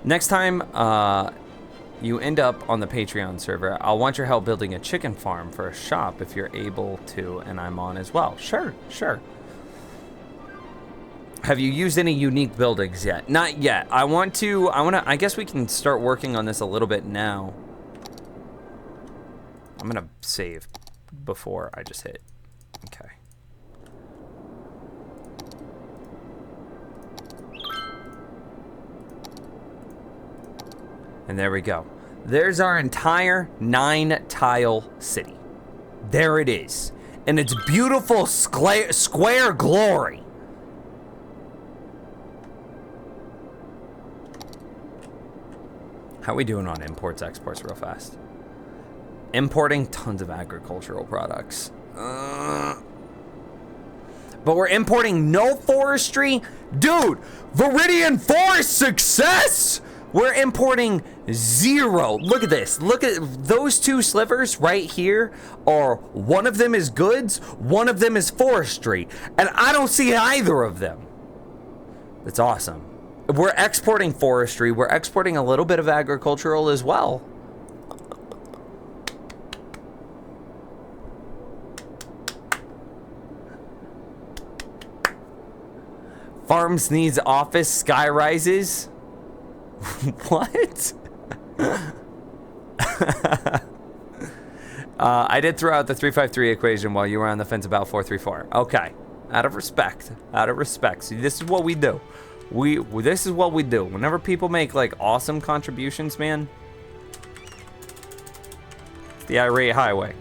Next time you end up on the Patreon server, I'll want your help building a chicken farm for a shop if you're able to, and I'm on as well. Sure, sure. Have you used any unique buildings yet? Not yet. I guess we can start working on this a little bit now. I'm gonna save before I just hit. Okay. And there we go. There's our entire 9-tile city. There it is. In its beautiful square glory. How are we doing on imports, exports real fast? Importing tons of agricultural products. But we're importing no forestry? Dude, Viridian Forest success! We're importing 0. Look at this. Look at those two slivers right here. One of them is goods, one of them is forestry. And I don't see either of them. That's awesome. We're exporting forestry. We're exporting a little bit of agricultural as well. Farms needs office sky rises. What? I did throw out the 353 equation while you were on the fence about 434. Okay, out of respect. Out of respect. See, this is what we do. This is what we do. Whenever people make like awesome contributions, man. It's the Irate Highway.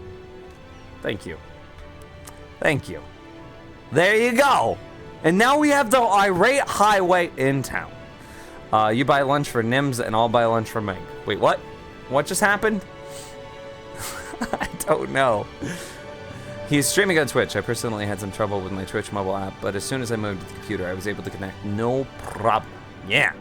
Thank you. Thank you. There you go. And now we have the Irate Highway in town. You buy lunch for Nims and I'll buy lunch for Meg. Wait, what? What just happened? I don't know. He's streaming on Twitch. I personally had some trouble with my Twitch mobile app, but as soon as I moved to the computer, I was able to connect. No problem. Yeah.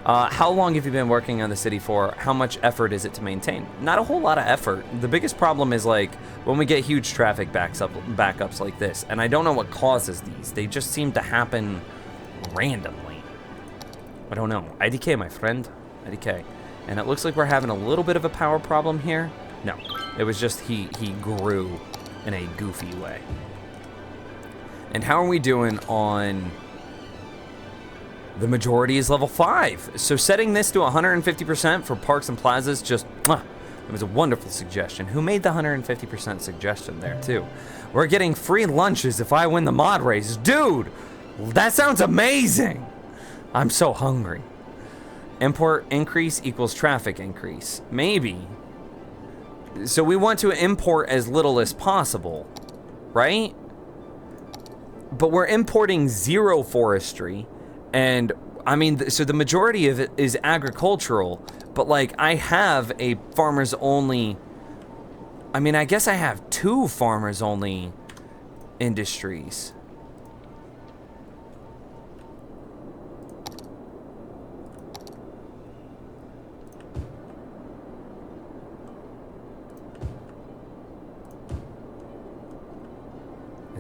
How long have you been working on the city for? How much effort is it to maintain? Not a whole lot of effort. The biggest problem is like when we get huge traffic backups like this, and I don't know what causes these. They just seem to happen randomly. I don't know. IDK, my friend. IDK. And it looks like we're having a little bit of a power problem here. No, it was just he grew in a goofy way. And how are we doing on... The majority is level 5. So setting this to 150% for parks and plazas just... It was a wonderful suggestion. Who made the 150% suggestion there, too? We're getting free lunches if I win the mod race. Dude, that sounds amazing. I'm so hungry. Import increase equals traffic increase. Maybe. So we want to import as little as possible, right? But we're importing 0 forestry. And, I mean, so the majority of it is agricultural, but, like, I have a farmers-only... I mean, I guess I have 2 farmers-only industries.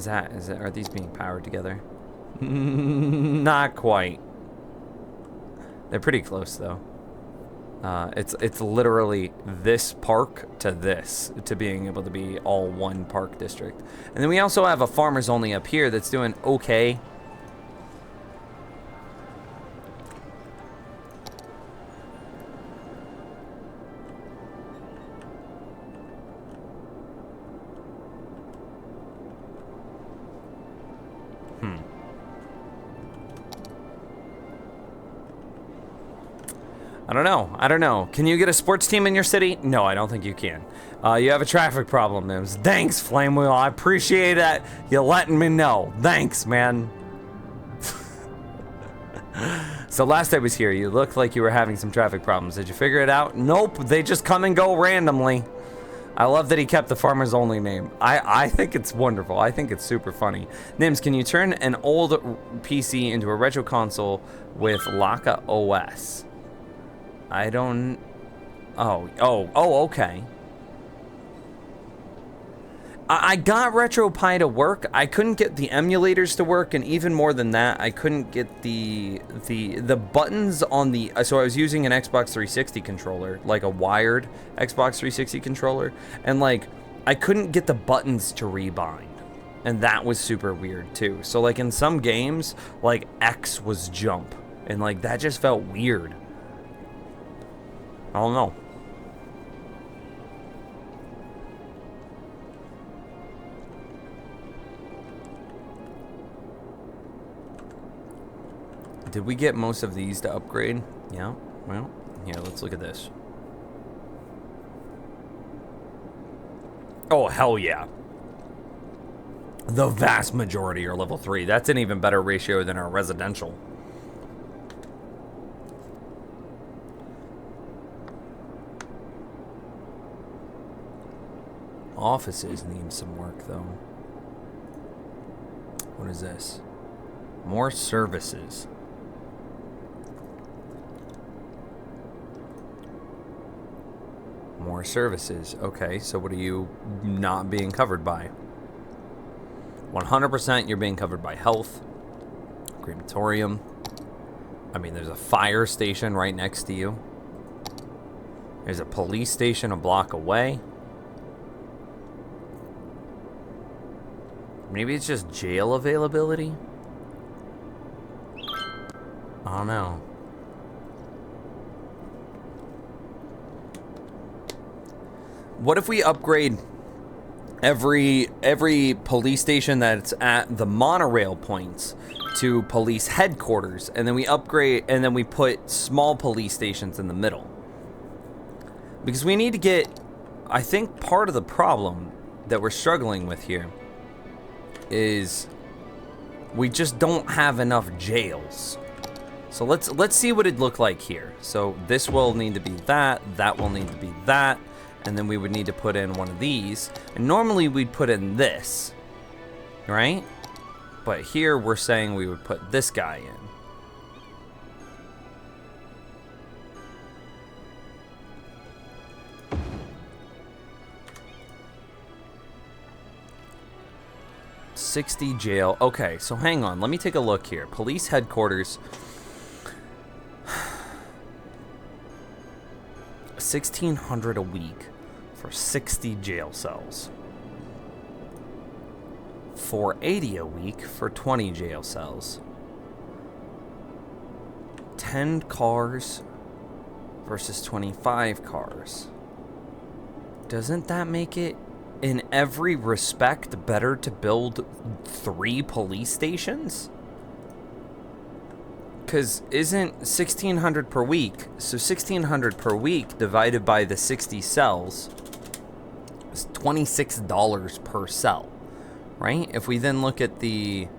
Are these being powered together? Not quite. They're pretty close though. It's literally this park to this to being able to be all one park district. And then we also have a farmers only up here that's doing okay. I don't know. Can you get a sports team in your city? No, I don't think you can. You have a traffic problem, Mims. Thanks, Flame Wheel. I appreciate that. You letting me know. Thanks, man. So last I was here, you looked like you were having some traffic problems. Did you figure it out? Nope. They just come and go randomly. I love that he kept the farmers only name. I think it's wonderful. I think it's super funny. Nims, can you turn an old PC into a retro console with Laka OS? I don't... Oh, okay. I got RetroPie to work. I couldn't get the emulators to work, and even more than that, I couldn't get the buttons on the... So I was using an Xbox 360 controller, like a wired Xbox 360 controller, and like, I couldn't get the buttons to rebind. And that was super weird, too. So like, in some games, like, X was jump, and like, that just felt weird. I don't know. Did we get most of these to upgrade? Yeah. Well, here, let's look at this. Oh, hell yeah. The vast majority are level 3. That's an even better ratio than our residential. Offices need some work, though. What is this? More services. More services. Okay, so what are you not being covered by? 100% you're being covered by health. Crematorium. I mean, there's a fire station right next to you. There's a police station a block away. Maybe it's just jail availability? I don't know. What if we upgrade every police station that's at the monorail points to police headquarters, and then we upgrade, and then we put small police stations in the middle? Because we need to get, I think part of the problem that we're struggling with here is we just don't have enough jails. So let's see what it'd look like here. So this will need to be that will need to be that, and then we would need to put in one of these. And normally we'd put in this, right? But here we're saying we would put this guy in. $60 jail. Okay, so hang on. Let me take a look here. Police headquarters. $1,600 a week for 60 jail cells. $480 a week for 20 jail cells. 10 cars versus 25 cars. Doesn't that make it, in every respect, better to build 3 police stations? Because isn't $1,600 per week, so $1,600 per week divided by the 60 cells is $26 per cell, right? If we then look at the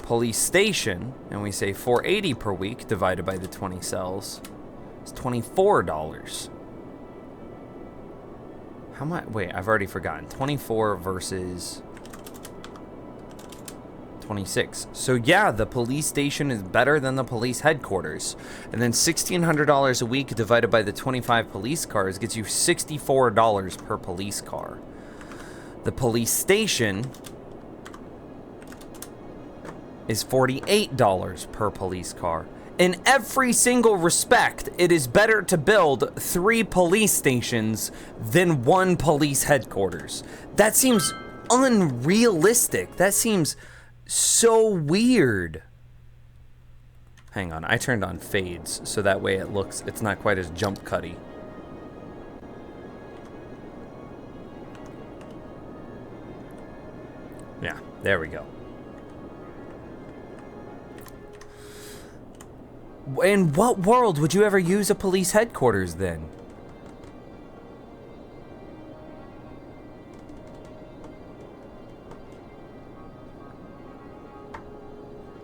police station and we say $480 per week divided by the 20 cells, it's $24. How much? Wait, I've already forgotten. 24 versus 26. So yeah, the police station is better than the police headquarters. And then $1,600 a week divided by the 25 police cars gets you $64 per police car. The police station is $48 per police car. In every single respect, it is better to build 3 police stations than 1 police headquarters. That seems unrealistic. That seems so weird. Hang on, I turned on fades so that way it's not quite as jump cutty. Yeah, there we go. In what world would you ever use a police headquarters then?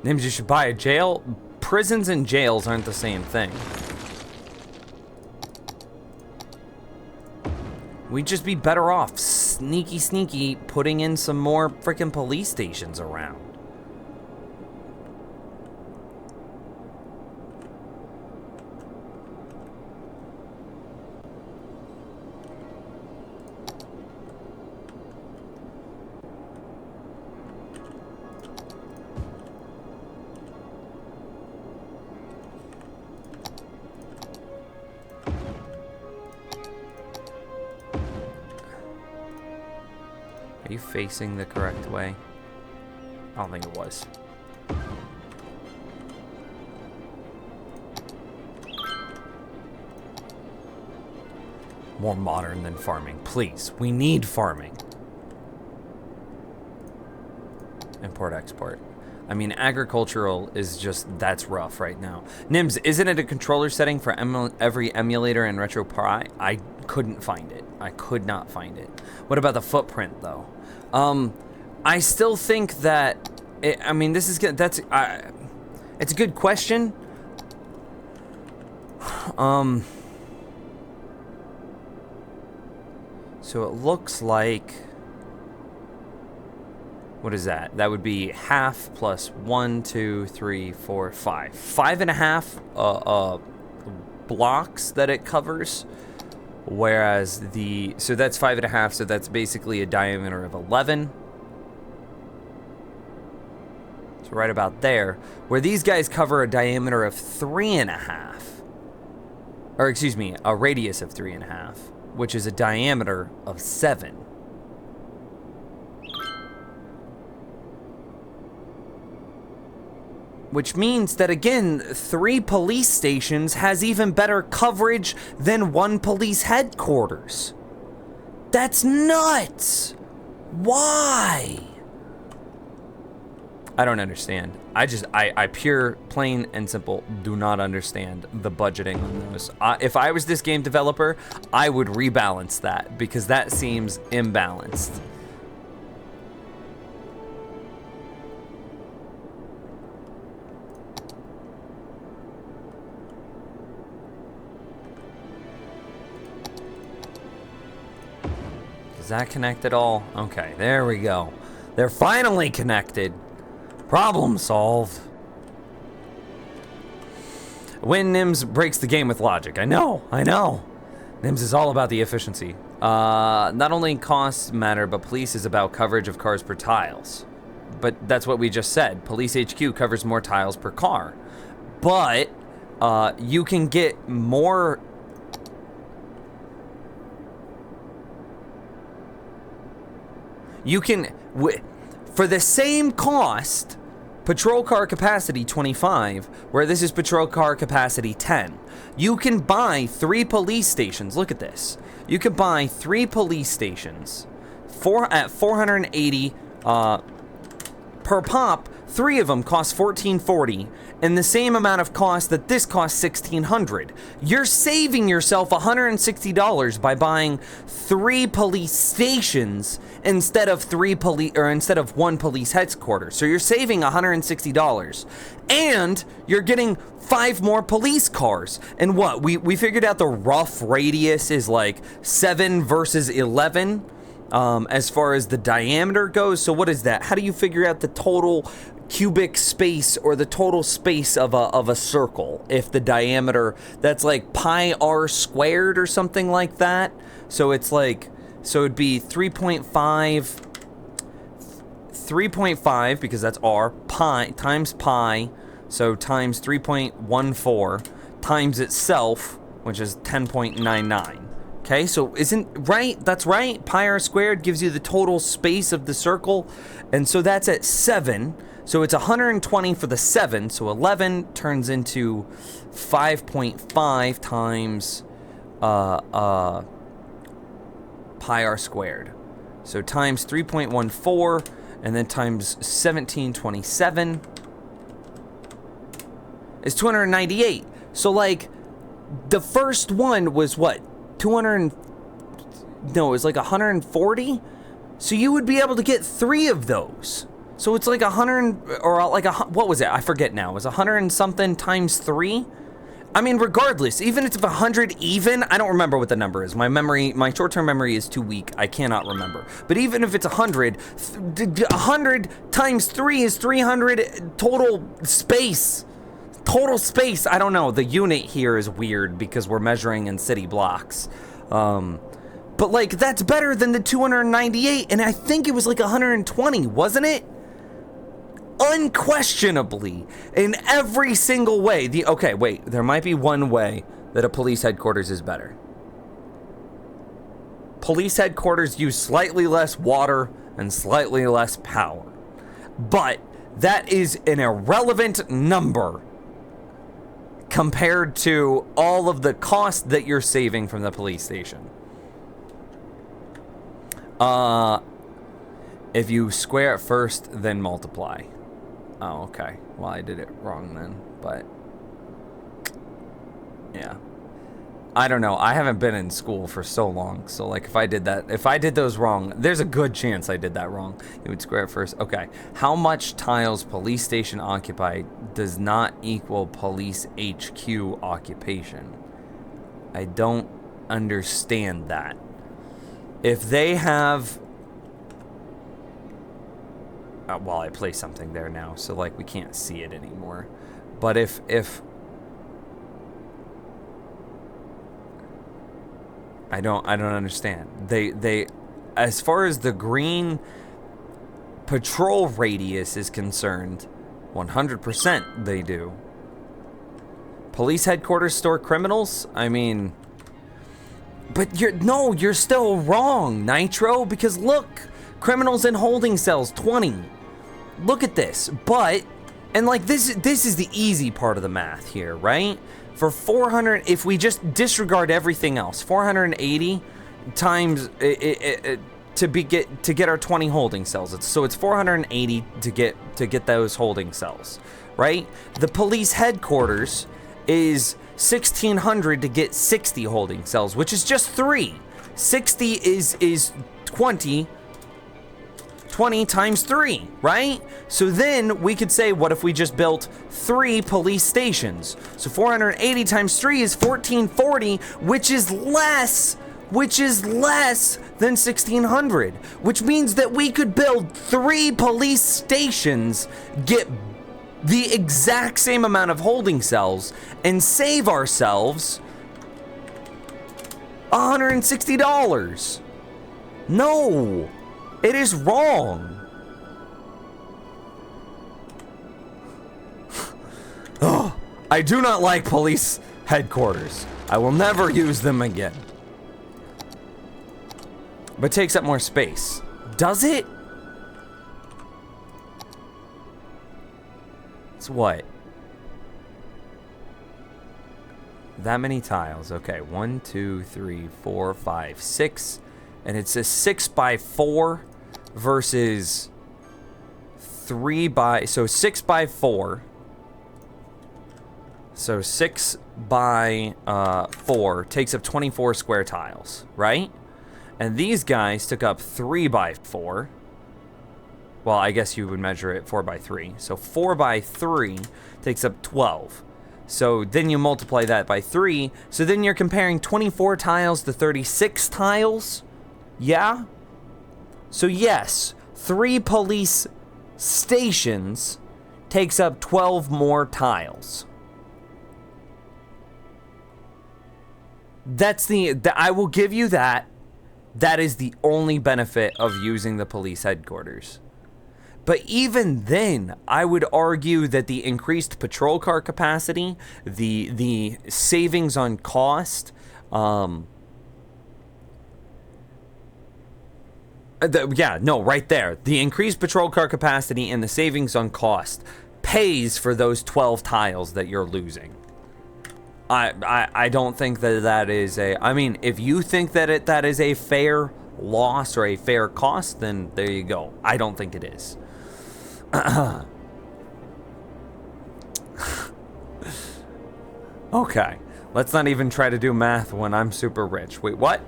Names you should buy a jail. Prisons and jails aren't the same thing. We'd just be better off sneaky putting in some more freaking police stations around. Are you facing the correct way? I don't think it was. More modern than farming. Please, we need farming. Import, export. I mean, agricultural is just, that's rough right now. Nims, isn't it a controller setting for every emulator in RetroPie? I couldn't find it. I could not find it. What about the footprint, though? I still think that, I mean, this is good. It's a good question. So it looks like, what is that? That would be half plus 1, 2, 3, 4, 5. 5.5 blocks that it covers. Whereas so that's 5.5, so that's basically a diameter of 11. So right about there. Where these guys cover a diameter of 3.5. Or excuse me, a radius of 3.5, which is a diameter of 7. Which means that, again, 3 police stations has even better coverage than 1 police headquarters. That's nuts! Why? I don't understand. I pure, plain and simple, do not understand the budgeting on this. If I was this game developer, I would rebalance that, because that seems imbalanced. Does that connect at all? Okay, there we go. They're finally connected. Problem solved. When Nims breaks the game with logic. I know. Nims is all about the efficiency. Not only costs matter, but police is about coverage of cars per tiles. But that's what we just said. Police HQ covers more tiles per car. But you can get more You can, for the same cost, patrol car capacity 25, where this is patrol car capacity 10. You can buy 3 police stations. Look at this. You can buy 3 police stations at 480 per pop. 3 of them cost $14.40, and the same amount of cost that this costs $1,600. You're saving yourself $160 by buying 3 police stations instead of 1 police headquarters. So you're saving $160, and you're getting 5 more police cars. And what we figured out the rough radius is like 7 versus 11. As far as the diameter goes. So what is that? How do you figure out the total cubic space or the total space of a circle if the diameter, that's like pi r squared or something like that? So it's like, so it'd be 3.5 because that's r, pi times pi, so times 3.14 times itself, which is 10.99. Okay, so that's right, pi r squared gives you the total space of the circle, and so that's at 7, so it's 120 for the 7, so 11 turns into 5.5 times pi r squared, so times 3.14, and then times 1727 is 298, so like, the first one was what? It was like 140, so you would be able to get 3 of those. So it's like 100, or like what was it? I forget now. It was 100 and something times 3. I mean, regardless, even if it's 100 even, I don't remember what the number is. My short-term memory is too weak. I cannot remember. But even if it's 100, 100 times 3 is 300 total space. Total space, I don't know, the unit here is weird because we're measuring in city blocks. But like, that's better than the 298, and I think it was like 120, wasn't it? Unquestionably, in every single way. Okay, wait, there might be one way that a police headquarters is better. Police headquarters use slightly less water and slightly less power. But that is an irrelevant number compared to all of the cost that you're saving from the police station. If you square it first, then multiply. Oh, okay. Well, I did it wrong then, but yeah. I don't know. I haven't been in school for so long, so like if I did those wrong, there's a good chance I did that wrong. You would square it first. Okay. How much tiles police station occupy does not equal police HQ occupation? I don't understand that. If they have, well, I placed something there now, so like we can't see it anymore. But if I don't understand. They as far as the green patrol radius is concerned, 100% they do. Police headquarters store criminals? I mean, but you're still wrong, Nitro, because look, criminals in holding cells 20. Look at this. But and like this is the easy part of the math here, right? For 400, if we just disregard everything else, 480 times to get our 20 holding cells. So it's 480 to get those holding cells, right? The police headquarters is 1600 to get 60 holding cells, which is just 3. 60 is 20 times 3, right? So then we could say, what if we just built 3 police stations? So 480 times 3 is 1440, which is less than 1600, which means that we could build 3 police stations, get the exact same amount of holding cells, and save ourselves $160. No, it is wrong. Oh, I do not like police headquarters. I will never use them again. But it takes up more space. Does it? That's what? That many tiles. Okay, 1, 2, 3, 4, 5, 6. And it's a 6x4 versus 3x... So 6x4. So 6x4 takes up 24 square tiles, right? And these guys took up 3x4. Well, I guess you would measure it 4x3. So 4x3 takes up 12. So then you multiply that by 3. So then you're comparing 24 tiles to 36 tiles. Yeah? So yes, 3 police stations takes up 12 more tiles. That's I will give you that. That is the only benefit of using the police headquarters. But even then, I would argue that the increased patrol car capacity, the savings on cost, right there. The increased patrol car capacity and the savings on cost pays for those 12 tiles that you're losing. I don't think that is a... I mean, if you think that that is a fair loss or a fair cost, then there you go. I don't think it is. Okay, let's not even try to do math when I'm super rich. Wait, what?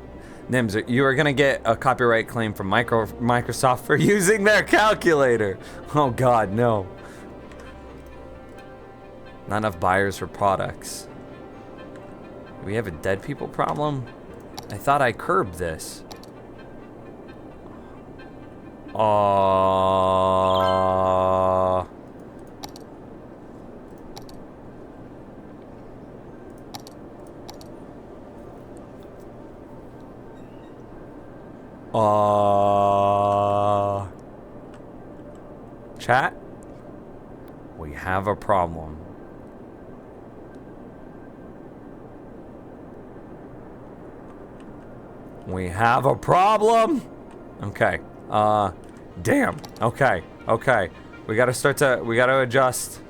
Nims, you are gonna get a copyright claim from Microsoft for using their calculator. Oh God, no. Not enough buyers for products. Do we have a dead people problem? I thought I curbed this. Chat? We have a problem. We have a problem. Okay. Damn. Okay. Okay. We gotta adjust.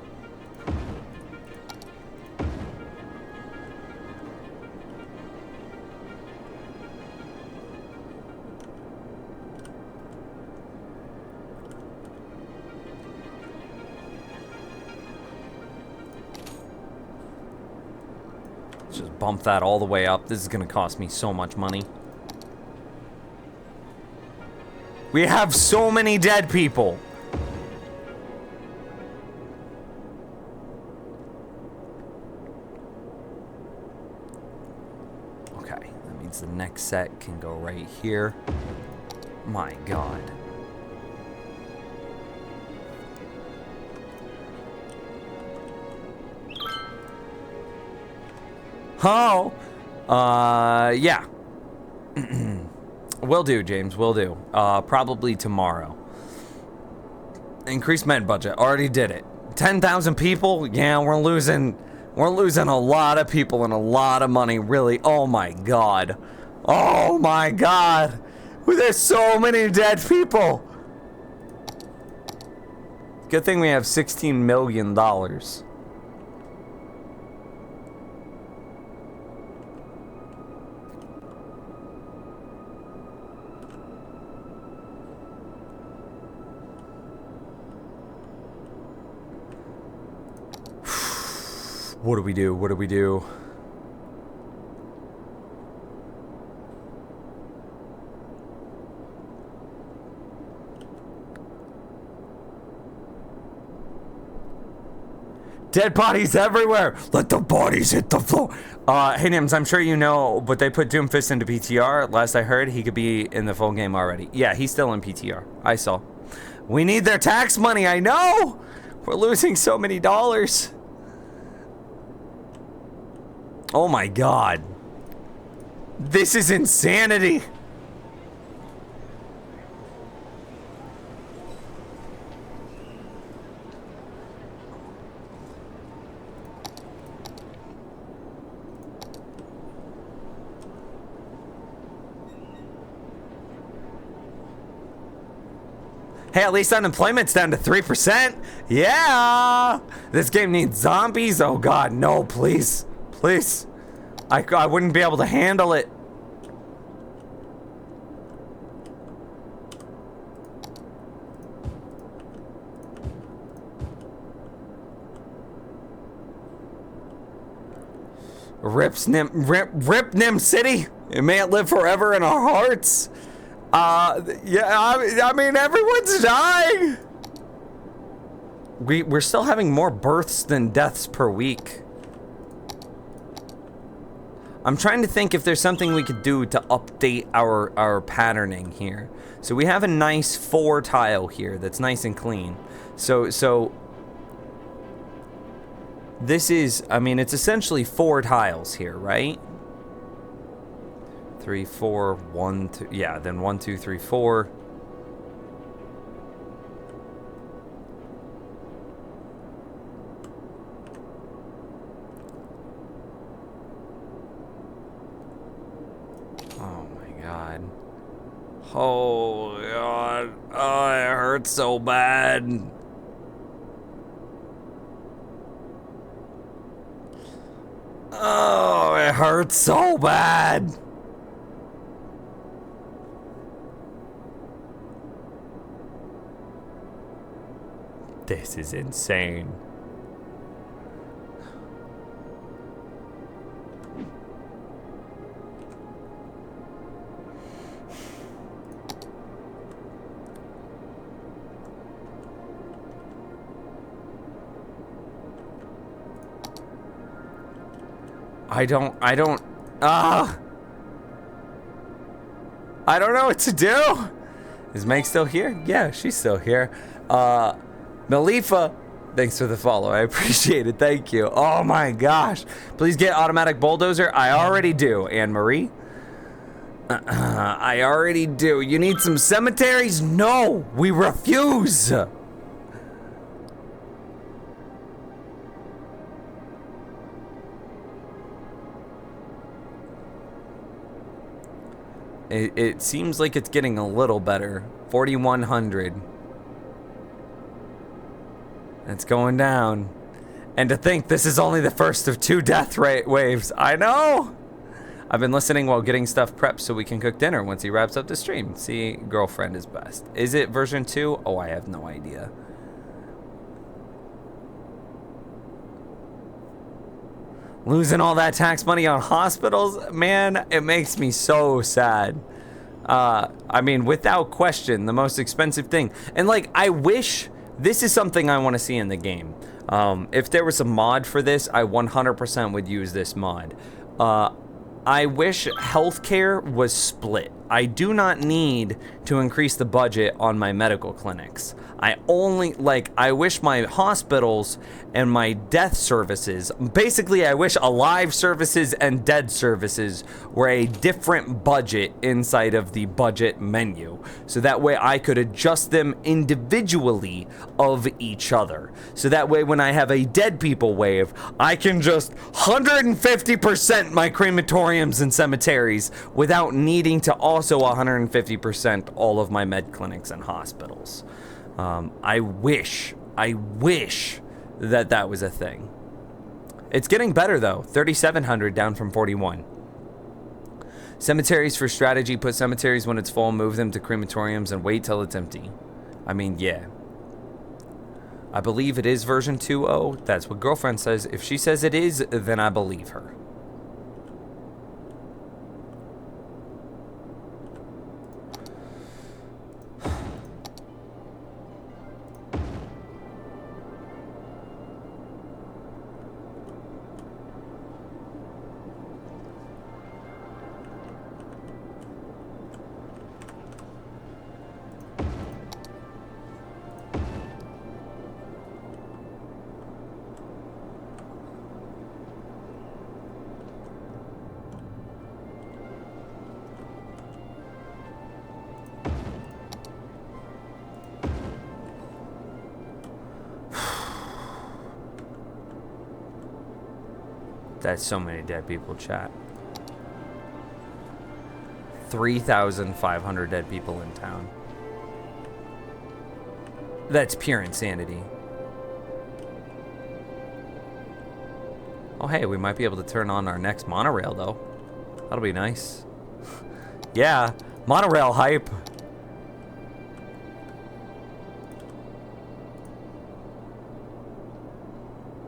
Let's just bump that all the way up. This is gonna cost me so much money. We have so many dead people. Okay, that means the next set can go right here. My God. Oh, yeah. Will do, James, will do. Probably tomorrow. Increased med budget, already did it. 10,000 people? Yeah, we're losing a lot of people and a lot of money, really. Oh my God. Oh my God. There's so many dead people. Good thing we have $16 million. What do we do? What do we do? Dead bodies everywhere! Let the bodies hit the floor! Hey Nims, I'm sure you know, but they put Doomfist into PTR. Last I heard, he could be in the full game already. Yeah, he's still in PTR. I saw. We need their tax money, I know! We're losing so many dollars. Oh my God. This is insanity. Hey, at least unemployment's down to 3%. Yeah. This game needs zombies. Oh God, no, please. Please. I wouldn't be able to handle it. Rip Nim City. It may live forever in our hearts. Yeah, I mean, everyone's dying. We're still having more births than deaths per week. I'm trying to think if there's something we could do to update our patterning here. So we have a nice 4 tile here that's nice and clean. So this is, I mean, it's essentially 4 tiles here, right? 3, 4, 1, 2, yeah, then 1, 2, 3, 4. Oh my God. Oh God. Oh, it hurts so bad. Oh, it hurts so bad. This is insane. I don't know what to do. Is Meg still here? Yeah, she's still here. Malifa, thanks for the follow. I appreciate it. Thank you. Oh my gosh. Please get automatic bulldozer. I already do. Anne Marie. I already do. You need some cemeteries? No, we refuse. It seems like it's getting a little better. 4,100. It's going down. And to think this is only the first of 2 death rate waves. I know! I've been listening while getting stuff prepped so we can cook dinner once he wraps up the stream. See, girlfriend is best. Is it version 2? Oh, I have no idea. Losing all that tax money on hospitals? Man, it makes me so sad. I mean, without question, the most expensive thing. And like, I wish, this is something I want to see in the game. If there was a mod for this, I 100% would use this mod. I wish healthcare was split. I do not need to increase the budget on my medical clinics. I wish my hospitals and my death services, basically I wish alive services and dead services were a different budget inside of the budget menu. So that way I could adjust them individually of each other. So that way when I have a dead people wave, I can just 150% my crematoriums and cemeteries without needing to also 150% all of my med clinics and hospitals. I wish that was a thing. It's getting better though. 3,700 down from 41. Cemeteries for strategy. Put cemeteries when it's full, move them to crematoriums, and wait till it's empty. I mean, yeah. I believe it is version 2.0. That's what girlfriend says. If she says it is, then I believe her. That's so many dead people, chat. 3,500 dead people in town. That's pure insanity. Oh, hey, we might be able to turn on our next monorail, though. That'll be nice. Yeah, monorail hype.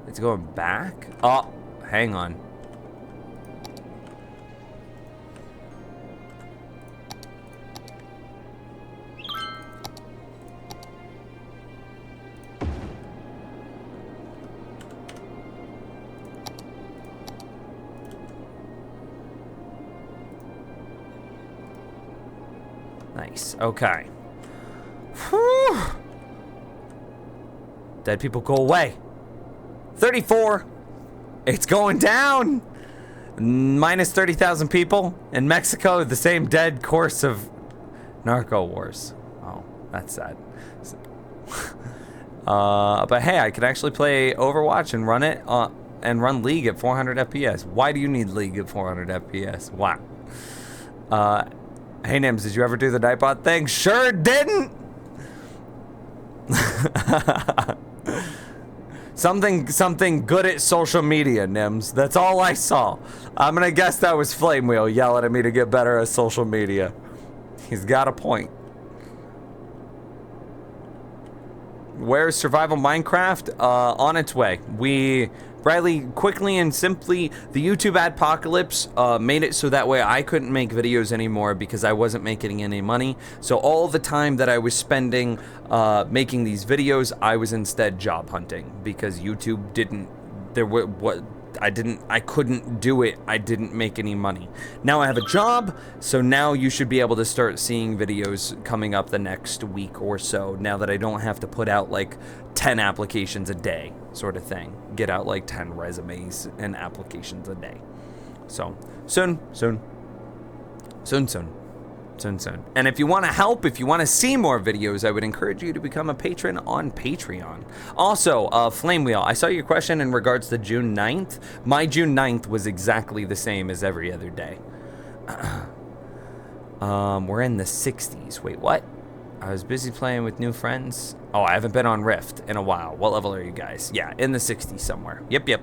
It's going back? Oh, hang on. Nice. Okay. Whew. Dead people go away. 34. It's going down. Minus 30,000 people in Mexico. The same dead course of narco wars. Oh, that's sad. But hey, I could actually play Overwatch and run it and run League at 400 FPS. Why do you need League at 400 FPS? Wow. Hey Nims, did you ever do the Nightbot thing? Sure didn't. Something good at social media, Nims. That's all I saw. I'm gonna guess that was Flame Wheel yelling at me to get better at social media. He's got a point. Where's Survival Minecraft? On its way. Bradley, quickly and simply, the YouTube adpocalypse made it so that way I couldn't make videos anymore because I wasn't making any money. So all the time that I was spending making these videos, I was instead job hunting because YouTube didn't. I couldn't do it. I didn't make any money. Now I have a job, so now you should be able to start seeing videos coming up the next week or so, now that I don't have to put out like 10 applications a day, sort of thing. Get out like 10 resumes and applications a day. So, soon. And if you want to help, if you want to see more videos, I would encourage you to become a patron on Patreon. Also, Flame Wheel, I saw your question in regards to June 9th. My June 9th was exactly the same as every other day. We're in the 60s. Wait, what? I was busy playing with new friends. Oh, I haven't been on Rift in a while. What level are you guys? Yeah, in the 60s somewhere. Yep.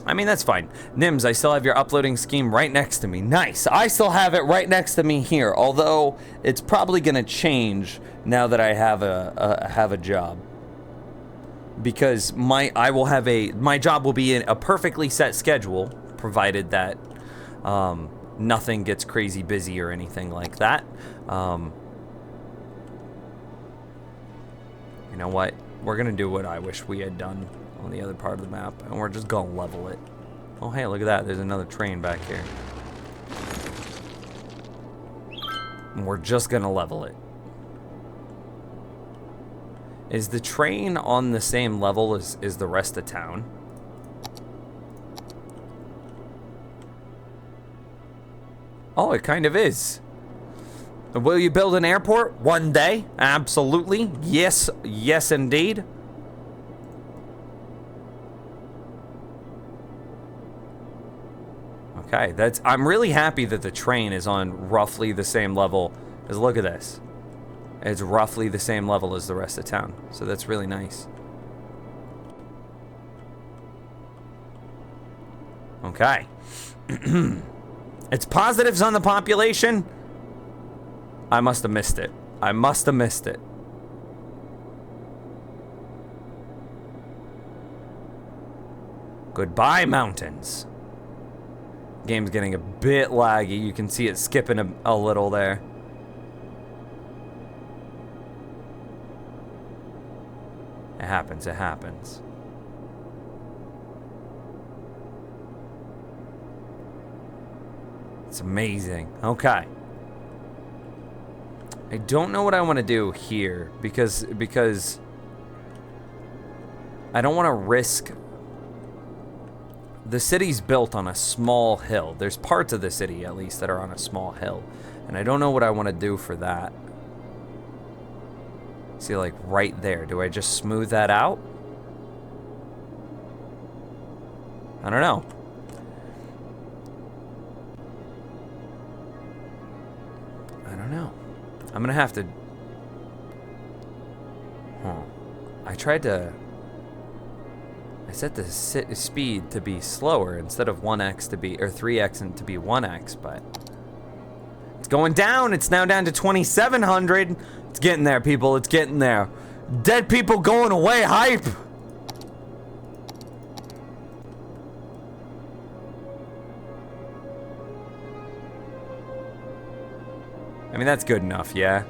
I mean, that's fine. Nims, I still have your uploading scheme right next to me. Nice. I still have it right next to me here, although it's probably going to change now that I have a job. Because my job will be in a perfectly set schedule, provided that nothing gets crazy busy or anything like that. You know what? We're going to do what I wish we had done on the other part of the map, and we're just gonna level it. Oh hey, look at that, there's another train back here. And we're just gonna level it. Is the train on the same level as the rest of town? Oh, it kind of is. Will you build an airport one day? Absolutely. Yes indeed. Okay, I'm really happy that the train is on roughly the same level, because look at this. It's roughly the same level as the rest of town, so that's really nice. Okay. It's positives on the population. I must have missed it. Goodbye, mountains. Game's getting a bit laggy. You can see it skipping a little there. It happens. It's amazing. Okay. I don't know what I want to do here because I don't want to risk. The city's built on a small hill. There's parts of the city, at least, that are on a small hill. And I don't know what I want to do for that. See, like, right there. Do I just smooth that out? I don't know. I'm gonna have to... I set the speed to be slower instead of 1x to be, or 3x and to be 1x, but it's going down. It's now down to 2,700. It's getting there, people. It's getting there. Dead people going away hype. I mean, that's good enough, yeah?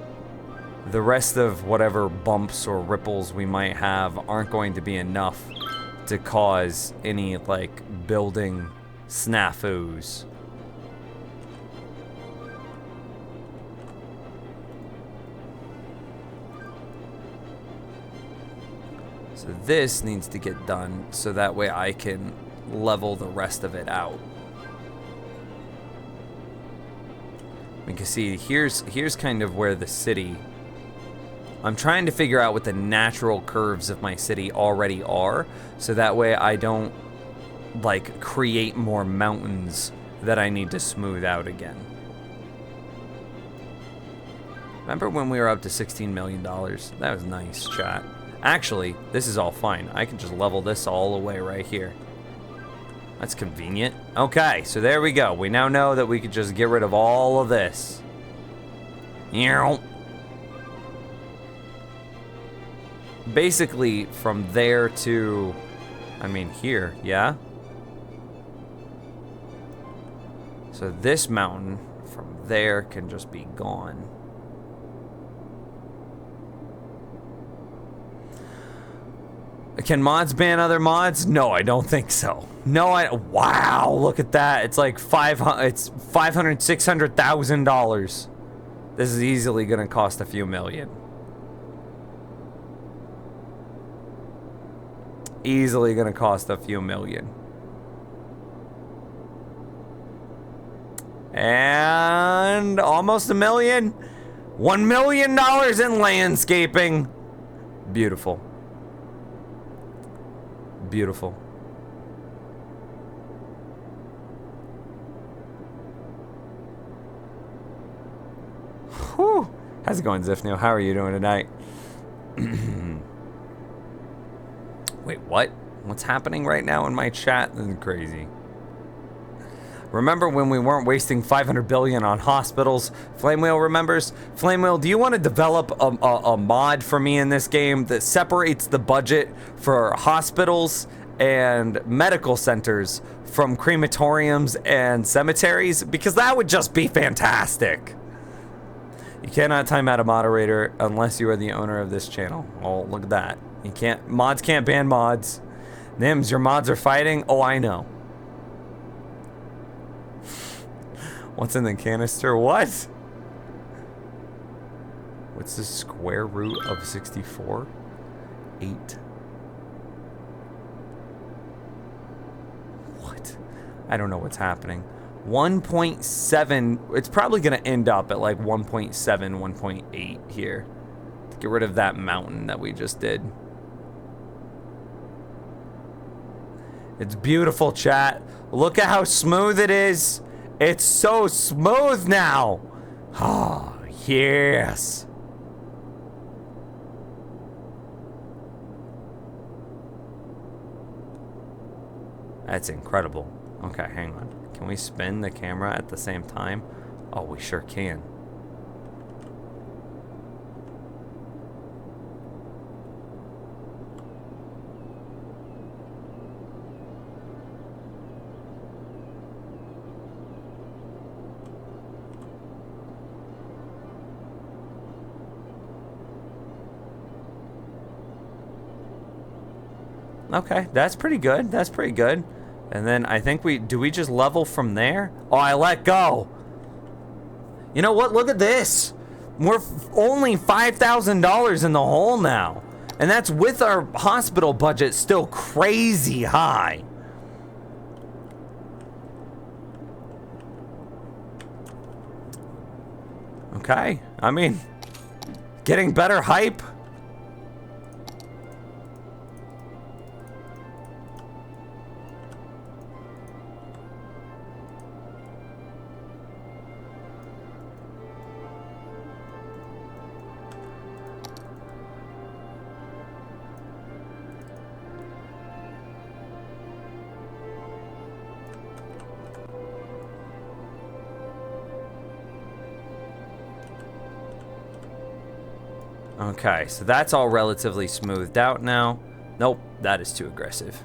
The rest of whatever bumps or ripples we might have aren't going to be enough to cause any, like, building snafus. So this needs to get done so that way I can level the rest of it out. We can see here's kind of where the city, I'm trying to figure out what the natural curves of my city already are, so that way I don't, like, create more mountains that I need to smooth out again. Remember when we were up to $16 million? That was nice, chat. Actually, this is all fine. I can just level this all the way right here. That's convenient. Okay, so there we go. We now know that we could just get rid of all of this. Basically, from there to, I mean, here, yeah? So this mountain from there can just be gone. Can mods ban other mods? No, I don't think so. No, wow, look at that. It's like $600,000. This is easily gonna cost a few million. Easily gonna cost a few million. And almost $1 million. $1 million in landscaping. Beautiful. Beautiful. Whew. How's it going, Zifnil? How are you doing tonight? Wait, what? What's happening right now in my chat? This is crazy. Remember when we weren't wasting 500 billion on hospitals? Flamewheel remembers? Flamewheel, do you want to develop a mod for me in this game that separates the budget for hospitals and medical centers from crematoriums and cemeteries? Because that would just be fantastic. You cannot time out a moderator unless you are the owner of this channel. Oh, look at that. You can't, mods can't ban mods. Nims, your mods are fighting? Oh, I know. What's in the canister? What? What's the square root of 64? 8. What? I don't know what's happening. 1.7. It's probably going to end up at like 1.7, 1.8 here. To get rid of that mountain that we just did. It's beautiful, chat. Look at how smooth it is. It's so smooth now. Oh, yes. That's incredible. Okay, hang on. Can we spin the camera at the same time? Oh, we sure can. Okay, that's pretty good. That's pretty good. And then I think do we just level from there? Oh, I let go. You know what? Look at this. We're only $5,000 in the hole now. And that's with our hospital budget still crazy high. Okay. I mean, getting better hype. Okay, so that's all relatively smoothed out now. Nope, that is too aggressive.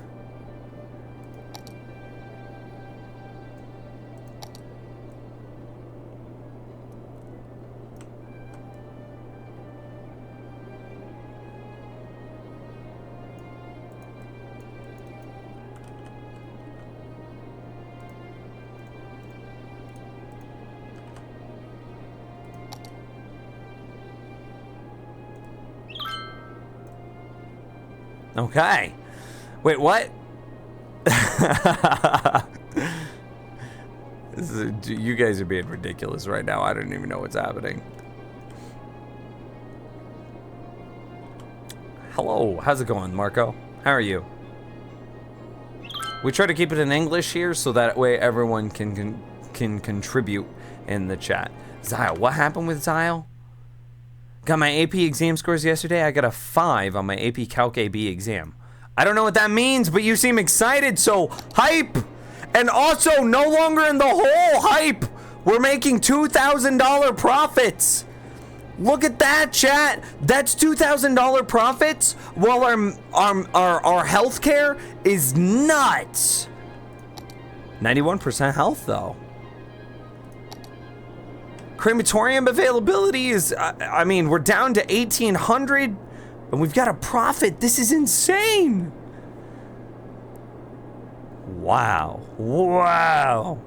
Okay. Wait, what? You guys are being ridiculous right now. I don't even know what's happening. Hello, how's it going, Marco? How are you? We try to keep it in English here so that way everyone can contribute in the chat. Zyle, what happened with Zyle? Got my AP exam scores yesterday. I got a 5 on my AP Calc AB exam. I don't know what that means, but you seem excited, so hype! And also, no longer in the hole, hype! We're making $2,000 profits! Look at that, chat! That's $2,000 profits, while our healthcare is nuts! 91% health, though. Crematorium availability is, I mean, we're down to 1,800 and we've got a profit. This is insane. Wow. Wow.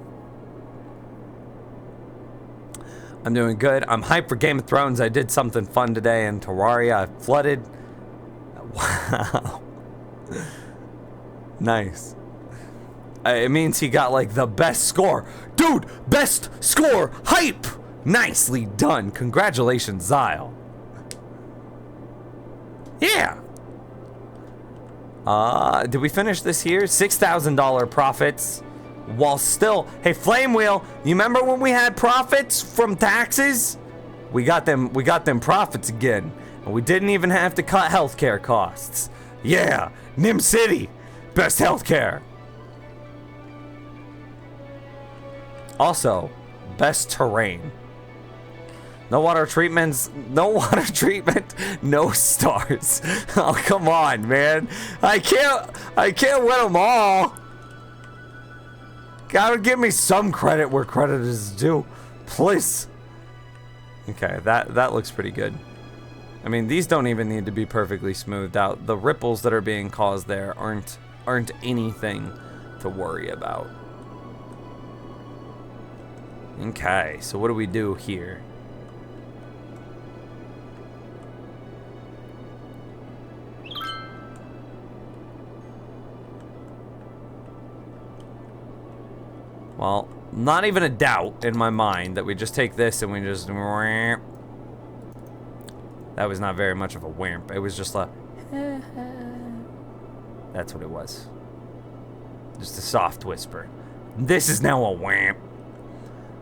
I'm doing good. I'm hyped for Game of Thrones. I did something fun today in Terraria. I flooded. Wow. Nice. It means he got like the best score. Dude, best score. Hype. Nicely done. Congratulations, Zyle. Yeah. Did we finish this here? $6,000 profits. While still, hey, Flame Wheel, you remember when we had profits from taxes? We got them profits again. And we didn't even have to cut healthcare costs. Yeah, Nim City, best healthcare. Also, best terrain. No water treatments, no water treatment, no stars. Oh, come on, man. I can't win them all. Gotta give me some credit where credit is due, please. Okay, that looks pretty good. I mean, these don't even need to be perfectly smoothed out. The ripples that are being caused there aren't anything to worry about. Okay, so what do we do here? Well, not even a doubt in my mind that we just take this and we just... That was not very much of a wimp. It was just a... That's what it was. Just a soft whisper. This is now a wimp.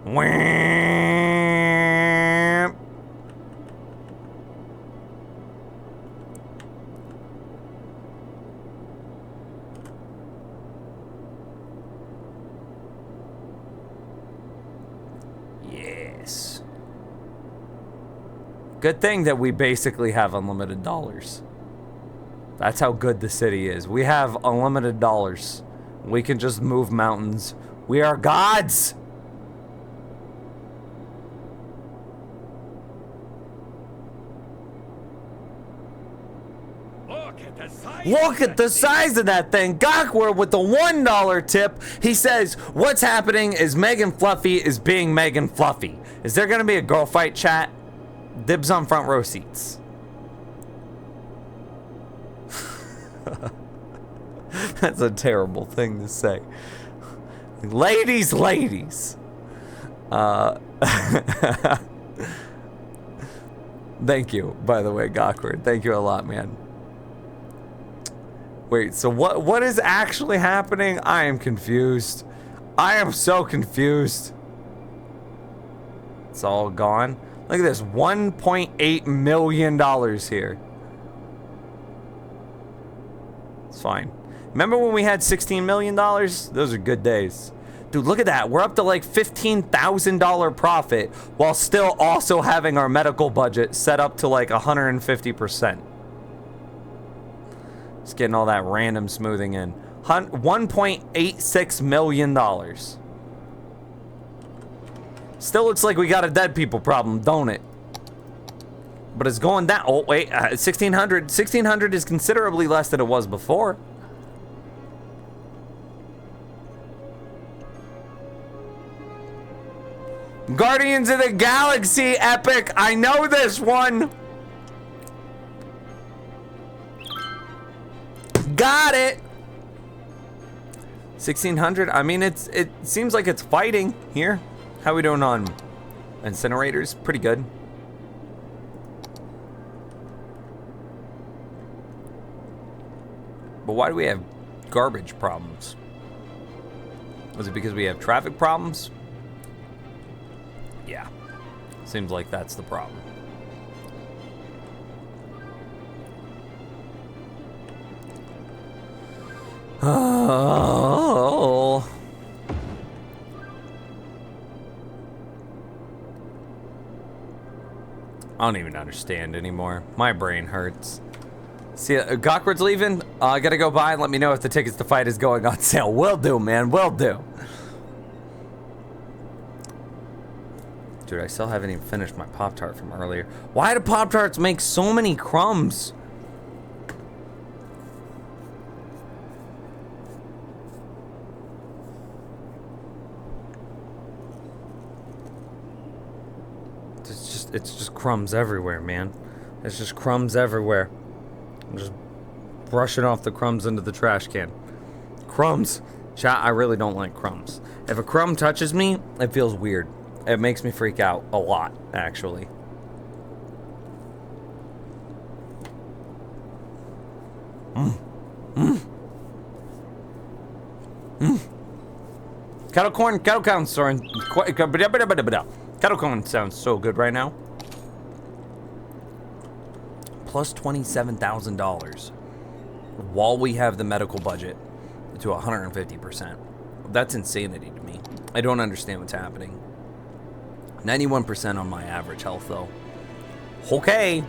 Wimp. Yes. Good thing that we basically have unlimited dollars. That's how good the city is. We have unlimited dollars. We can just move mountains. We are gods! Look at the size of that thing. Gawkward with the $1 tip. He says, what's happening is Megan Fluffy is being Megan Fluffy. Is there going to be a girl fight, chat? Dibs on front row seats. That's a terrible thing to say. Ladies. Thank you, by the way, Gawkward. Thank you a lot, man. Wait, so what is actually happening? I am confused. I am so confused. It's all gone. Look at this, $1.8 million here. It's fine. Remember when we had $16 million? Those are good days. Dude, look at that. We're up to like $15,000 profit while still also having our medical budget set up to like 150%. Just getting all that random smoothing in. $1.86 million. Still looks like we got a dead people problem, don't it? But it's going down. Oh, wait. 1,600. 1,600 is considerably less than it was before. Guardians of the Galaxy epic. I know this one. Got it. 1,600. I mean, it seems like it's fighting here. How we doing on incinerators? Pretty good. But why do we have garbage problems? Was it because we have traffic problems? Yeah. Seems like that's the problem. Oh. I don't even understand anymore. My brain hurts. See, Gawkward's leaving. I gotta go by and let me know if the tickets to fight is going on sale. Will do, man. Will do. Dude, I still haven't even finished my Pop-Tart from earlier. Why do Pop-Tarts make so many crumbs? It's just crumbs everywhere, man. It's just crumbs everywhere. I'm just brushing off the crumbs into the trash can. Crumbs. Chat, I really don't like crumbs. If a crumb touches me, it feels weird. It makes me freak out a lot, actually. Kettle corn soaring. Kettle corn sounds so good right now. Plus $27,000 while we have the medical budget to 150%. That's insanity to me. I don't understand what's happening. 91% on my average health, though. Okay.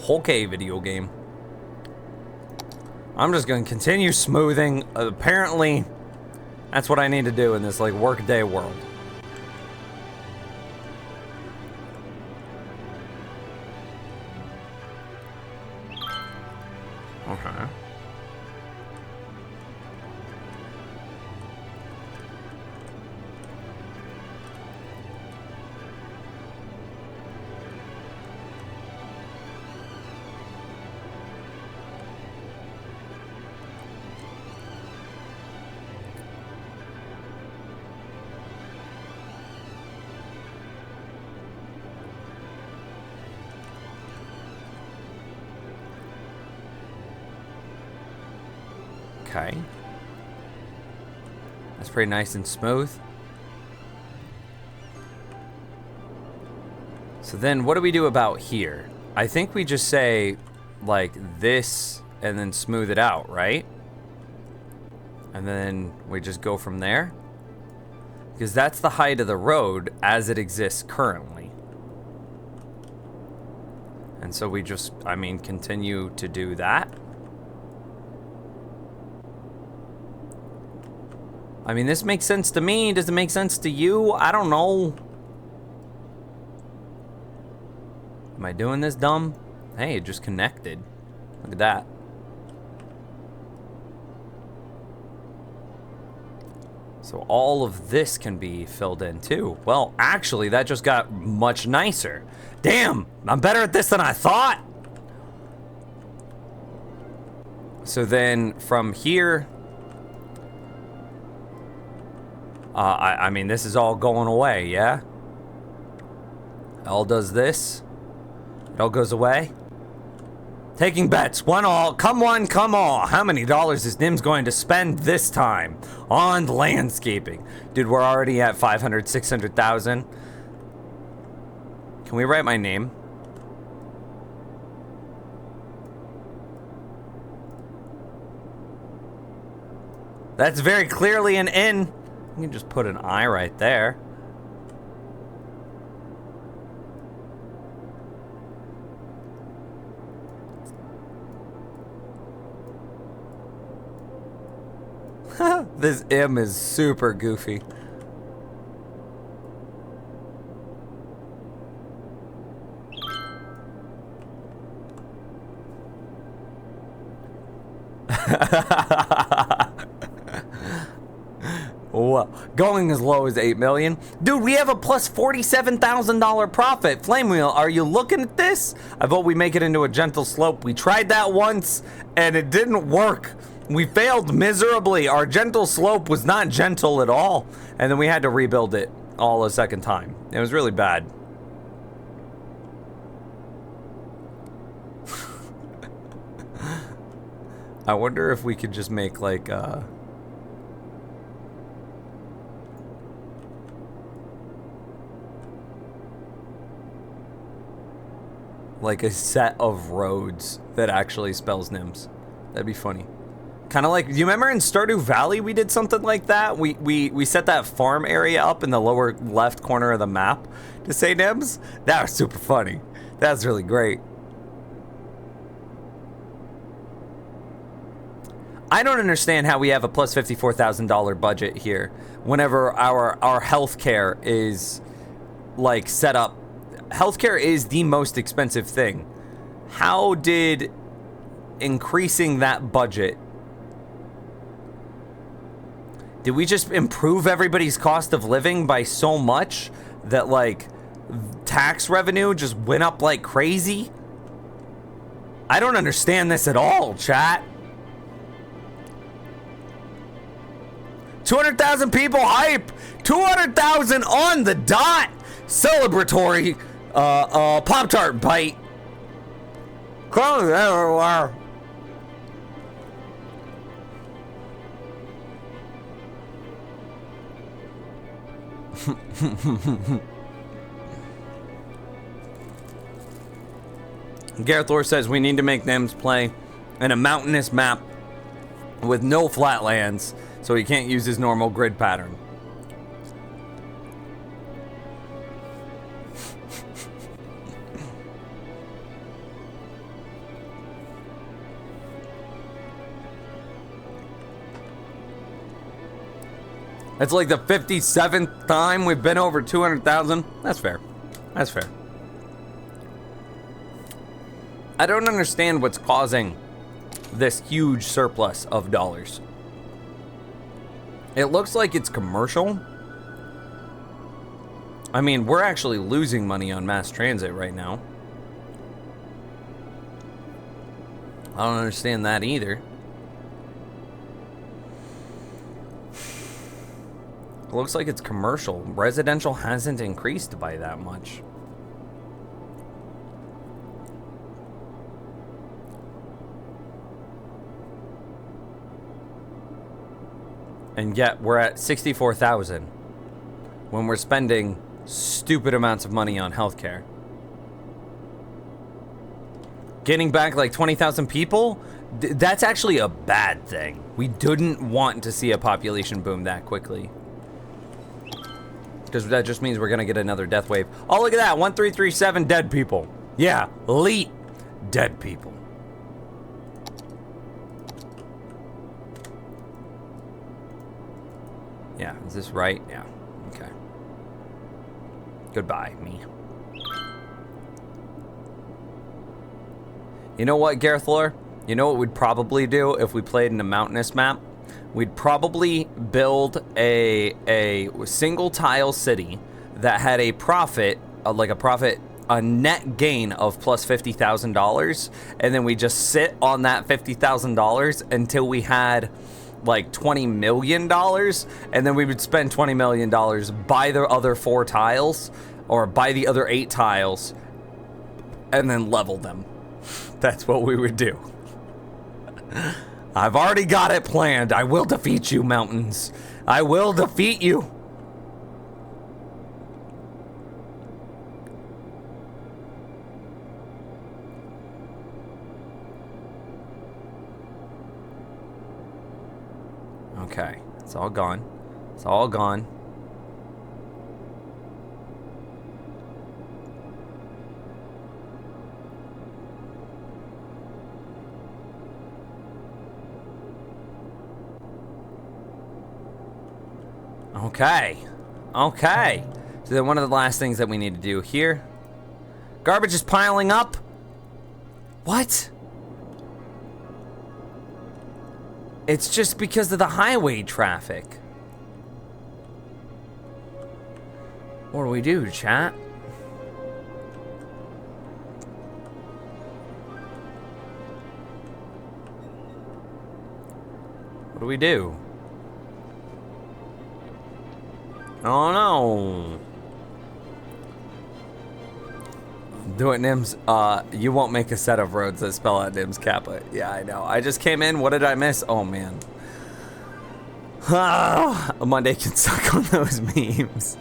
Okay, video game. I'm just going to continue smoothing. Apparently, that's what I need to do in this, like, workday world. Okay. Okay. That's pretty nice and smooth. So then what do we do about here? I think we just say like this and then smooth it out, right? And then we just go from there. Because that's the height of the road as it exists currently. And so we just, I mean, continue to do that. I mean, this makes sense to me. Does it make sense to you? I don't know. Am I doing this dumb? Hey, it just connected. Look at that. So all of this can be filled in too. Well, actually, that just got much nicer. Damn, I'm better at this than I thought. So then from here, I mean, this is all going away, yeah? All does this. It all goes away. Taking bets. One all. Come one, come all. How many dollars is Nim's going to spend this time on landscaping? Dude, we're already at 500, 600,000. Can we write my name? That's very clearly an inn. You can just put an I right there. This M is super goofy. Whoa. Going as low as 8 million. Dude, we have a plus $47,000 profit. Flame Wheel, are you looking at this? I vote we make it into a gentle slope. We tried that once and it didn't work. We failed miserably. Our gentle slope was not gentle at all. And then we had to rebuild it all a second time. It was really bad. I wonder if we could just make like a set of roads that actually spells Nims. That'd be funny. Kind of like, do you remember in Stardew Valley we did something like that? We set that farm area up in the lower left corner of the map to say Nims. That was super funny. That's really great. I don't understand how we have a plus $54,000 budget here whenever our healthcare is like set up. Healthcare is the most expensive thing. How did increasing that budget, did we just improve everybody's cost of living by so much that like tax revenue just went up like crazy? I don't understand this at all, chat. 200,000 people hype. 200,000 on the dot. Celebratory Pop-Tart bite. Close everywhere. Gareth Orr says we need to make Nims play in a mountainous map with no flatlands, so he can't use his normal grid pattern. It's like the 57th time we've been over 200,000. That's fair. That's fair. I don't understand what's causing this huge surplus of dollars. It looks like it's commercial. I mean, we're actually losing money on mass transit right now. I don't understand that either. It looks like it's commercial. Residential hasn't increased by that much. And yet we're at 64,000 when we're spending stupid amounts of money on healthcare. Getting back like 20,000 people, that's actually a bad thing. We didn't want to see a population boom that quickly. Because that just means we're gonna get another death wave. Oh, look at that, 1337 dead people. Yeah, elite dead people. Yeah, is this right? Yeah, okay. Goodbye, me. You know what, Gareth Lore? You know what we'd probably do if we played in a mountainous map? We'd probably build a single tile city that had a profit, a net gain of plus $50,000, and then we just sit on that $50,000 until we had like $20 million, and then we would spend $20 million, buy the other 4 tiles, or buy the other 8 tiles, and then level them. That's what we would do. I've already got it planned. I will defeat you, mountains. I will defeat you. Okay. It's all gone. It's all gone. Okay. Okay. So then one of the last things that we need to do here. Garbage is piling up. What? It's just because of the highway traffic. What do we do, chat? What do we do? Oh no. Do it, Nims. You won't make a set of roads that spell out Nims Kappa. Yeah, I know. I just came in. What did I miss? Oh, man. A Monday can suck on those memes.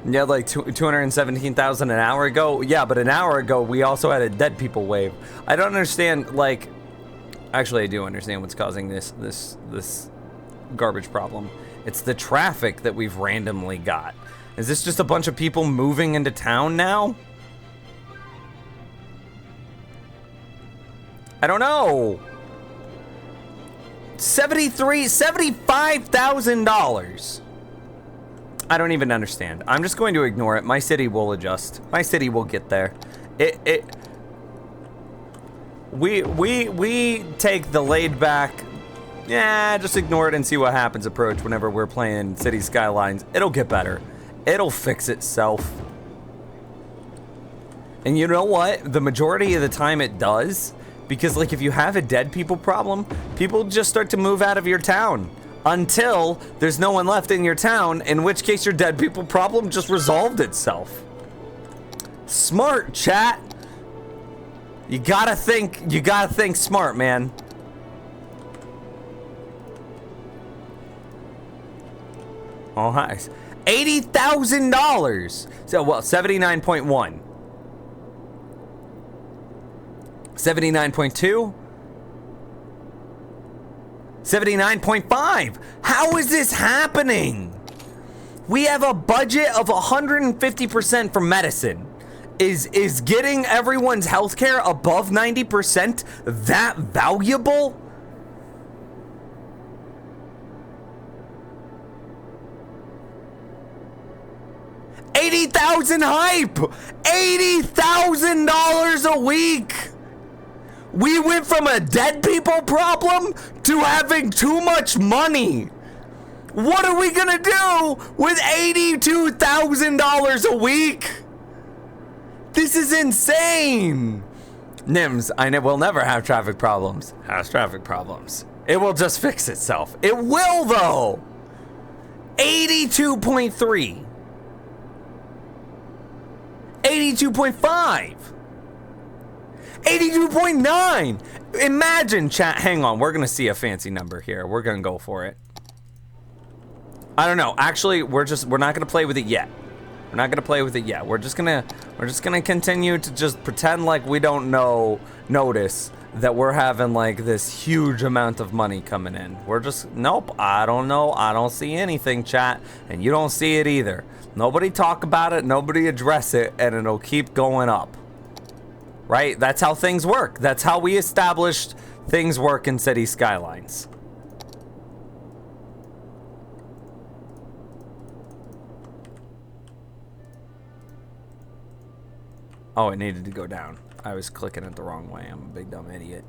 You had like 217,000 an hour ago? Yeah, but an hour ago, we also had a dead people wave. I don't understand, like... Actually, I do understand what's causing this garbage problem. It's the traffic that we've randomly got. Is this just a bunch of people moving into town now? I don't know. $75,000. I don't even understand. I'm just going to ignore it. My city will adjust. My city will get there. We take the laid back, yeah, just ignore it and see what happens approach whenever we're playing City Skylines. It'll get better. It'll fix itself. And you know what? The majority of the time it does. Because, like, if you have a dead people problem, people just start to move out of your town. Until there's no one left in your town, in which case your dead people problem just resolved itself. Smart, chat. You gotta think smart, man. Oh, hi. $80,000. So, well, 79.1. 79.2. 79.5. How is this happening? We have a budget of 150% for medicine. Is getting everyone's healthcare above 90% that valuable? $80,000 hype! $80,000 a week! We went from a dead people problem to having too much money. What are we gonna do with $82,000 a week? This is insane. Nims, we'll never have traffic problems. Has traffic problems. It will just fix itself. It will though. 82.3. 82.5. 82.9. Imagine, chat. Hang on. We're going to see a fancy number here. We're going to go for it. I don't know. Actually, we're not going to play with it yet. We're not going to play with it yet. We're just going to continue to just pretend like we don't notice that we're having like this huge amount of money coming in. We're just, nope, I don't know. I don't see anything, chat. And you don't see it either. Nobody talk about it. Nobody address it. And it'll keep going up. Right? That's how things work. That's how we established things work in City Skylines. Oh, it needed to go down. I was clicking it the wrong way. I'm a big dumb idiot.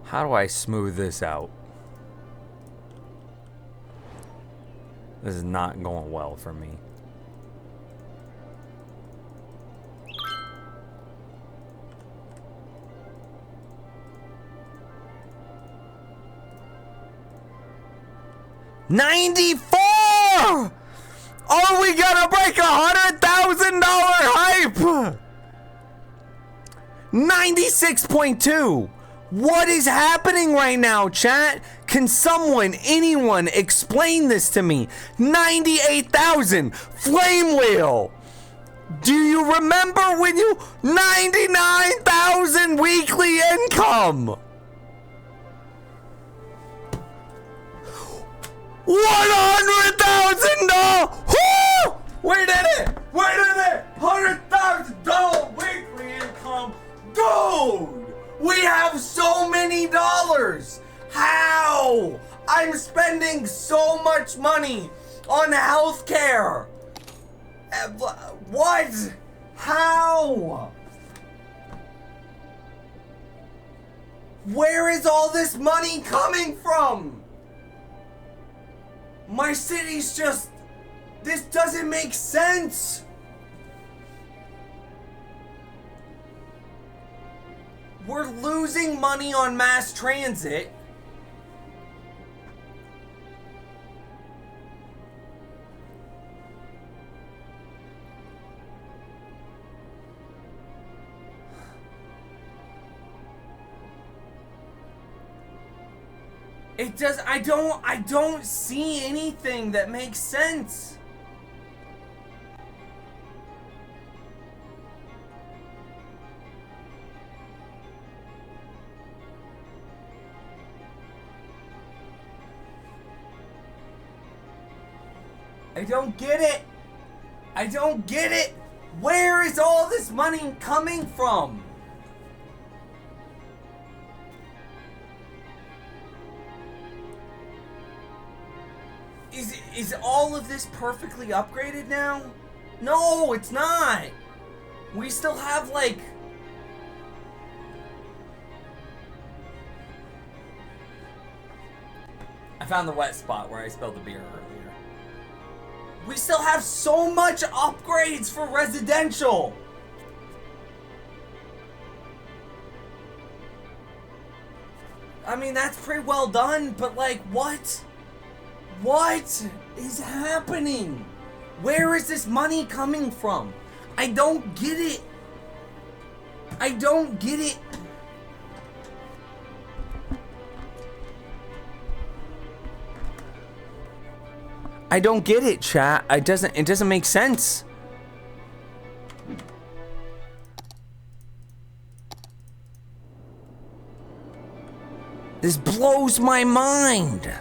How do I smooth this out? This is not going well for me. $94! Are we gonna break $100,000 hype? 96.2. What is happening right now, chat? Can someone, anyone, explain this to me? 98,000 flame wheel. Do you remember when you 99,000 weekly income? 100,000. We did it! We did it! $100,000 weekly income, dude! We have so many dollars. How? I'm spending so much money on healthcare. What? How? Where is all this money coming from? My city's just... This doesn't make sense. We're losing money on mass transit. It does. I don't see anything that makes sense. I don't get it. I don't get it. Where is all this money coming from? Is all of this perfectly upgraded now? No, it's not. We still have like... I found the wet spot where I spilled the beer earlier. We still have so much upgrades for residential. I mean, that's pretty well done, but like, what? What is happening? Where is this money coming from? I don't get it. I don't get it. I don't get it, chat. It doesn't make sense. This blows my mind.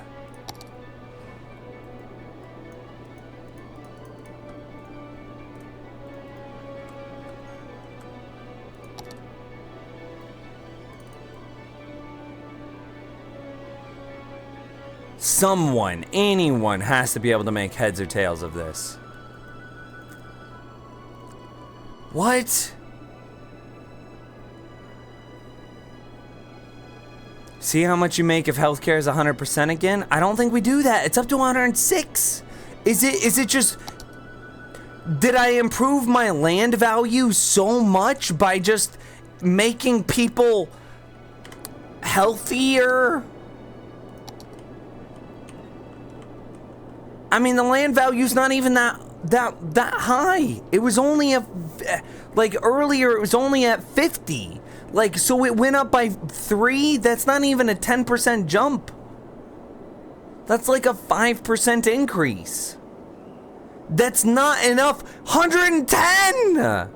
Someone, anyone has to be able to make heads or tails of this. What? See how much you make if healthcare is 100% again? I don't think we do that. It's up to 106. Is it just... Did I improve my land value so much by just making people healthier? I mean, the land value's not even that high. It was only earlier it was only at 50. Like, so it went up by 3. That's not even a 10% jump. That's like a 5% increase. That's not enough. 110.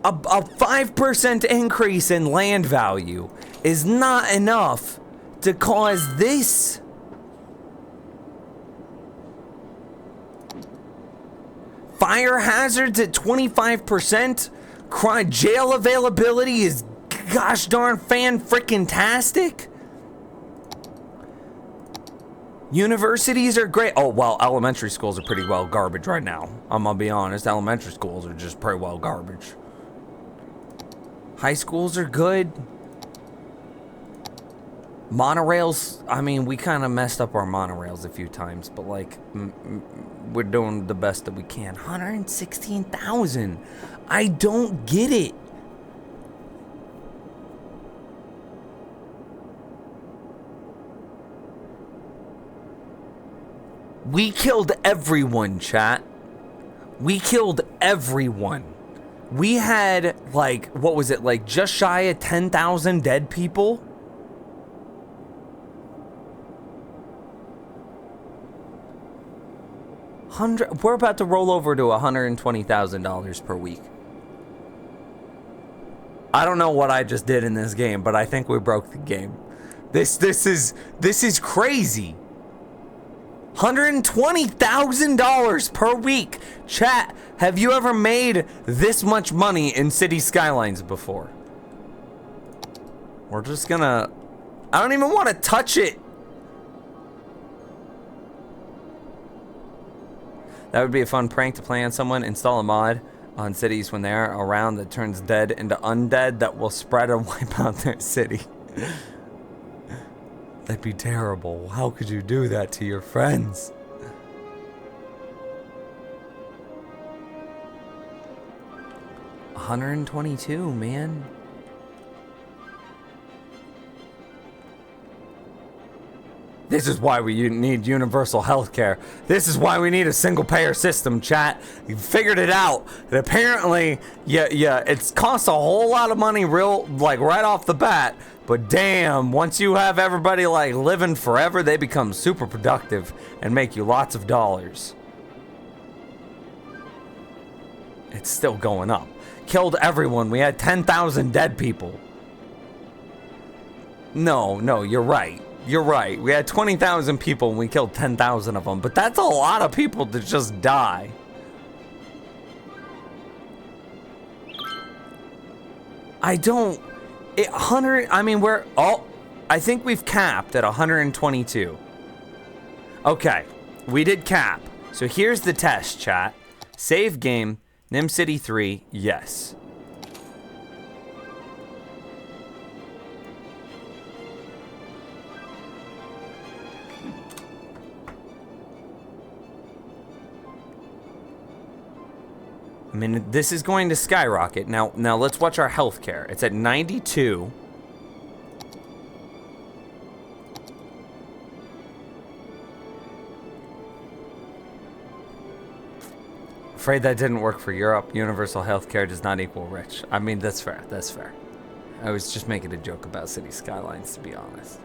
A 5% increase in land value is not enough to cause this. Fire hazards at 25%. Jail availability is gosh darn fan-frickin-tastic. Universities are great. Oh, well, elementary schools are pretty well garbage right now. I'm gonna be honest. Elementary schools are just pretty well garbage. High schools are good. Monorails, I mean, we kind of messed up our monorails a few times, but like, we're doing the best that we can. 116,000. I don't get it. We killed everyone, chat. We killed everyone. we had, like, what was it, like, just shy of 10,000 dead people? We're about to roll over to $120,000 per week. I don't know what I just did in this game, but I think we broke the game. This is crazy. $120,000 per week. Chat, have you ever made this much money in City Skylines before? We're just gonna... I don't even want to touch it. That would be a fun prank to play on someone. Install a mod on cities when they're around that turns dead into undead that will spread and wipe out their city. That'd be terrible. How could you do that to your friends? $122, man. This is why we need universal health care. This is why we need a single-payer system, chat. You figured it out. And apparently, yeah, it's costs a whole lot of money like right off the bat. But damn, once you have everybody like living forever, they become super productive and make you lots of dollars. It's still going up. Killed everyone. We had 10,000 dead people. No, you're right. You're right. We had 20,000 people and we killed 10,000 of them. But that's a lot of people to just die. I don't... I mean, we're... Oh, I think we've capped at 122. Okay. We did cap. So here's the test, chat. Save game. Nim City 3. Yes. I mean, this is going to skyrocket. Now let's watch our healthcare. It's at 92. Afraid that didn't work for Europe. Universal healthcare does not equal rich. I mean, that's fair. That's fair. I was just making a joke about City Skylines, to be honest.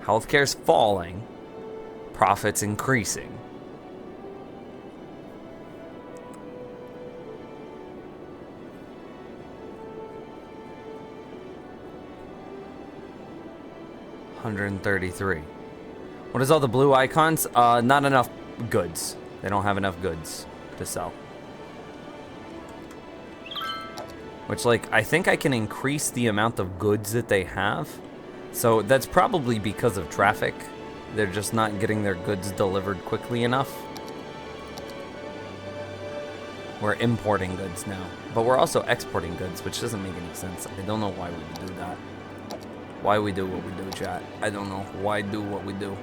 Healthcare's falling. Profits increasing. $133. What is all the blue icons? Not enough goods. They don't have enough goods to sell. Which, like, I think I can increase the amount of goods that they have. So that's probably because of traffic. They're just not getting their goods delivered quickly enough. We're importing goods now. But we're also exporting goods, which doesn't make any sense. I don't know why we would do that. Why we do what we do, chat. I don't know. Why do what we do?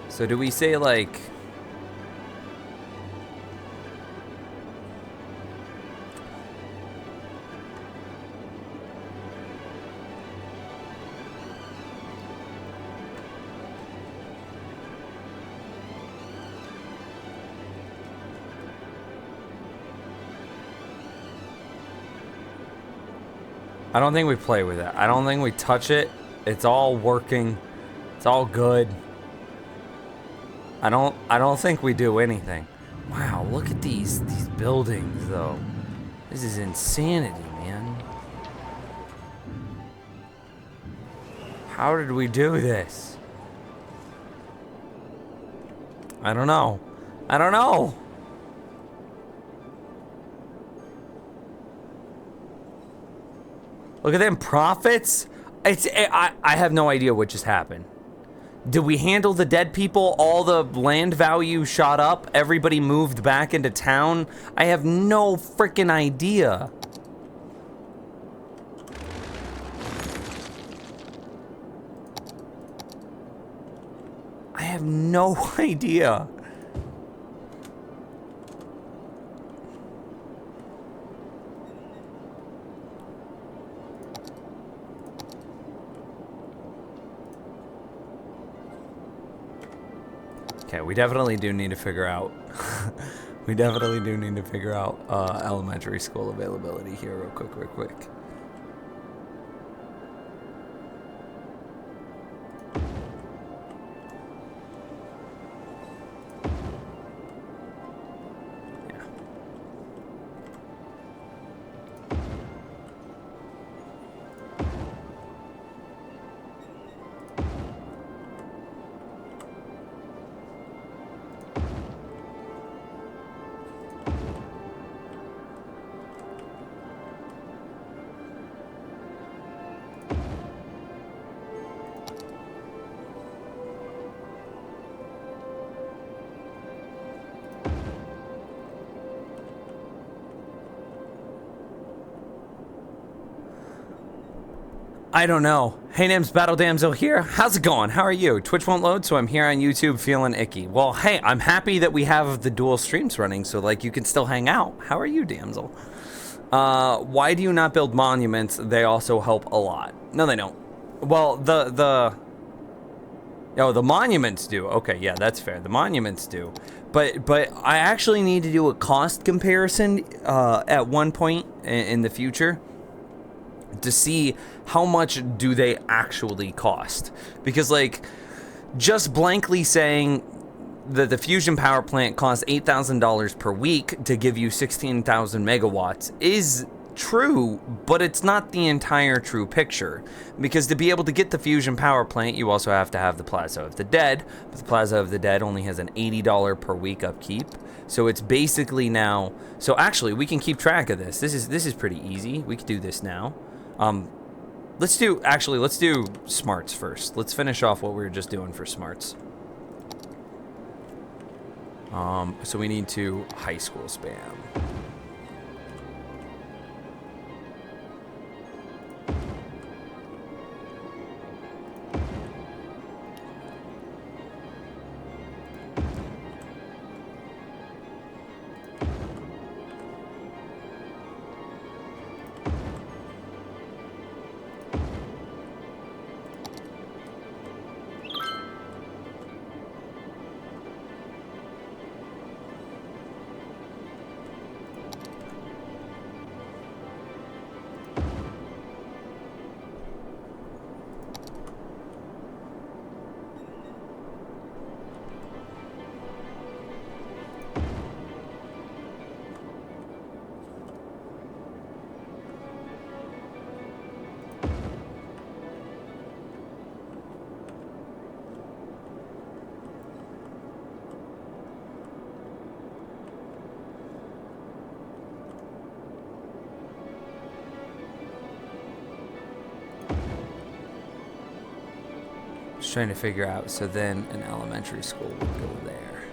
So do we say, like... I don't think we play with it. I don't think we touch it. It's all working. It's all good. I don't think we do anything. Wow, look at these buildings though. This is insanity, man. How did we do this? I don't know. I don't know. Look at them profits. I have no idea what just happened. Did we handle the dead people? All the land value shot up. Everybody moved back into town. I have no freaking idea. I have no idea. Okay, we definitely do need to figure out. We definitely do need to figure out elementary school availability here real quick. I don't know. Hey, name's Battle Damsel here. How's it going? How are you? Twitch won't load, so I'm here on YouTube feeling icky. Well, hey, I'm happy that we have the dual streams running, so like you can still hang out. How are you, Damsel? Why do you not build monuments? They also help a lot. No, they don't. Well, the monuments do. Okay, yeah, that's fair. The monuments do. But I actually need to do a cost comparison at one point in the future to see how much do they actually cost. Because like just blankly saying that the fusion power plant costs $8,000 per week to give you 16,000 megawatts is true, but it's not the entire true picture. Because to be able to get the fusion power plant, you also have to have the Plaza of the Dead. But the Plaza of the Dead only has an $80 per week upkeep. So it's basically now, so actually we can keep track of this. This is pretty easy. We could do this now. Let's do smarts first. Let's finish off what we were just doing for smarts. So we need to high school spam. Trying to figure out, so then an elementary school would go there.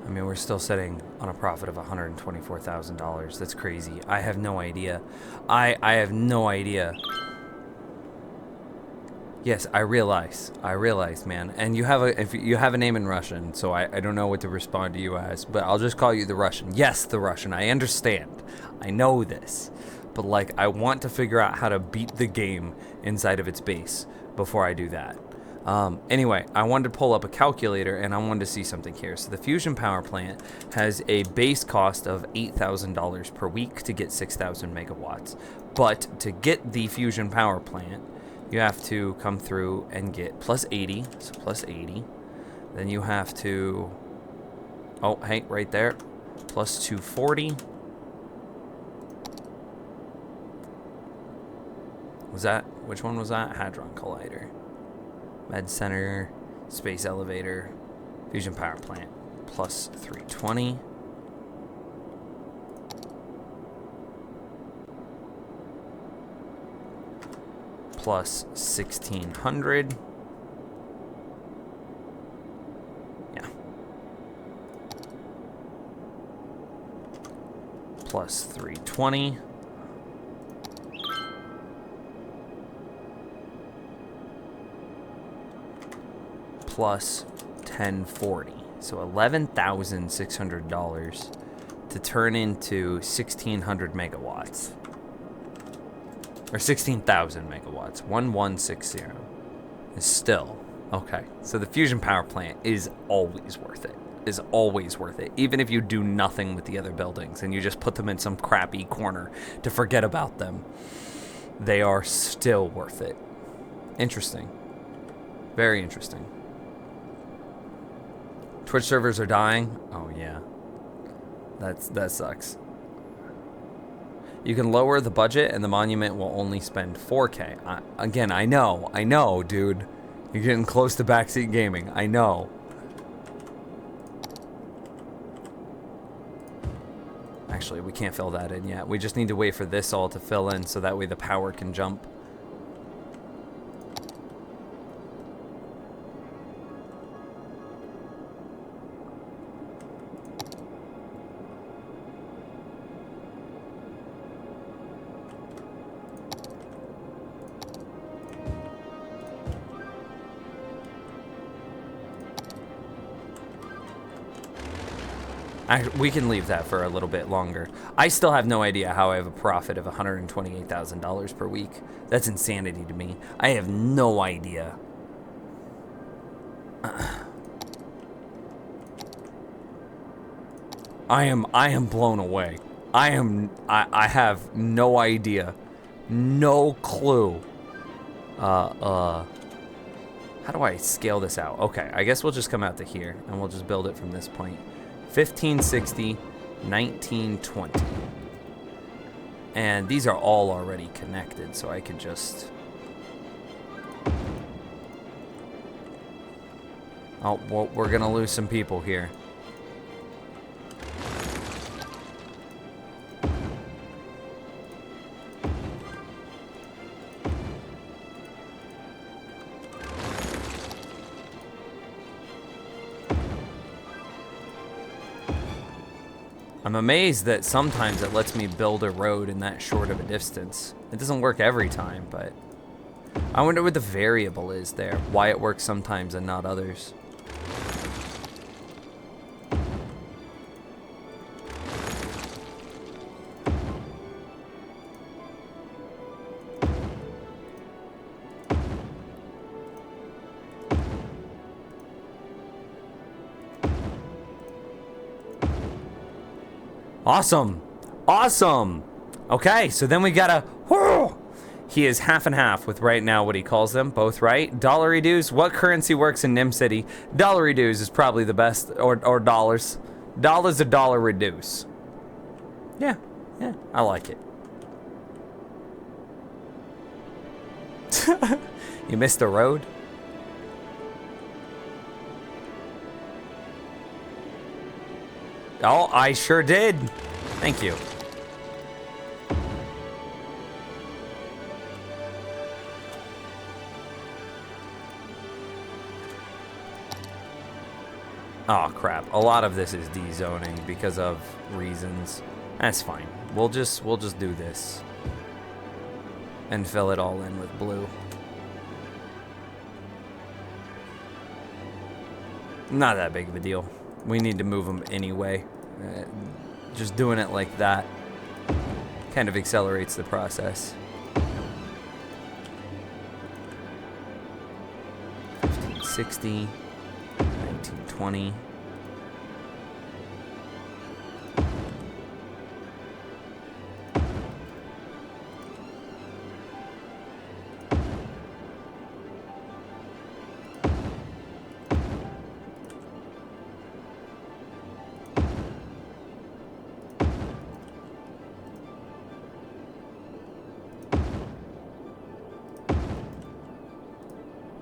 I mean, we're still sitting on a profit of $124,000. That's crazy. I have no idea. I have no idea. Yes, I realize, man. And you have a name in Russian, so I don't know what to respond to you as, but I'll just call you the Russian. Yes, the Russian. I understand. I know this. But like, I want to figure out how to beat the game inside of its base before I do that. Anyway, I wanted to pull up a calculator and I wanted to see something here. So the fusion power plant has a base cost of $8,000 per week to get 6,000 megawatts. But to get the fusion power plant, you have to come through and get plus 80, so plus 80. Then you have to, oh, hey, right there, plus 240. Was that, which one was that? Hadron Collider. Med Center, Space Elevator, Fusion Power Plant, plus 320. Plus 1,600. Yeah. Plus 320. Plus 1040. So $11,600 to turn into 1,600 megawatts. Or 16,000 megawatts. 1160 is still. Okay. So the fusion power plant is always worth it. Is always worth it. Even if you do nothing with the other buildings and you just put them in some crappy corner to forget about them, they are still worth it. Interesting. Very interesting. Twitch servers are dying. Oh yeah. That sucks. You can lower the budget and the monument will only spend 4K. Again, I know, dude. You're getting close to backseat gaming. I know. Actually, we can't fill that in yet. We just need to wait for this all to fill in so that way the power can jump. We can leave that for a little bit longer. I still have no idea how I have a profit of $128,000 per week. That's insanity to me. I have no idea. I am blown away. I have no idea. No clue. How do I scale this out? Okay, I guess we'll just come out to here and we'll just build it from this point. 1560, 1920. And these are all already connected, so I can just... Oh, well, we're gonna lose some people here. I'm amazed that sometimes it lets me build a road in that short of a distance. It doesn't work every time, but I wonder what the variable is there, why it works sometimes and not others. Awesome. Awesome. Okay, so then we gotta... Whoo! He is half and half with right now what he calls them, both right. Dollary dues. What currency works in Nim City? Dollary dues is probably the best, or dollars. Dollars a dollar reduce. Yeah, I like it. You missed the road? Oh, I sure did. Thank you. Oh crap. A lot of this is dezoning because of reasons. That's fine. We'll just do this. And fill it all in with blue. Not that big of a deal. We need to move them anyway. Just doing it like that kind of accelerates the process. 1560, 1920.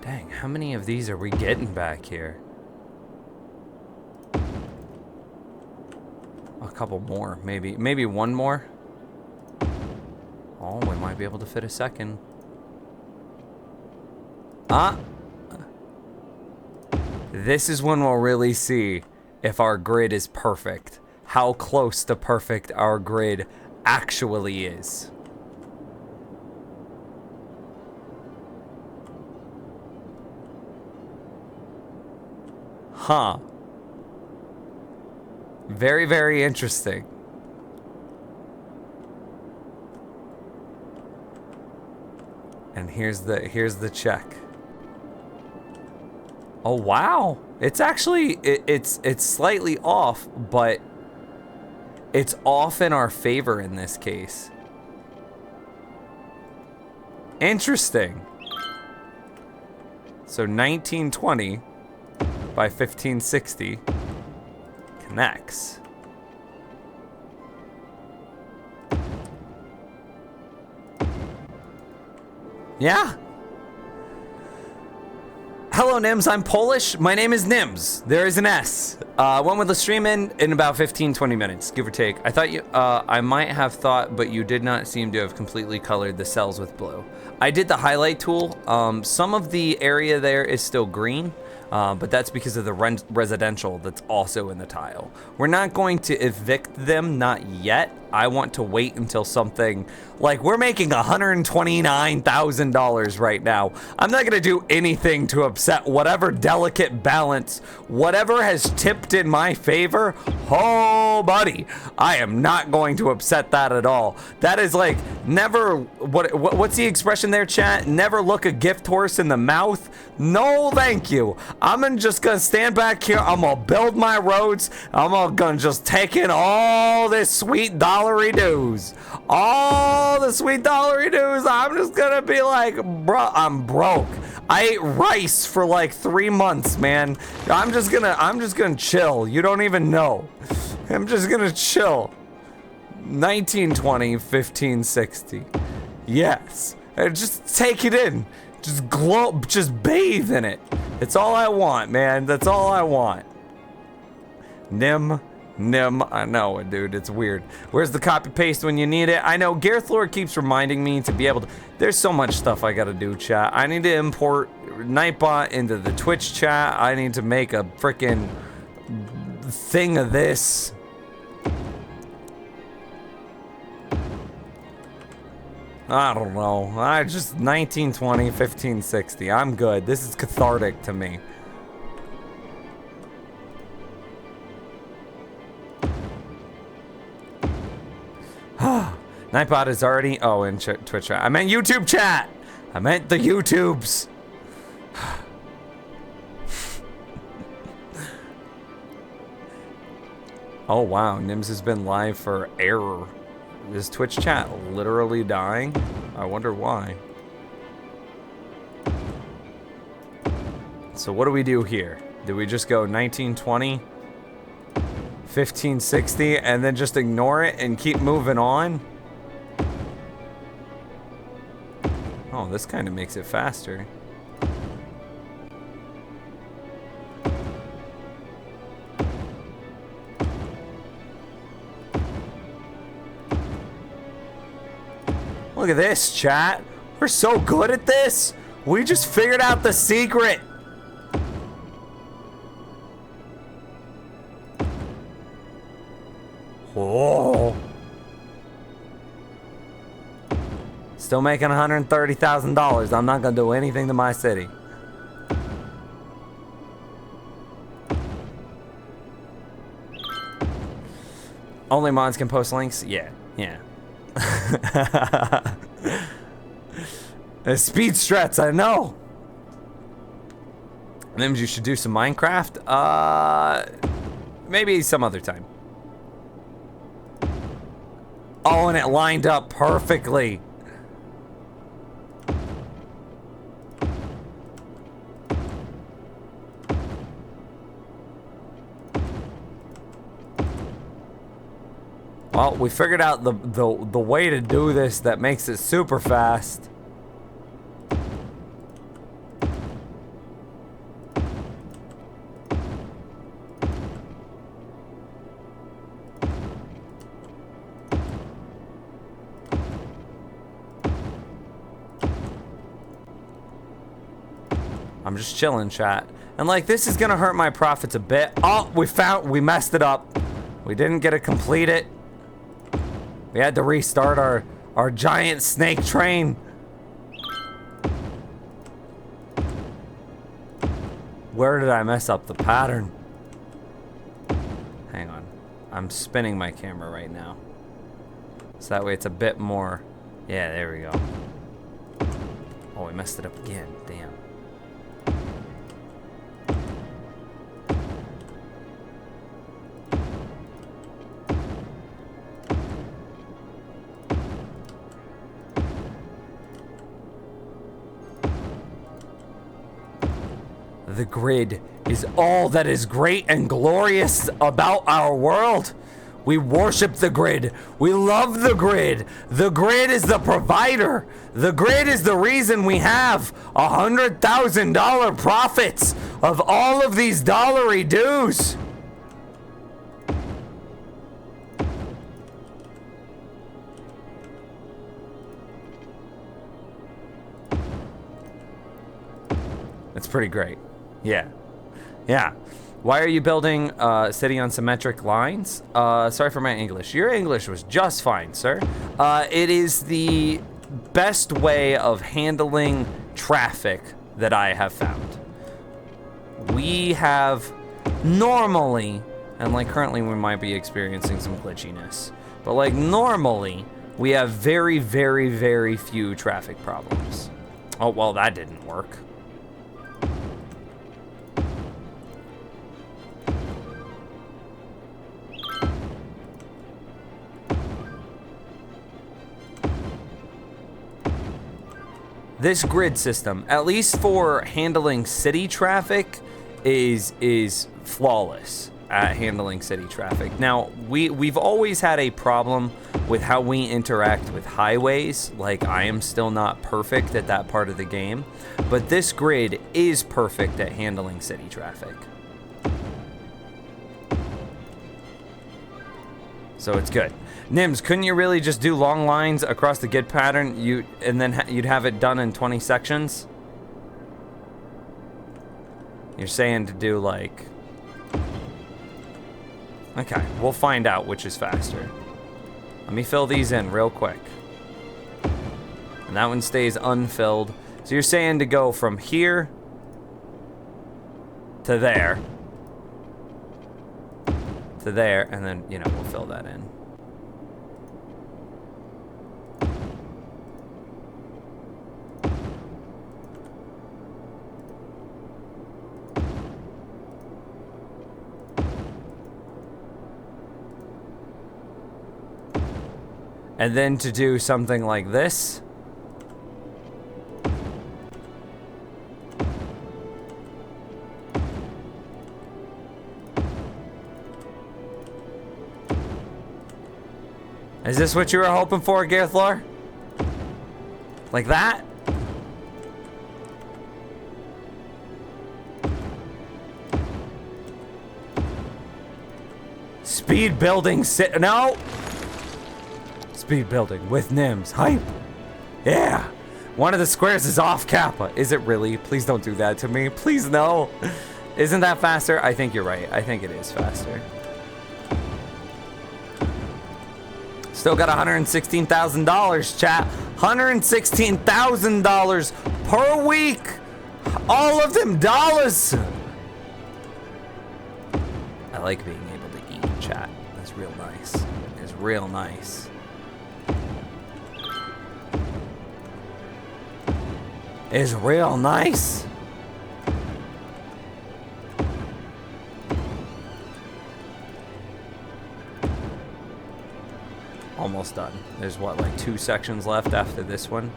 Dang, how many of these are we getting back here? A couple more, maybe one more. Oh, we might be able to fit a second. This is when we'll really see if our grid is perfect. How close to perfect our grid actually is. Huh. Very, very interesting. And here's the check. Oh wow. It's actually it's slightly off, but it's off in our favor in this case. Interesting. So 1920 by 1560 connects. Yeah. Hello, Nims. I'm Polish. My name is Nims. There is an S. Went with the stream in about 15-20 minutes, give or take. I thought you, I might have thought, but you did not seem to have completely colored the cells with blue. I did the highlight tool. Some of the area there is still green, but that's because of the residential that's also in the tile. We're not going to evict them, not yet. I want to wait until something, like we're making $129,000 right now. I'm not gonna do anything to upset whatever delicate balance, whatever has tipped in my favor. Oh, buddy, I am not going to upset that at all. That is like never, what's the expression there, chat? Never look a gift horse in the mouth. No, thank you. I'm just gonna stand back here. I'm gonna build my roads. I'm gonna just take in all this sweet dollary dues. All the sweet dollary dues. I'm just gonna be like, bro, I'm broke. I ate rice for like 3 months, man. I'm just gonna chill. You don't even know. I'm just gonna chill. 1920, 1560. Yes. Just take it in. Just glow, just bathe in it. It's all I want, man. That's all I want. Nim, I know, dude, it's weird. Where's the copy paste when you need it? I know, Gareth Lord keeps reminding me to be able to, there's so much stuff I gotta do, chat. I need to import Nightbot into the Twitch chat. I need to make a freaking thing of this. I don't know. I just 1920, 1560. I'm good. This is cathartic to me. Nightbot is already. Oh, in Twitch chat. I meant YouTube chat. I meant the YouTubes. Oh wow, Nims has been live for error. Is Twitch chat literally dying? I wonder why. So what do we do here? Do we just go 1920, 1560, and then just ignore it and keep moving on? Oh, this kind of makes it faster. Look at this, chat. We're so good at this. We just figured out the secret. Whoa. Still making $130,000. I'm not gonna do anything to my city. Only mods can post links? Yeah. Speed strats, I know. Nims, you should do some Minecraft. Maybe some other time. Oh, and it lined up perfectly. Well, we figured out the way to do this that makes it super fast. I'm just chilling, chat. And like, this is gonna hurt my profits a bit. Oh, we messed it up. We didn't get to complete it. We had to restart our giant snake train. Where did I mess up the pattern? Hang on. I'm spinning my camera right now. So that way it's a bit more... Yeah, there we go. Oh, we messed it up again. Damn. The grid is all that is great and glorious about our world. We worship the grid. We love the grid. The grid is the provider. The grid is the reason we have $100,000 profits of all of these dollary dues. It's pretty great. Yeah. Yeah. Why are you building a city on symmetric lines? Sorry for my English. Your English was just fine, sir. It is the best way of handling traffic that I have found. We have normally, and like currently we might be experiencing some glitchiness, but like normally we have very, very, very few traffic problems. Oh, well, that didn't work. This grid system, at least for handling city traffic, is flawless at handling city traffic. Now, we've always had a problem with how we interact with highways. Like, I am still not perfect at that part of the game, but this grid is perfect at handling city traffic. So it's good. Nims, couldn't you really just do long lines across the grid pattern, and then you'd have it done in 20 sections? You're saying to do like... Okay, we'll find out which is faster. Let me fill these in real quick. And that one stays unfilled. So you're saying to go from here to there, and then, you know, we'll fill that in. And then to do something like this. Is this what you were hoping for, Garthlor? Like that? Speed building no! Speed building with Nims. Hype. Yeah. One of the squares is off Kappa. Is it really? Please don't do that to me. Please no. Isn't that faster? I think you're right. I think it is faster. Still got $116,000, chat. $116,000 per week. All of them dollars. I like being able to eat, chat. That's real nice. It's real nice. It's real nice. Almost done. There's what, like 2 sections left after this one?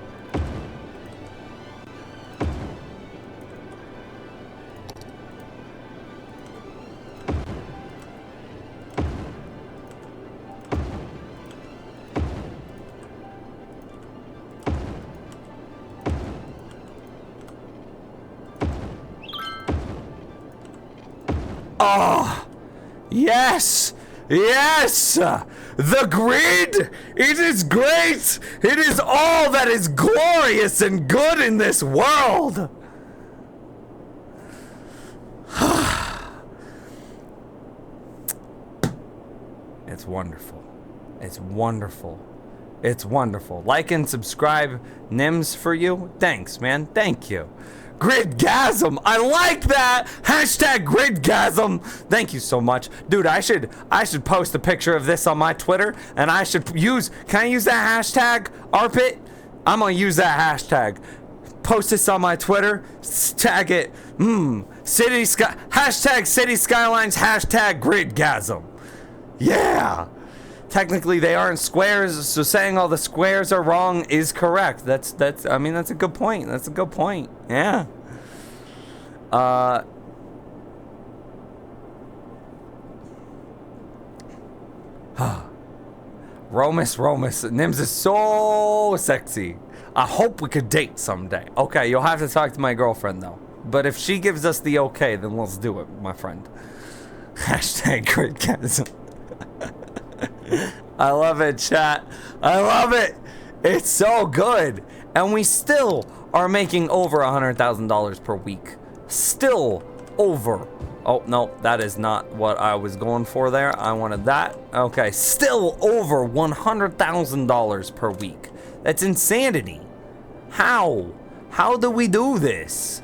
Oh, yes, yes, the grid, it is great, it is all that is glorious and good in this world. It's wonderful, it's wonderful, it's wonderful. Like and subscribe, Nims, for you. Thanks, man, thank you. Gridgasm. I like that. Hashtag Gridgasm. Thank you so much. Dude, I should post a picture of this on my Twitter, and I should use, can I use that hashtag, Arpit? I'm gonna use that hashtag. Post this on my Twitter, tag it, hashtag City Skylines, hashtag Gridgasm. Yeah. Technically they aren't squares, so saying all the squares are wrong is correct. I mean, that's a good point. That's a good point. Yeah. Romus, Nims is so sexy. I hope we could date someday. Okay, you'll have to talk to my girlfriend though. But if she gives us the okay, then let's do it, my friend. Hashtag Gridgasm. I love it, chat. I love it. It's so good. And we still are making over $100,000 per week. Still over. Oh, no, that is not what I was going for there. I wanted that. Okay, still over $100,000 per week. That's insanity. How? How do we do this?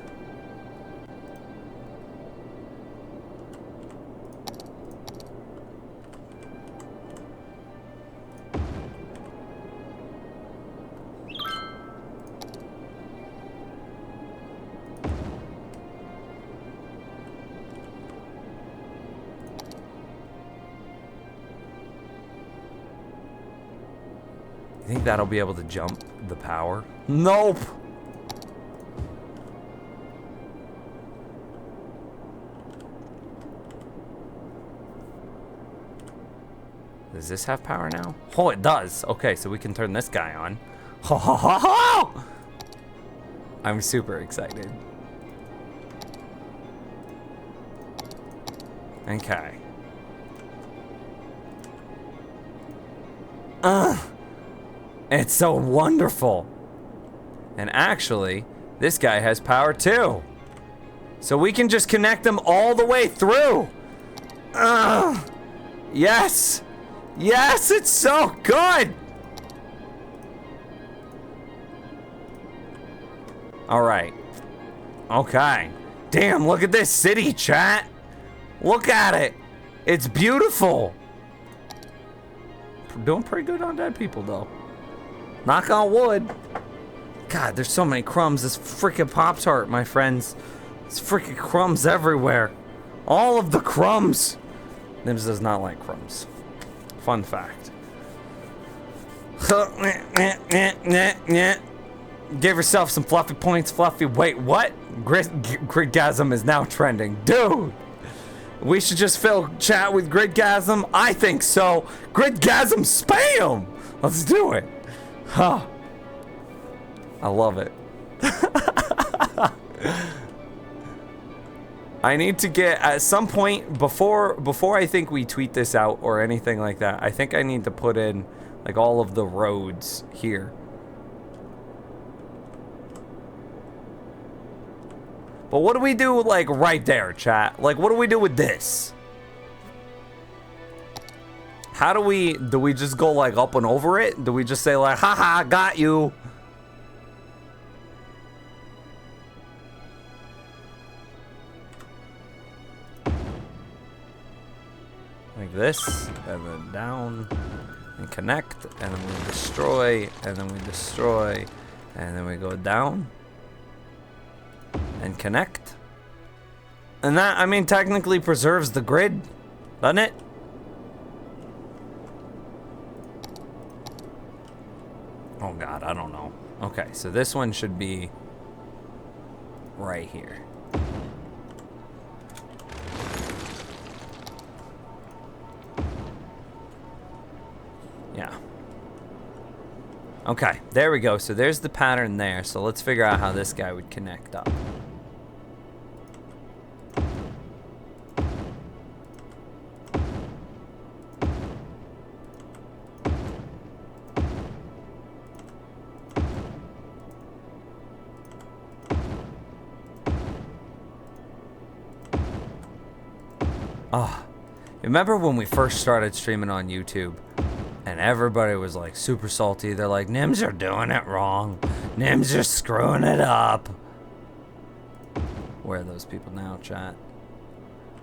You think that'll be able to jump the power? Nope. Does this have power now? Oh, it does. Okay, so we can turn this guy on. Ho ho ho ho! I'm super excited. Okay. It's so wonderful. And actually, this guy has power too. So we can just connect them all the way through. Yes. Yes, it's so good. All right. Okay. Damn, look at this city, chat. Look at it. It's beautiful. Doing pretty good on dead people, though. Knock on wood. God, there's so many crumbs. This freaking Pop-Tart, my friends. There's freaking crumbs everywhere. All of the crumbs. Nims does not like crumbs. Fun fact. Give yourself some fluffy points, Fluffy. Wait, what? Gridgasm is now trending. Dude! We should just fill chat with Gridgasm? I think so. Gridgasm spam! Let's do it. Huh. I love it. I need to get, at some point, before I think we tweet this out or anything like that, I think I need to put in, like, all of the roads here. But what do we do, like, right there, chat? Like, what do we do with this? How do we just go, like, up and over it? Do we just say, like, haha, got you? Like this, and then down, and connect, and then we destroy, and then we destroy, and then we go down, and connect. And that, I mean, technically preserves the grid, doesn't it? Oh God, I don't know. Okay, so this one should be right here. Yeah. Okay, there we go. So there's the pattern there. So let's figure out how this guy would connect up. Oh, remember when we first started streaming on YouTube? And everybody was like super salty. They're like, Nims are doing it wrong. Nims are screwing it up. Where are those people now, chat?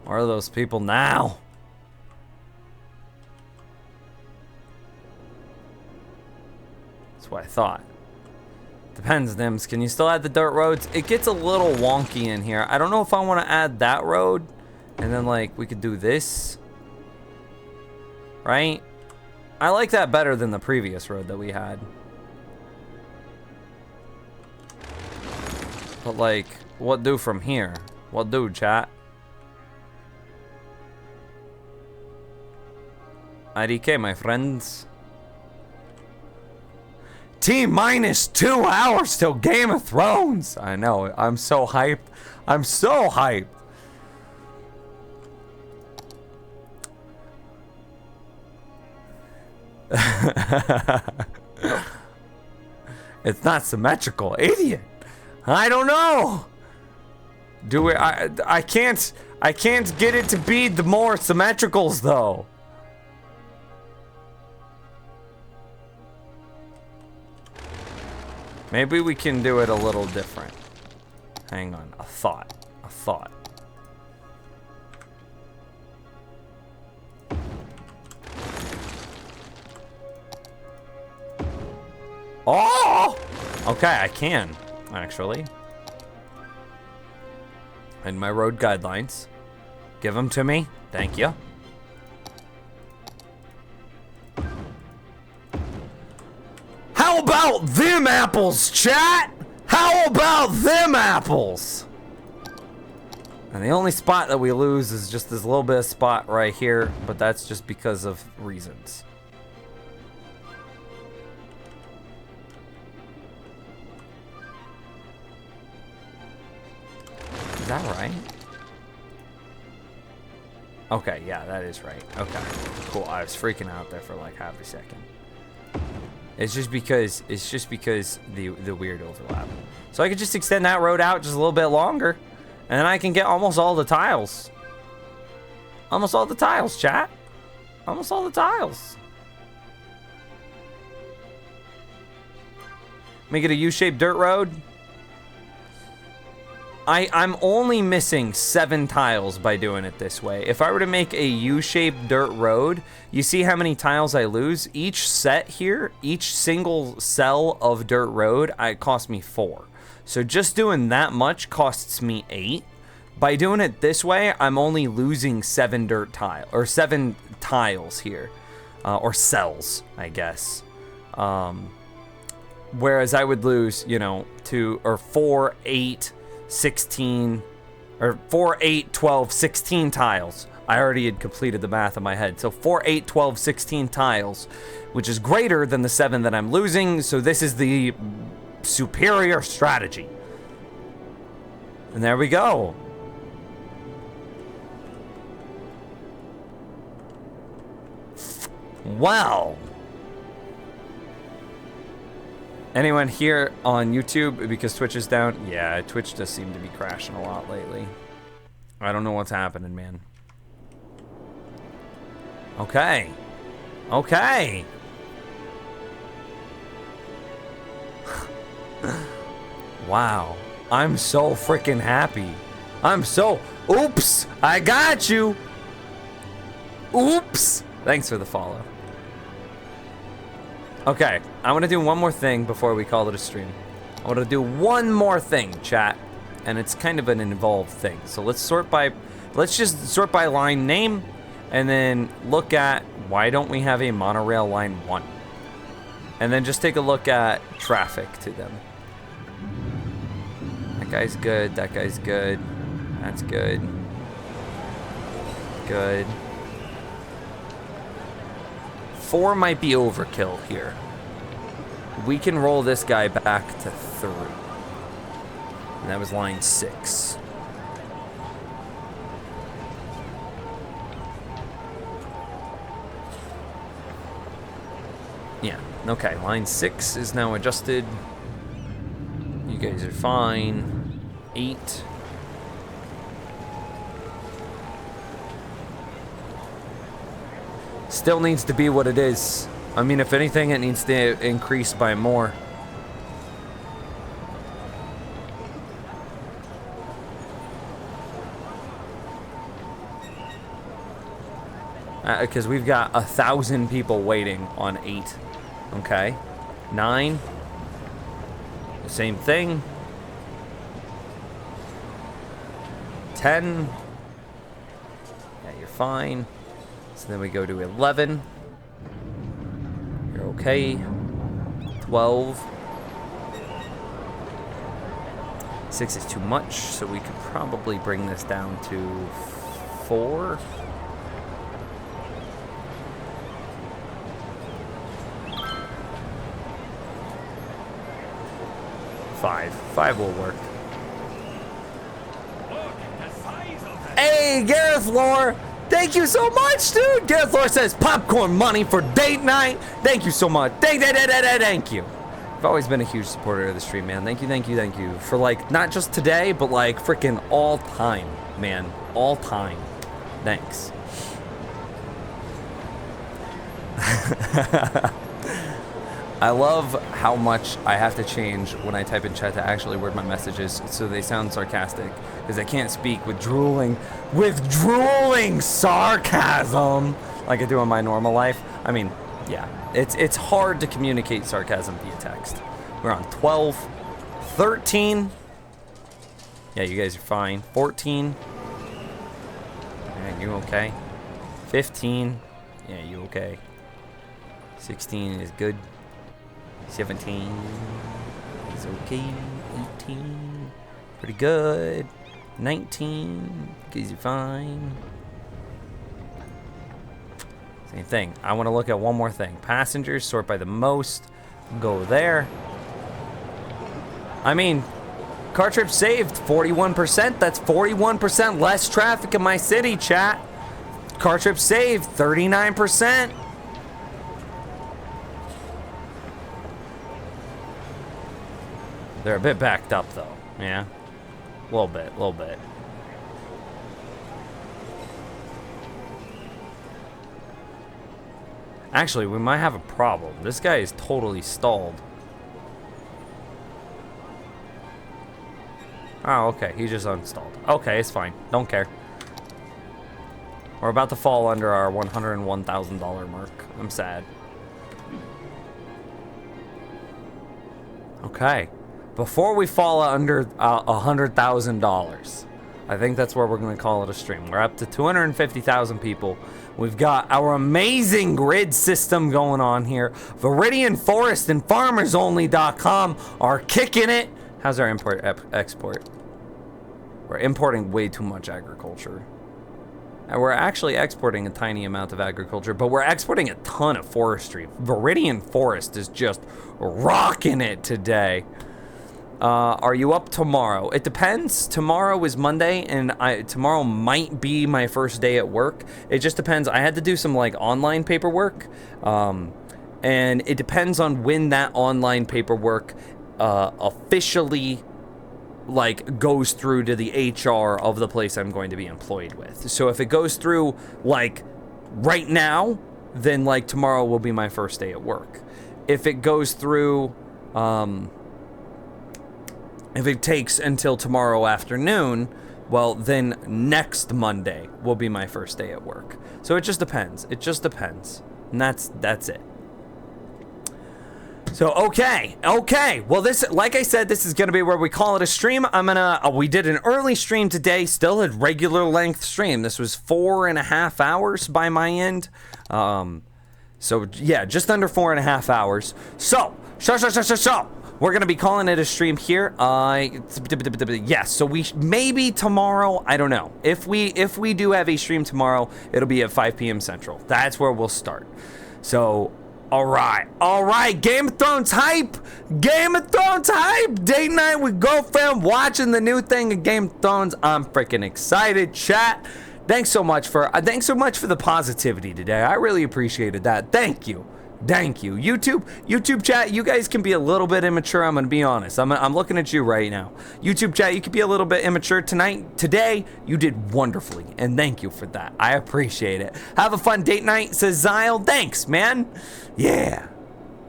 Where are those people now? That's what I thought. Depends, Nims. Can you still add the dirt roads? It gets a little wonky in here. I don't know if I want to add that road. And then, like, we could do this. Right? I like that better than the previous road that we had. But, like, what do from here? What do, chat? IDK, my friends. T-minus 2 hours till Game of Thrones. I know. I'm so hyped. I'm so hyped. It's not symmetrical, idiot. I don't know. Do we? I can't get it to be the more symmetricals though. Maybe we can do it a little different. Hang on, a thought. Oh! Okay, I can, actually. And my road guidelines. Give them to me. Thank you. How about them apples, chat? How about them apples? And the only spot that we lose is just this little bit of spot right here, but that's just because of reasons. Is that right? Okay, yeah, that is right. Okay, cool. I was freaking out there for like half a second. It's just because the weird overlap. So I could just extend that road out just a little bit longer, and then I can get almost all the tiles. Almost all the tiles, chat. Almost all the tiles. Make it a U-shaped dirt road. I'm only missing 7 tiles by doing it this way. If I were to make a U-shaped dirt road, you see how many tiles I lose? Each set here, each single cell of dirt road, it cost me 4. So just doing that much costs me 8. By doing it this way, I'm only losing 7 tiles here, or cells, I guess. Whereas I would lose, 2 or 4, 8. 16 or 4, 8, 12, 16 tiles. I already had completed the math in my head. So 4, 8, 12, 16 tiles, which is greater than the 7 that I'm losing. So this is the superior strategy. And there we go. Wow. Anyone here on YouTube because Twitch is down? Yeah, Twitch does seem to be crashing a lot lately. I don't know what's happening, man. Okay. Okay. Wow. I'm so freaking happy. Oops! I got you! Oops! Thanks for the follow. Okay, I want to do one more thing before we call it a stream. I want to do one more thing, chat, and it's kind of an involved thing. So let's just sort by line name, and then look at why don't we have a monorail line 1, and then just take a look at traffic to them. That guy's good. That guy's good. That's good. Good. 4 might be overkill here. We can roll this guy back to 3. And that was line 6. Yeah, okay, line 6 is now adjusted. You guys are fine. 8. Still needs to be what it is. I mean, if anything, it needs to increase by more. Because we've got 1,000 people waiting on 8. Okay. 9. The same thing. 10. Yeah, you're fine. So then we go to 11. You're okay. 12. 6 is too much, so we could probably bring this down to 4. 5. 5 will work. Hey, Gareth Lore! Thank you so much, dude! Gareth Lore says popcorn money for date night. Thank you so much. Thank you. I've always been a huge supporter of the stream, man. Thank you. For, like, not just today, but, like, freaking all time, man. All time. Thanks. I love how much I have to change when I type in chat to actually word my messages so they sound sarcastic, because I can't speak with drooling sarcasm like I do in my normal life. I mean, yeah, it's hard to communicate sarcasm via text. We're on 12, 13. Yeah, you guys are fine. 14. Yeah, you okay? 15. Yeah, you okay? 16 is good. 17 is okay. 18, pretty good. 19, guys are fine. Same thing. I want to look at one more thing. Passengers, sort by the most. Go there. I mean, car trip saved 41%. That's 41% less traffic in my city, chat. Car trip saved 39%. They're a bit backed up, though. Yeah? A little bit. Actually, we might have a problem. This guy is totally stalled. Oh, okay. He just unstalled. Okay, it's fine. Don't care. We're about to fall under our $101,000 mark. I'm sad. Okay. Before we fall under $100,000, I think that's where we're going to call it a stream. We're up to 250,000 people. We've got our amazing grid system going on here. Viridian Forest and FarmersOnly.com are kicking it. How's our export? We're importing way too much agriculture. And we're actually exporting a tiny amount of agriculture, but we're exporting a ton of forestry. Viridian Forest is just rocking it today. Are you up tomorrow? It depends. Tomorrow is Monday, and tomorrow might be my first day at work. It just depends. I had to do some like online paperwork, and it depends on when that online paperwork officially like goes through to the HR of the place I'm going to be employed with. So if it goes through like right now, then like tomorrow will be my first day at work. If it goes through, if it takes until tomorrow afternoon, well, then next Monday will be my first day at work. So it just depends. And that's it. So, okay. Well, this, like I said, this is going to be where we call it a stream. We did an early stream today, still a regular length stream. This was 4.5 hours by my end. So, yeah, just under 4.5 hours. So, we're going to be calling it a stream here. Yes, so we maybe tomorrow, I don't know. If we do have a stream tomorrow, it'll be at 5 p.m. Central. That's where we'll start. So, all right. Game of Thrones hype. Date night with girlfriend, watching the new thing of Game of Thrones. I'm freaking excited, chat. Thanks so much for the positivity today. I really appreciated that. Thank you. YouTube chat, you guys can be a little bit immature. I'm gonna be honest. I'm looking at you right now. YouTube chat, you could be a little bit immature today. You did wonderfully, and thank you for that. I appreciate it. Have a fun date night, says Zyle. Thanks, man. Yeah.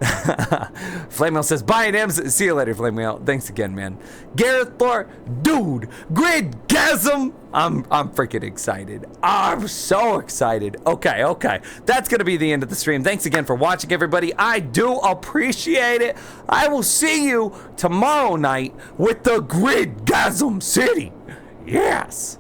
Flamewheel says, bye and M's. See you later, Flamewheel. Thanks again, man. Gareth Thor, dude, Gridgasm. I'm freaking excited. I'm so excited. Okay. That's going to be the end of the stream. Thanks again for watching, everybody. I do appreciate it. I will see you tomorrow night with the Gridgasm City. Yes.